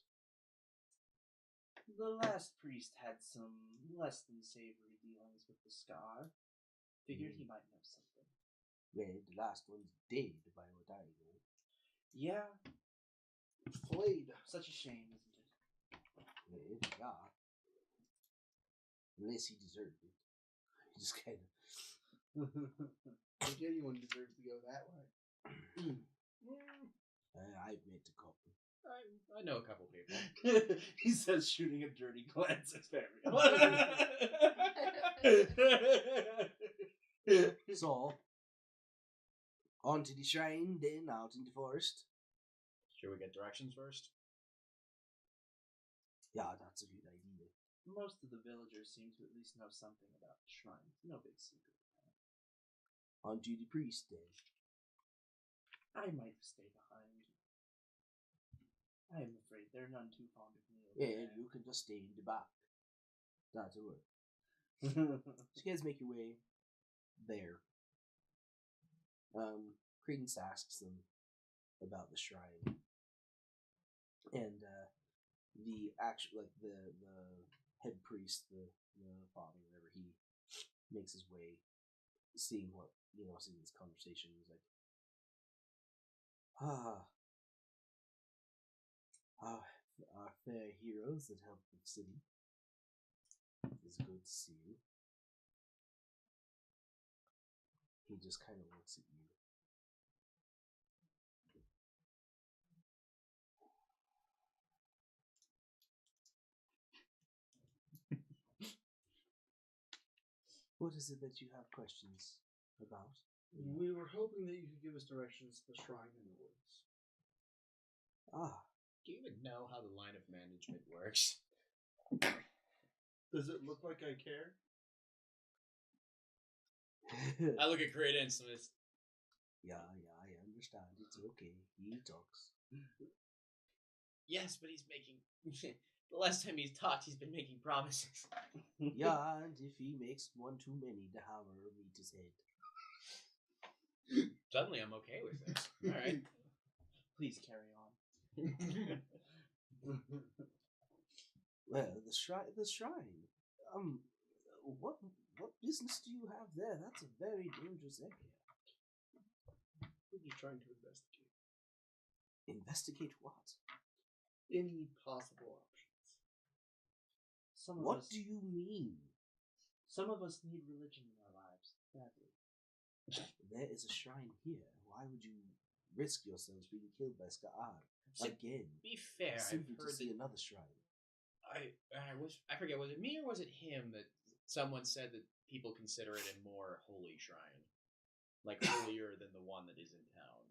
The last priest had some less than savory dealings with the Scar. Figured he might know something. Well, the last one's dead, by what I know. Yeah. Flayed. Such a shame, isn't it? Well, yeah. Unless he deserved it. He just kind of. If anyone deserves to go that way. I've met a couple. I know a couple people. He says, shooting a dirty glance at Fariel. So, on to the shrine, then out in the forest. Should we get directions first? Yeah, that's a good idea. Most of the villagers seem to at least know something about the shrine. No big secret. On to the priest, then. I might stay behind. I am afraid they're none too fond of me. Yeah, you can just stay in the back. That'll work. So you guys make your way there. Credence asks them about the shrine. And the actual, like the head priest, the father, whatever, he makes his way, seeing this conversation. He's like, our fair heroes that help the city. It's good to see you. He just kind of looks at you. What is it that you have questions about? We were hoping that you could give us directions to the shrine in the woods. Do you even know how the line of management works? Does it look like I care? I look at Credence and it's... Yeah, I understand. It's okay. He talks. Yes, but he's making... The last time he's talked, he's been making promises. Yeah, and if he makes one too many, the hammer will meet his head. Suddenly I'm okay with this. Alright. Please carry on. Well, the shrine. What business do you have there? That's a very dangerous area. We're just trying to investigate. Investigate what? Any possible options. What do you mean? Some of us need religion in our lives, badly. There is a shrine here. Why would you risk yourselves being killed by Ska'ar again? Be fair, Simply I've heard to see that... another shrine. I forget, was it me or was it him that someone said that people consider it a more holy shrine? Like holier than the one that is in town.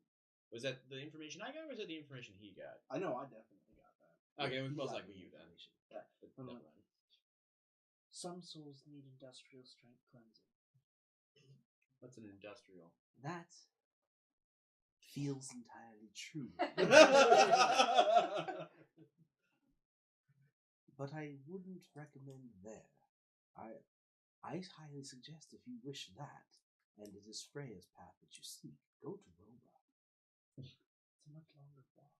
Was that the information I got or was that the information he got? I know I definitely got that. Okay, it was He most got likely the you then. information. Yeah. But never mind. Some souls need industrial strength cleansing. What's an industrial? That feels entirely true. But I wouldn't recommend there. I highly suggest if you wish that, and it is Freya's path that you seek, go to Roba. It's a much longer walk.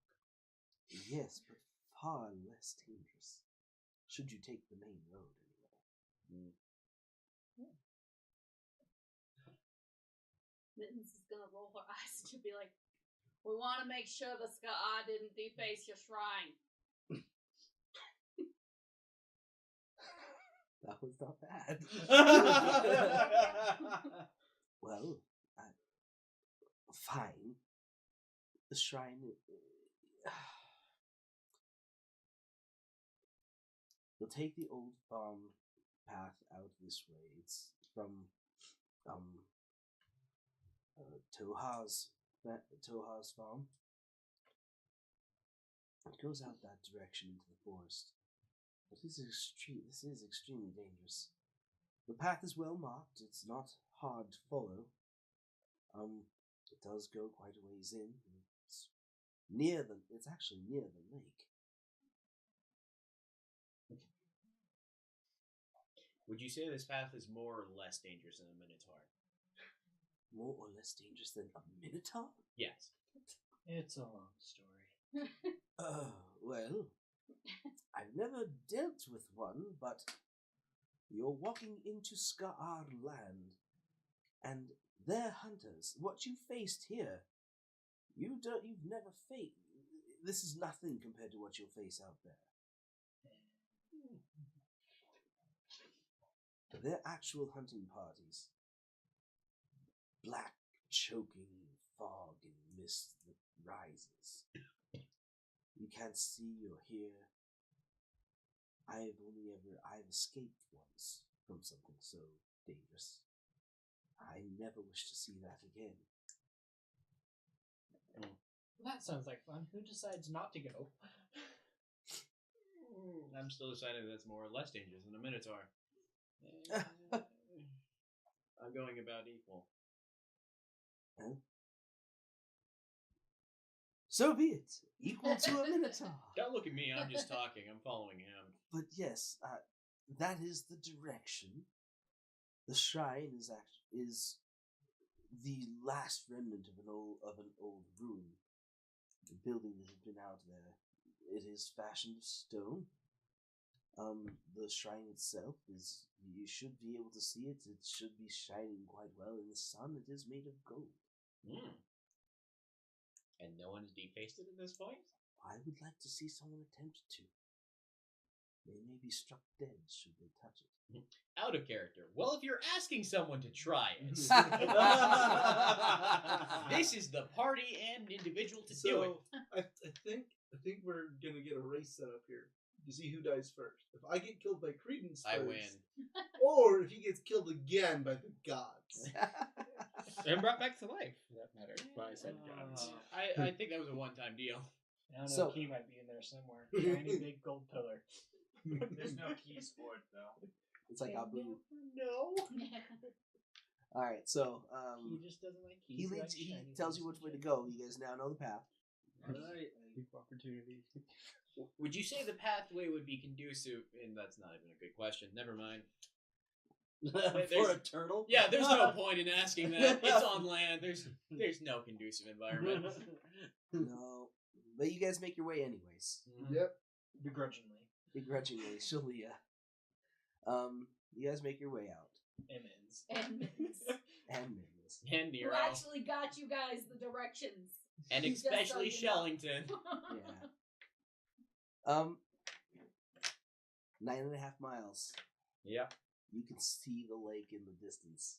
Yes, but far less dangerous. Should you take the main road, anyway. Mittens is gonna roll her eyes and she'll be like, "We want to make sure the Ska'ar didn't deface your shrine." That was not bad. Well, fine. The shrine. You'll take the old farm path out this way. It's from Toha's farm. It goes out that direction into the forest. But this is extremely dangerous. The path is well marked. It's not hard to follow. It does go quite a ways in. It's actually near the lake. Would you say this path is more or less dangerous than a Minotaur? More or less dangerous than a Minotaur? Yes. It's a long story. Well, I've never dealt with one, but you're walking into Ska'ar land. And they're hunters. What you faced here, you've never faced. This is nothing compared to what you'll face out there. They're actual hunting parties. Black, choking fog and mist that rises. You can't see or hear. I've escaped once from something so dangerous. I never wish to see that again. That sounds like fun. Who decides not to go? I'm still deciding that's more or less dangerous than a Minotaur. I'm going about equal. Huh? So be it. Equal to a Minotaur. Don't look at me. I'm just talking. I'm following him. But yes, that is the direction. The shrine is the last remnant of an old ruin. The building that has been out there. It is fashioned of stone. The shrine itself is, you should be able to see it. It should be shining quite well in the sun. It is made of gold. And no one's defaced it at this point? I would like to see someone attempt to. They may be struck dead should they touch it. Out of character. Well, if you're asking someone to try it, this is the party and individual to do it. I think we're gonna get a race set up here to see who dies first. If I get killed by Credence I first, win. or if he gets killed again by the gods. And brought back to life, for that matter, by said gods. I think that was a one-time deal. I don't know, So- key might be in there somewhere. Shiny big gold pillar. There's no keys for it though. It's like Abu. No. All right, so He just doesn't like keys. he likes leads. He shiny tells you things. which way to go. You guys now know the path. Alright, equal opportunity. Would you say the pathway would be conducive? And that's not even a good question. Never mind. For a turtle? Yeah, there's no point in asking that. It's on land. There's no conducive environment. No, but you guys make your way anyways. Yep. Begrudgingly. Begrudgingly, Shalia. You guys make your way out. Emmons. And And Minions. And who Nero. actually got you guys the directions. And Just so especially you know. Shellington. Yeah. 9.5 miles. Yeah. You can see the lake in the distance.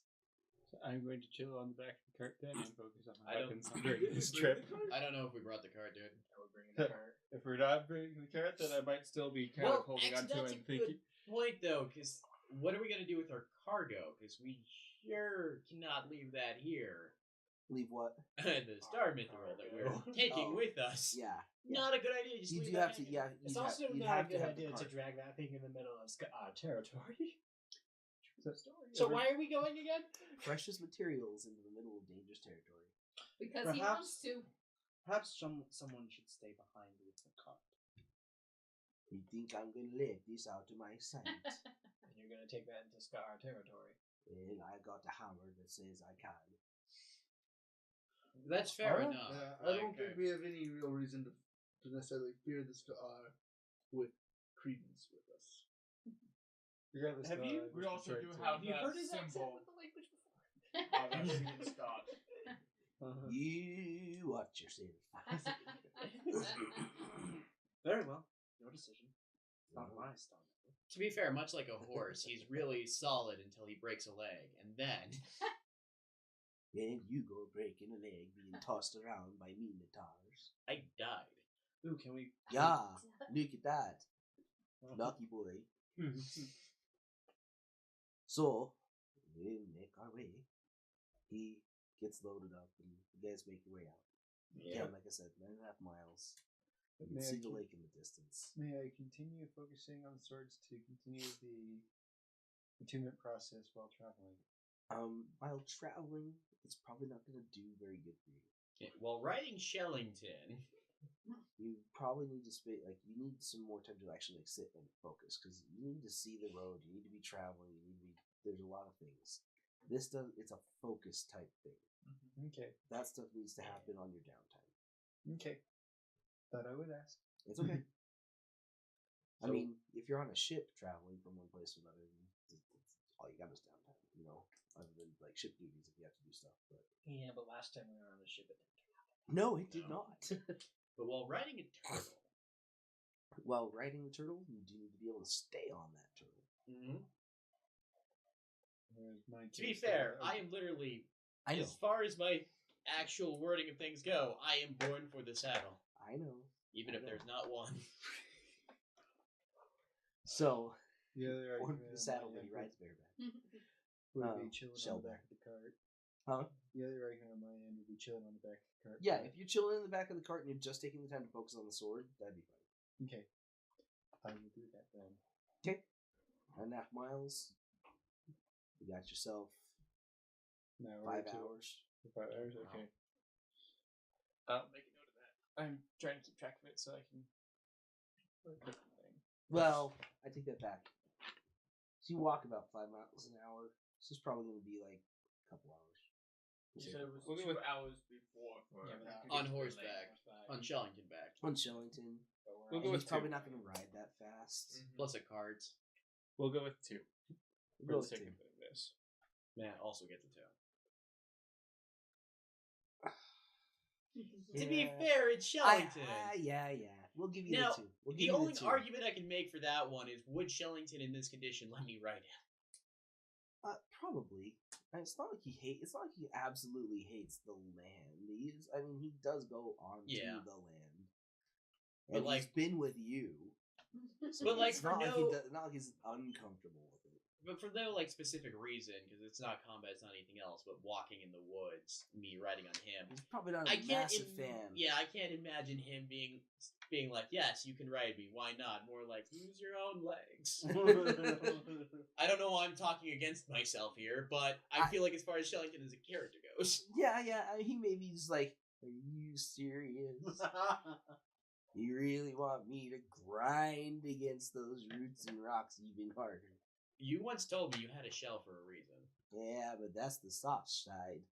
So I'm going to chill on the back of the cart then and focus on I my don't- weapons during this trip. I don't know if we brought the card, dude. I would bring in the cart. If we're not bringing the cart, then I might still be kind of holding on to that's it and a good thinking. point, though, because what are we going to do with our cargo? Because we sure cannot leave that here. Leave what? The Star Mithril that we're Cargo. taking Oh. with us. Yeah. Not a good idea. Just You leave do that have to. hanging. Yeah. It's you'd also have, you'd not a have good have the idea to cart. drag that thing in the middle of territory. So, So why are we going again? Precious materials into the middle of dangerous territory. Because he wants to. Perhaps someone should stay behind with the cart. You think I'm gonna let this out of my sight? And you're gonna take that into Scar territory. And I got a hammer that says I can. That's fair Alright. enough. I don't think we have any real reason to necessarily fear this with Credence with us. regardless, Have you- We also do have Have you that heard his accent symbol with the language before? of Essex God. You watch yourself. Very well. Your decision. It's not my style. To be fair, much like a horse, he's really solid until he breaks a leg, and then And you go breaking a leg being tossed around by minotaurs. I died. Ooh, can we? Yeah, look at that. Lucky boy. So, we make our way. He gets loaded up, and you guys make your way out. Yeah, like I said, 9.5 miles. You can May I see the keep- lake in the distance. May I continue focusing on swords to continue the attunement process while traveling? While traveling, it's probably not going to do very good for you. Okay, while riding Shellington, You probably need to you need some more time to actually sit and focus, because you need to see the road, you need to be traveling, there's a lot of things. It's a focus type thing. Okay. That stuff needs to happen on your downtime. Okay. Thought I would ask. It's okay. I So- mean, if you're on a ship traveling from one place to another, all you got is downtime, you know? other than like ship duties if you have to do stuff. But Yeah, but last time we were on the ship, it no, it did No. not. But while riding a turtle, While riding the turtle, you do need to be able to stay on that turtle. to be fair, I am literally, I know. as far as my actual wording of things go, I am born for the saddle, I know. even I if know. there's not one. So, The other born argument for the on saddle, my but he end rides bareback. would be chilling on shell the back of the cart. Huh? The other argument on my end would be chilling on the back of the cart. Yeah, if you're chilling in the back of the cart and you're just taking the time to focus on the sword, that'd be fine. Okay. I will do that then. 9.5 miles. You got yourself An hour 5 or two. hours. 5 hours? Okay. I'll make a note of that. I'm trying to keep track of it so I can look at the thing. Well, I take that back. So you walk about 5 miles an hour. So it's probably going to be like a couple hours. You said it was We'll go 2 with- hours before for Yeah, but to On get to horseback. On Shellington back. On Shellington. We'll And go he's with probably 2. not going to ride that fast. Plus a cart. We'll go with 2. We'll For go the with sake 2. of this. Matt also gets a toe. Yeah. To be fair, it's Shellington. Yeah. We'll give you Now, the 2. We'll give The you only the 2. argument I can make for that one is, would Shellington in this condition let me ride him? Probably. And it's not like he hates. It's not like he absolutely hates the land. He does go on Yeah. to the land, But, and like- he's been with you. So But, like, it's for not no- not like he's uncomfortable with it. But for no specific reason, because it's not combat, it's not anything else, but walking in the woods, me riding on him. He's probably not a I can't. massive fan. Yeah, I can't imagine him being like, "Yes, you can ride me. Why not?" More like, "Use your own legs." I don't know why I'm talking against myself here, but I feel like as far as Shellington as a character goes, Yeah. He maybe just like, are you serious? You really want me to grind against those roots and rocks even harder? you once told me you had a shell for a reason. Yeah, but that's the soft side.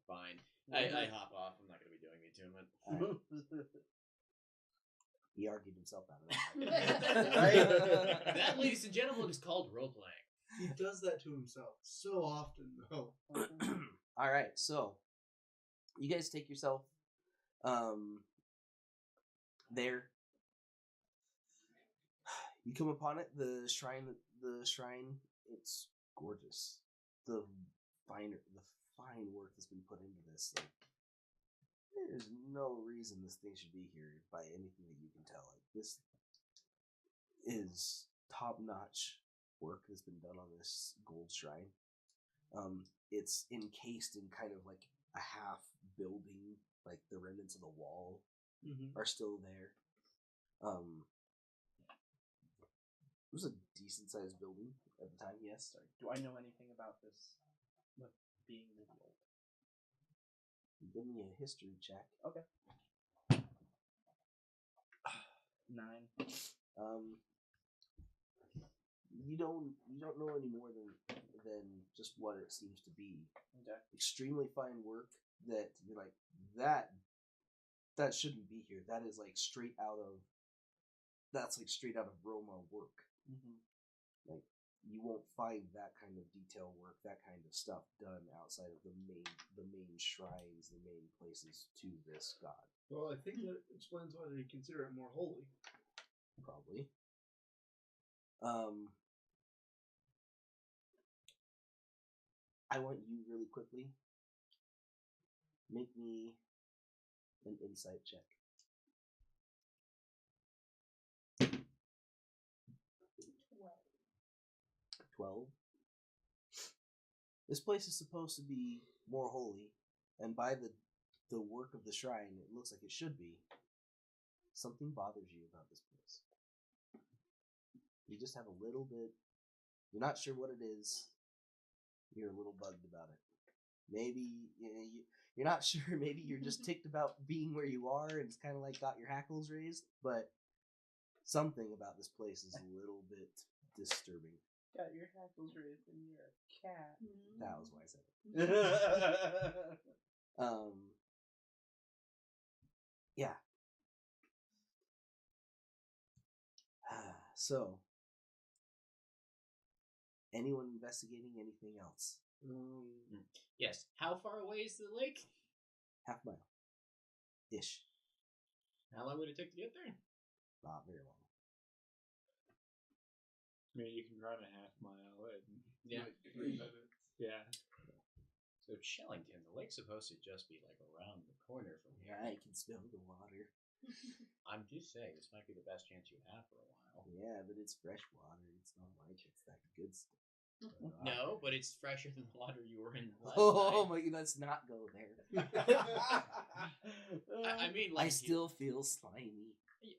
Fine, I hop off. I'm not going to be doing the attunement. He argued himself out of that. Right? That, ladies and gentlemen, is called role playing. He does that to himself so often, though. All right, so you guys take yourself there. You come upon it, the shrine. It's gorgeous. The fine work that's been put into this. Like, there's no reason this thing should be here by anything that you can tell. Like, this is top-notch work that's been done on this gold shrine. It's encased in kind of like a half building, like the remnants of the wall are still there. It was a decent sized building at the time, yes. Sorry. Do I know anything about this with being revealed? Give me a history check. Okay. 9. You don't know any more than just what it seems to be. Okay. Extremely fine work that you're like, that shouldn't be here. That is like straight out of Roma work. Like, you won't find that kind of detail work, that kind of stuff done outside of the main shrines, the main places to this god. Well, I think that explains why they consider it more holy. Probably. I want you really quickly. Make me an insight check. 12. This place is supposed to be more holy, and by the work of the shrine, it looks like it should be. Something bothers you about this place. You just have a little bit. You're not sure what it is. You're a little bugged about it. Maybe you're not sure. Maybe you're just ticked about being where you are, and it's kind of like got your hackles raised. But something about this place is a little bit disturbing. Got your hackles raised and you're a cat. That was why I said it. Yeah. So, Anyone investigating anything else? Yes. How far away is the lake? Half mile. Ish. How long would it take to get there? Not very long. I mean, you can run a half mile. And, Yeah. yeah. So Shellington, the lake's supposed to just be like around the corner from here. I can smell the water. I'm just saying, this might be the best chance you have for a while. Yeah, but it's fresh water. It's not like it's that good stuff. No, but it's fresher than the water you were in last Oh night. my! Let's not go there. I mean, I like, still feel slimy.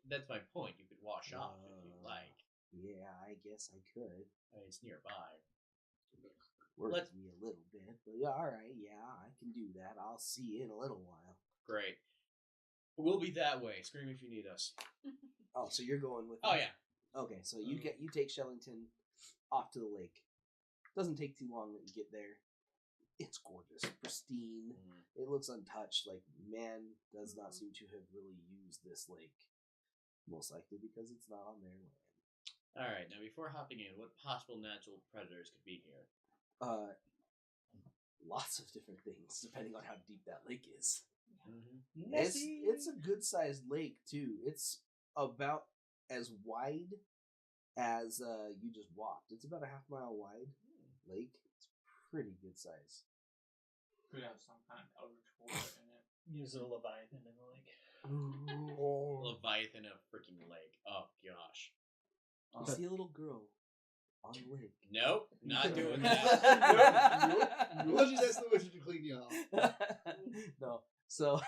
that's my point. You could wash off if you like. Yeah, I guess I could. I mean, it's nearby. Worries me a little bit, but yeah, all right. Yeah, I can do that. I'll see you in a little while. Great. We'll be that way. Scream if you need us. Oh, so you're going with? Oh me. yeah. Okay, so you take Shellington off to the lake. Doesn't take too long to get there. It's gorgeous, pristine. It looks untouched. Like man does not seem to have really used this lake. Most likely because it's not on their land. All right. Now, before hopping in, what possible natural predators could be here? Lots of different things depending on how deep that lake is. Mm-hmm. It's a good sized lake too. It's about as wide as you just walked. It's about a half mile wide lake. It's pretty good size. Could have some kind of eldritch horror in it. Use a Leviathan in the lake. Leviathan of freaking lake. Oh gosh. You see a little girl on the lake. Nope, not doing that. We'll just ask the wizard to clean you off. No. So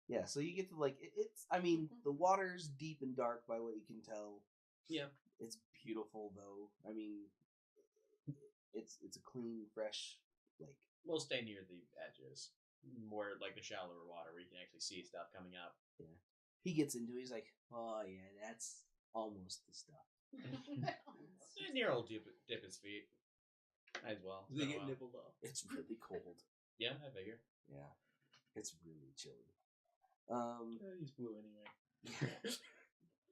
yeah, so you get to like it's. I mean, the water's deep and dark by what you can tell. Yeah, it's beautiful though. I mean, it's a clean, fresh lake. We'll stay near the edges, more like the shallower water where you can actually see stuff coming up. Yeah, he gets into it. He's like, "Oh yeah, that's almost the stuff." Near old dip his feet. Might as well. They get nibbled off. It's really cold. Yeah, I figure. Yeah, it's really chilly. He's blue anyway.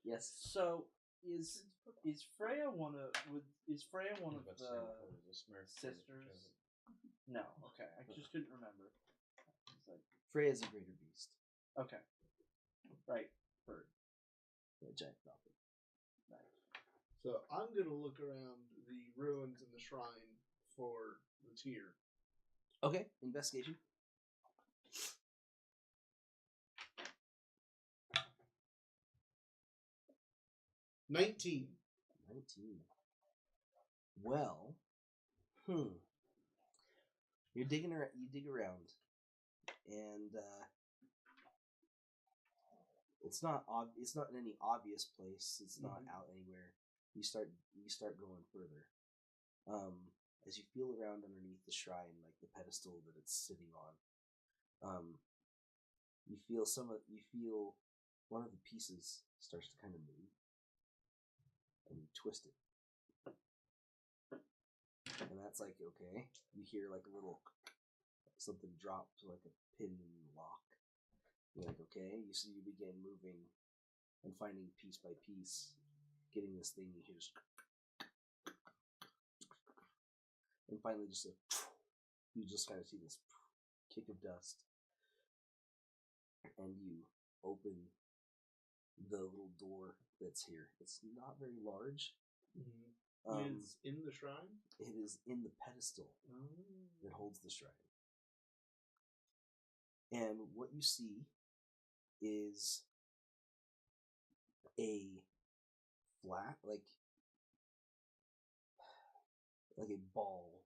Yes. So is Freya one of the sisters? No. Okay, I just couldn't remember. It's like Freya's a greater beast. okay, right. Bird. Yeah, giant falcon. Right. So I'm gonna look around the ruins and the shrine for the tear. Okay, investigation. $19. Well, you're digging around. You dig around, and it's not It's not in any obvious place. It's not out anywhere. You start going further. As you feel around underneath the shrine, like the pedestal that it's sitting on, you feel one of the pieces starts to kind of move, and you twist it. And that's like, okay. You hear like a little something drop to like a pin in the lock. You're like, okay. You begin moving and finding piece by piece, getting this thing. You hear just, and finally you just kind of see this kick of dust, and you open the little door that's here. It's not very large. It's in the shrine? It is in the pedestal that holds the shrine. And what you see is a flat, like a ball,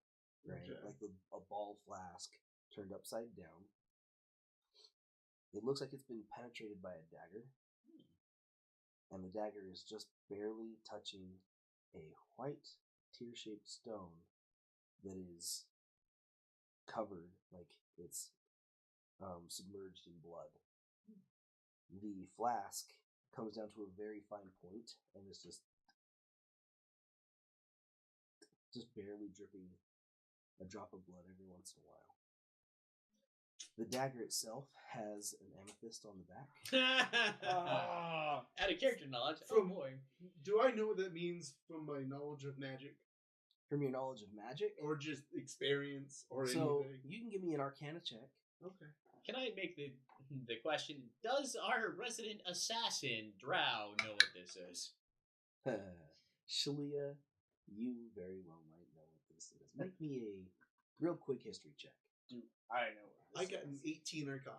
right? Okay. Like a ball flask turned upside down. It looks like it's been penetrated by a dagger. And the dagger is just barely touching a white tear-shaped stone that is covered, like it's submerged in blood. The flask comes down to a very fine point and is just barely dripping a drop of blood every once in a while. The dagger itself has an amethyst on the back. Out of character knowledge. Oh From- boy. Do I know what that means from my knowledge of magic, From your knowledge of magic, or just experience, or so anything? you can give me an Arcana check. Okay. Can I make the question? Does our resident assassin Drow know what this is? Shalia, you very well might know what this is. Make me a real quick history check. I know what I this got an is. 18 Arcana.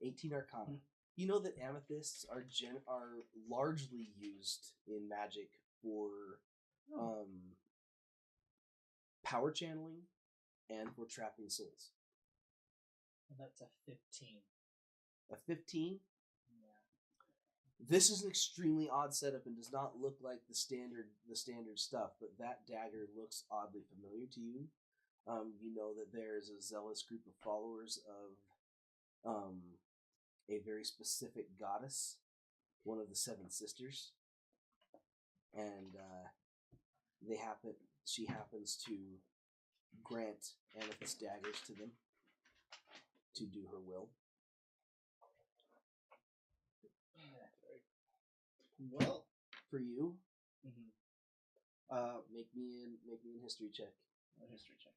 18 Arcana. You know that amethysts are largely used in magic for power channeling and for trapping souls. And that's a 15. A 15. Yeah. This is an extremely odd setup and does not look like the standard stuff, but that dagger looks oddly familiar to you. You know that there is a zealous group of followers of a very specific goddess, one of the seven sisters, and she happens to grant amethyst daggers to them to do her will. Well, For you, mm-hmm. make me an history check. A history check.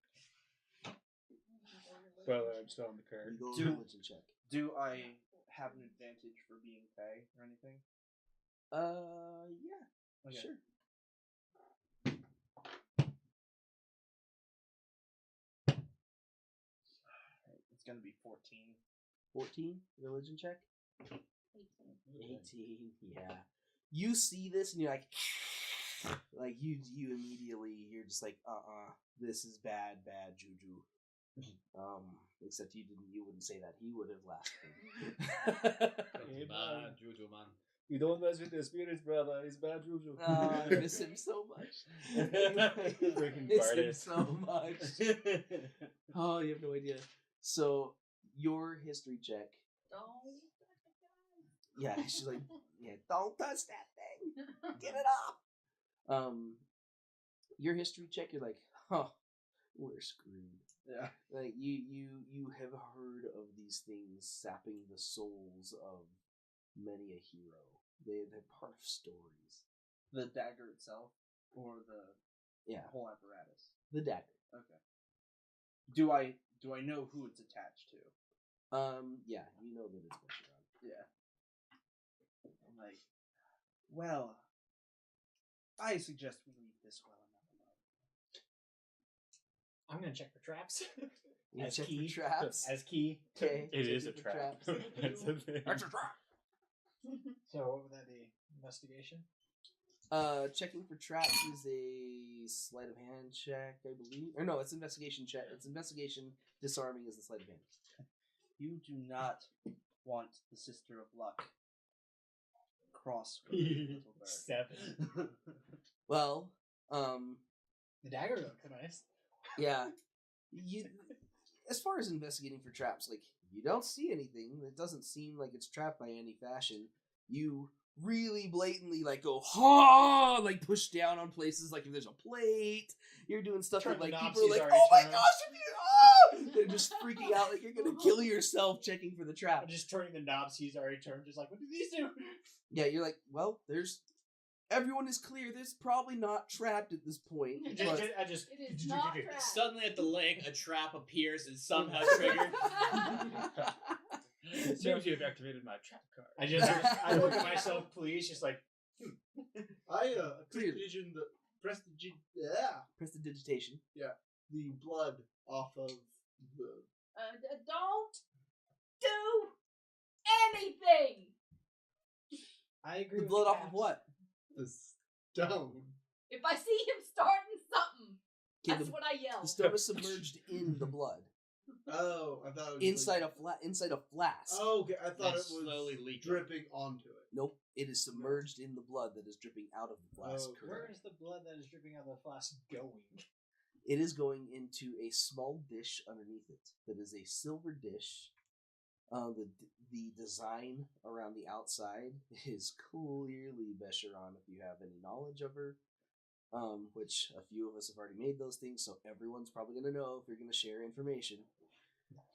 Well, I'm still on the You card. go Do- religion check. Do I have an advantage for being Fae or anything? Yeah, Okay. sure. It's gonna be 14. 14 religion check. 18. Yeah. You see this and you're like you immediately you're just like this is bad juju. Except you wouldn't say that. He would have laughed. Hey, Bad man. juju, man. You don't mess with the spirits, brother. It's bad juju. I miss him so much. Freaking miss him Bardis. so much. Oh, you have no idea. So your history check. Don't. Yeah, she's like, yeah, don't touch that thing. Get it off. Your history check. You're like, we're screwed. Yeah. Like you have heard of these things sapping the souls of many a hero. They're part of stories. The dagger itself, or the Yeah, whole apparatus. the dagger. Okay. Do I know who it's attached to? Yeah, you know that it's Mesheron. Yeah. I'm like, well, I suggest we leave this well enough alone. I'm gonna check for traps. You As check key. for traps. As key. Okay, It is a checking for trap. traps. That's the thing. That's a trap. So what would that be? Investigation? Checking for traps is a sleight of hand check, I believe. Or no, it's investigation check. It's investigation. Disarming is the sleight of hand. You do not want the Sister of Luck cross with the little bird. 7. Well, The dagger looks nice. yeah. You, as far as investigating for traps, like you don't see anything. It doesn't seem like it's trapped by any fashion. You really blatantly like go like push down on places. Like if there's a plate, you're doing stuff Turn that like the people are knobs, like, he's oh my already gosh, if you they're just freaking out like you're gonna kill yourself checking for the trap. I'm just turning the knobs he's already turned, just like, what do these do? Yeah, you're like, well, everyone is clear. There's probably not trapped at this point. But I just It is not trapped. Suddenly at the lake, a trap appears and somehow triggered. It seems you've activated my trap card. I look at myself, please, just like, I Clearly. prestidigitation prestidigitation. the blood off of the. Don't do anything. I agree The with blood the off of caps. what? The stone. If I see him starting something, Okay, that's what I yell. the stone is submerged in the blood Oh, I thought it was inside like, inside a flask. Oh, okay. I thought Then it was slowly leak. dripping onto it. Nope, it is submerged in the blood that is dripping out of the flask. Okay. Where is the blood that is dripping out of the flask going? It is going into a small dish underneath it. That is a silver dish. The design around the outside is clearly Besheron if you have any knowledge of her. Which a few of us have already made those things, so everyone's probably going to know if you're going to share information.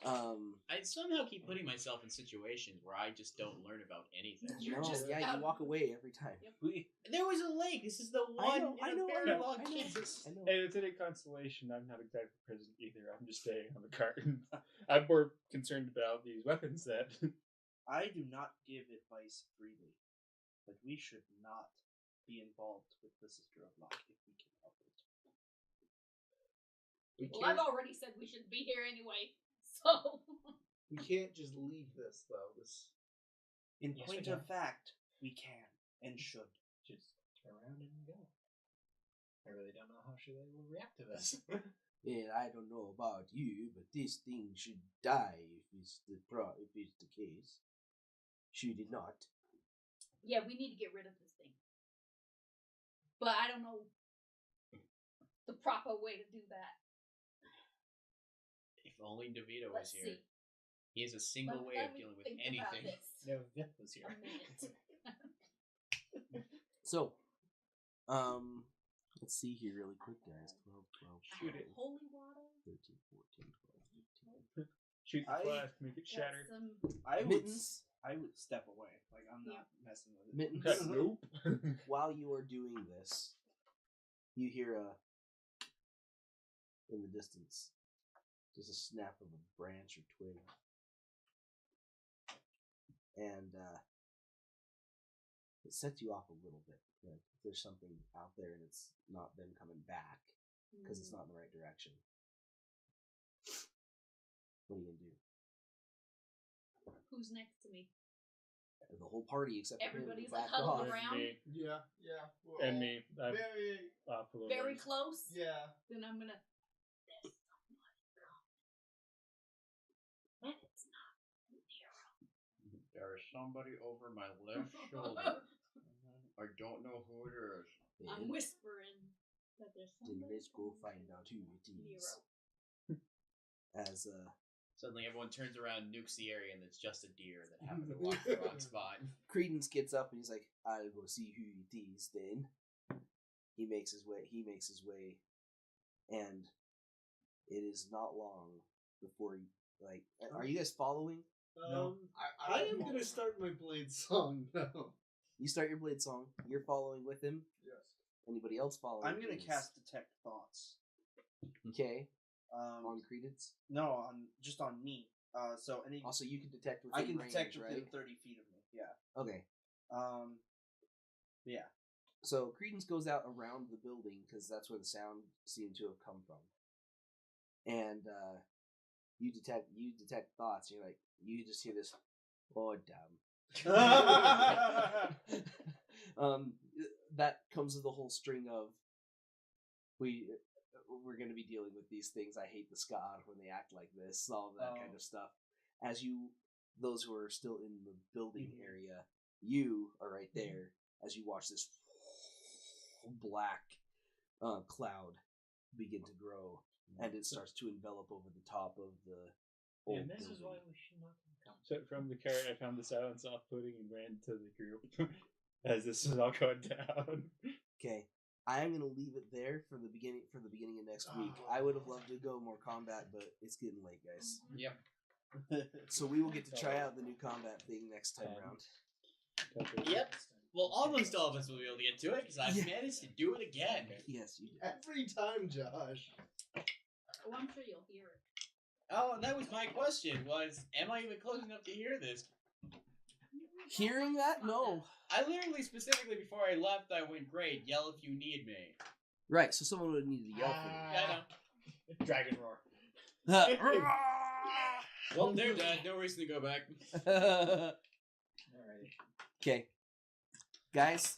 I somehow keep putting myself in situations where I just don't learn about anything. You're no, just yeah, you walk away every time. Yep. There was a lake. This is the one I in know, a very I know, long I know. Kansas. I know. And it's any consolation, I'm not exactly present either. I'm just staying on the cart. I'm more concerned about these weapons that. I do not give advice freely, but we should not be involved with the Sister of Locke if we can help it. We Well, I've can't, already said we shouldn't be here anyway, so. we can't just leave this though. In Yes, point we of can. fact, we can and should. Just turn around and go. I really don't know how they will react to this. And I don't know about you, but this thing should die if it's the case. Should it not? Yeah, we need to get rid of this thing. But I don't know the proper way to do that. If only DeVito was Let's here. see. He has a single way Let of me dealing with think about anything. this No, Vith was here. a minute. So, let's see here really quick, guys. 12, 12, Shoot it. Holy water. 13, 14, 12, 15. Shoot the I- flask, make it shatter. Some I would step away. Like I'm not messing with it. Mittens. Nope. While you are doing this, you hear in the distance, just a snap of a branch or twig. And it sets you off a little bit. Like there's something out there and it's not them coming back because it's not in the right direction. What are you gonna do? Who's next to me? The whole party except for him Everybody's backed like huddled off. around. Me. Yeah, yeah. We're And all me. I'm Very, off a little Very bit. close. yeah. Then I'm gonna. There's somebody coming. And it's not Nero. There is somebody over my left shoulder. I don't know who it is. I'm whispering that there's Then somebody. let's go coming. find out who it is. Nero. As Suddenly everyone turns around, nukes the area, and it's just a deer that happened to walk the wrong spot. Credence gets up and he's like, "I'll go see who it is." Then he makes his way, and it is not long before he like. Are you guys following? No. I am gonna start my blade song now. You start your blade song. You're following with him. Yes. Anybody else following? I'm gonna Credence? cast Detect Thoughts. Okay. On Credence. No, just on me. So any. Also, you can detect within I can range, detect within right? 30 feet of me. Yeah. Okay. Yeah. So Credence goes out around the building because that's where the sound seemed to have come from. And you detect thoughts. And you're like, you just hear this, "Oh damn." That comes with a whole string of we're going to be dealing with these things. I hate the Scott when they act like this, all of that kind of stuff. As those who are still in the building area, you are right there as you watch this black cloud begin to grow, and it starts to envelop over the top of the old And this is building. why we should not come. So from the cart, I found the silence off-putting and ran to the group as this was all going down. Okay, I'm gonna leave it there for the beginning of next week. I would have loved to go more combat, but it's getting late, guys. Yep. So we will get to try out the new combat thing next time around. Yep. Well, almost all of us will be able to get to it because I've Yeah. managed to do it again. Yes, you did. Every time, Josh. Oh, I'm sure you'll hear it. Oh, that was my question. Am I even close enough to hear this? Hearing that, no. I literally, specifically before I left, I went, "Great, yell if you need me." Right, so someone would have needed to yell for Yeah, I know. Dragon roar. you. Well, they're dead. No reason to go back. Alrighty. Okay, guys,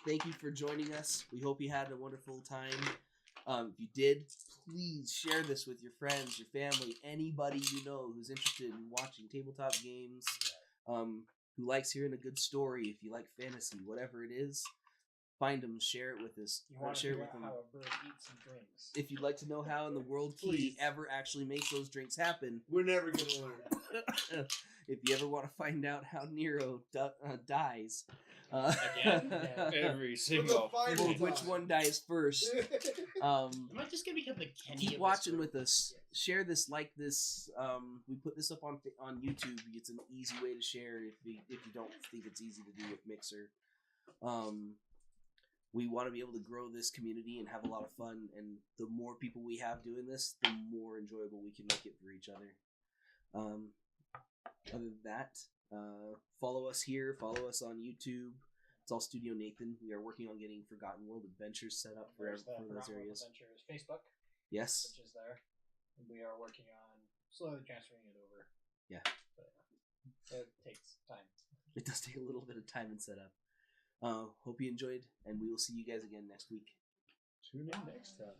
thank you for joining us. We hope you had a wonderful time. If you did, please share this with your friends, your family, anybody you know who's interested in watching tabletop games, who likes hearing a good story. If you like fantasy, whatever it is, find them, share it with us. You want to Share it figure with out them. how a bird eats and drinks. If you'd like to know how in the world Key Please. ever actually makes those drinks happen, We're never gonna learn. if you ever want to find out how Nero dies, Again? Every With single. the final which time. one dies first? Am I just gonna become the Kenny? Keep of watching this with us. Share this, like this. We put this up on YouTube. It's an easy way to share if you don't think it's easy to do with Mixer. We want to be able to grow this community and have a lot of fun. And the more people we have doing this, the more enjoyable we can make it for each other. Other than that, follow us here. Follow us on YouTube. It's all Studio Nathan. We are working on getting Forgotten World Adventures set up for There's the those Forgotten World areas. Adventures Facebook, Yes. which is there. And we are working on slowly transferring it over. Yeah. But, it takes time. It does take a little bit of time and setup. Hope you enjoyed, and we will see you guys again next week. Tune in next time.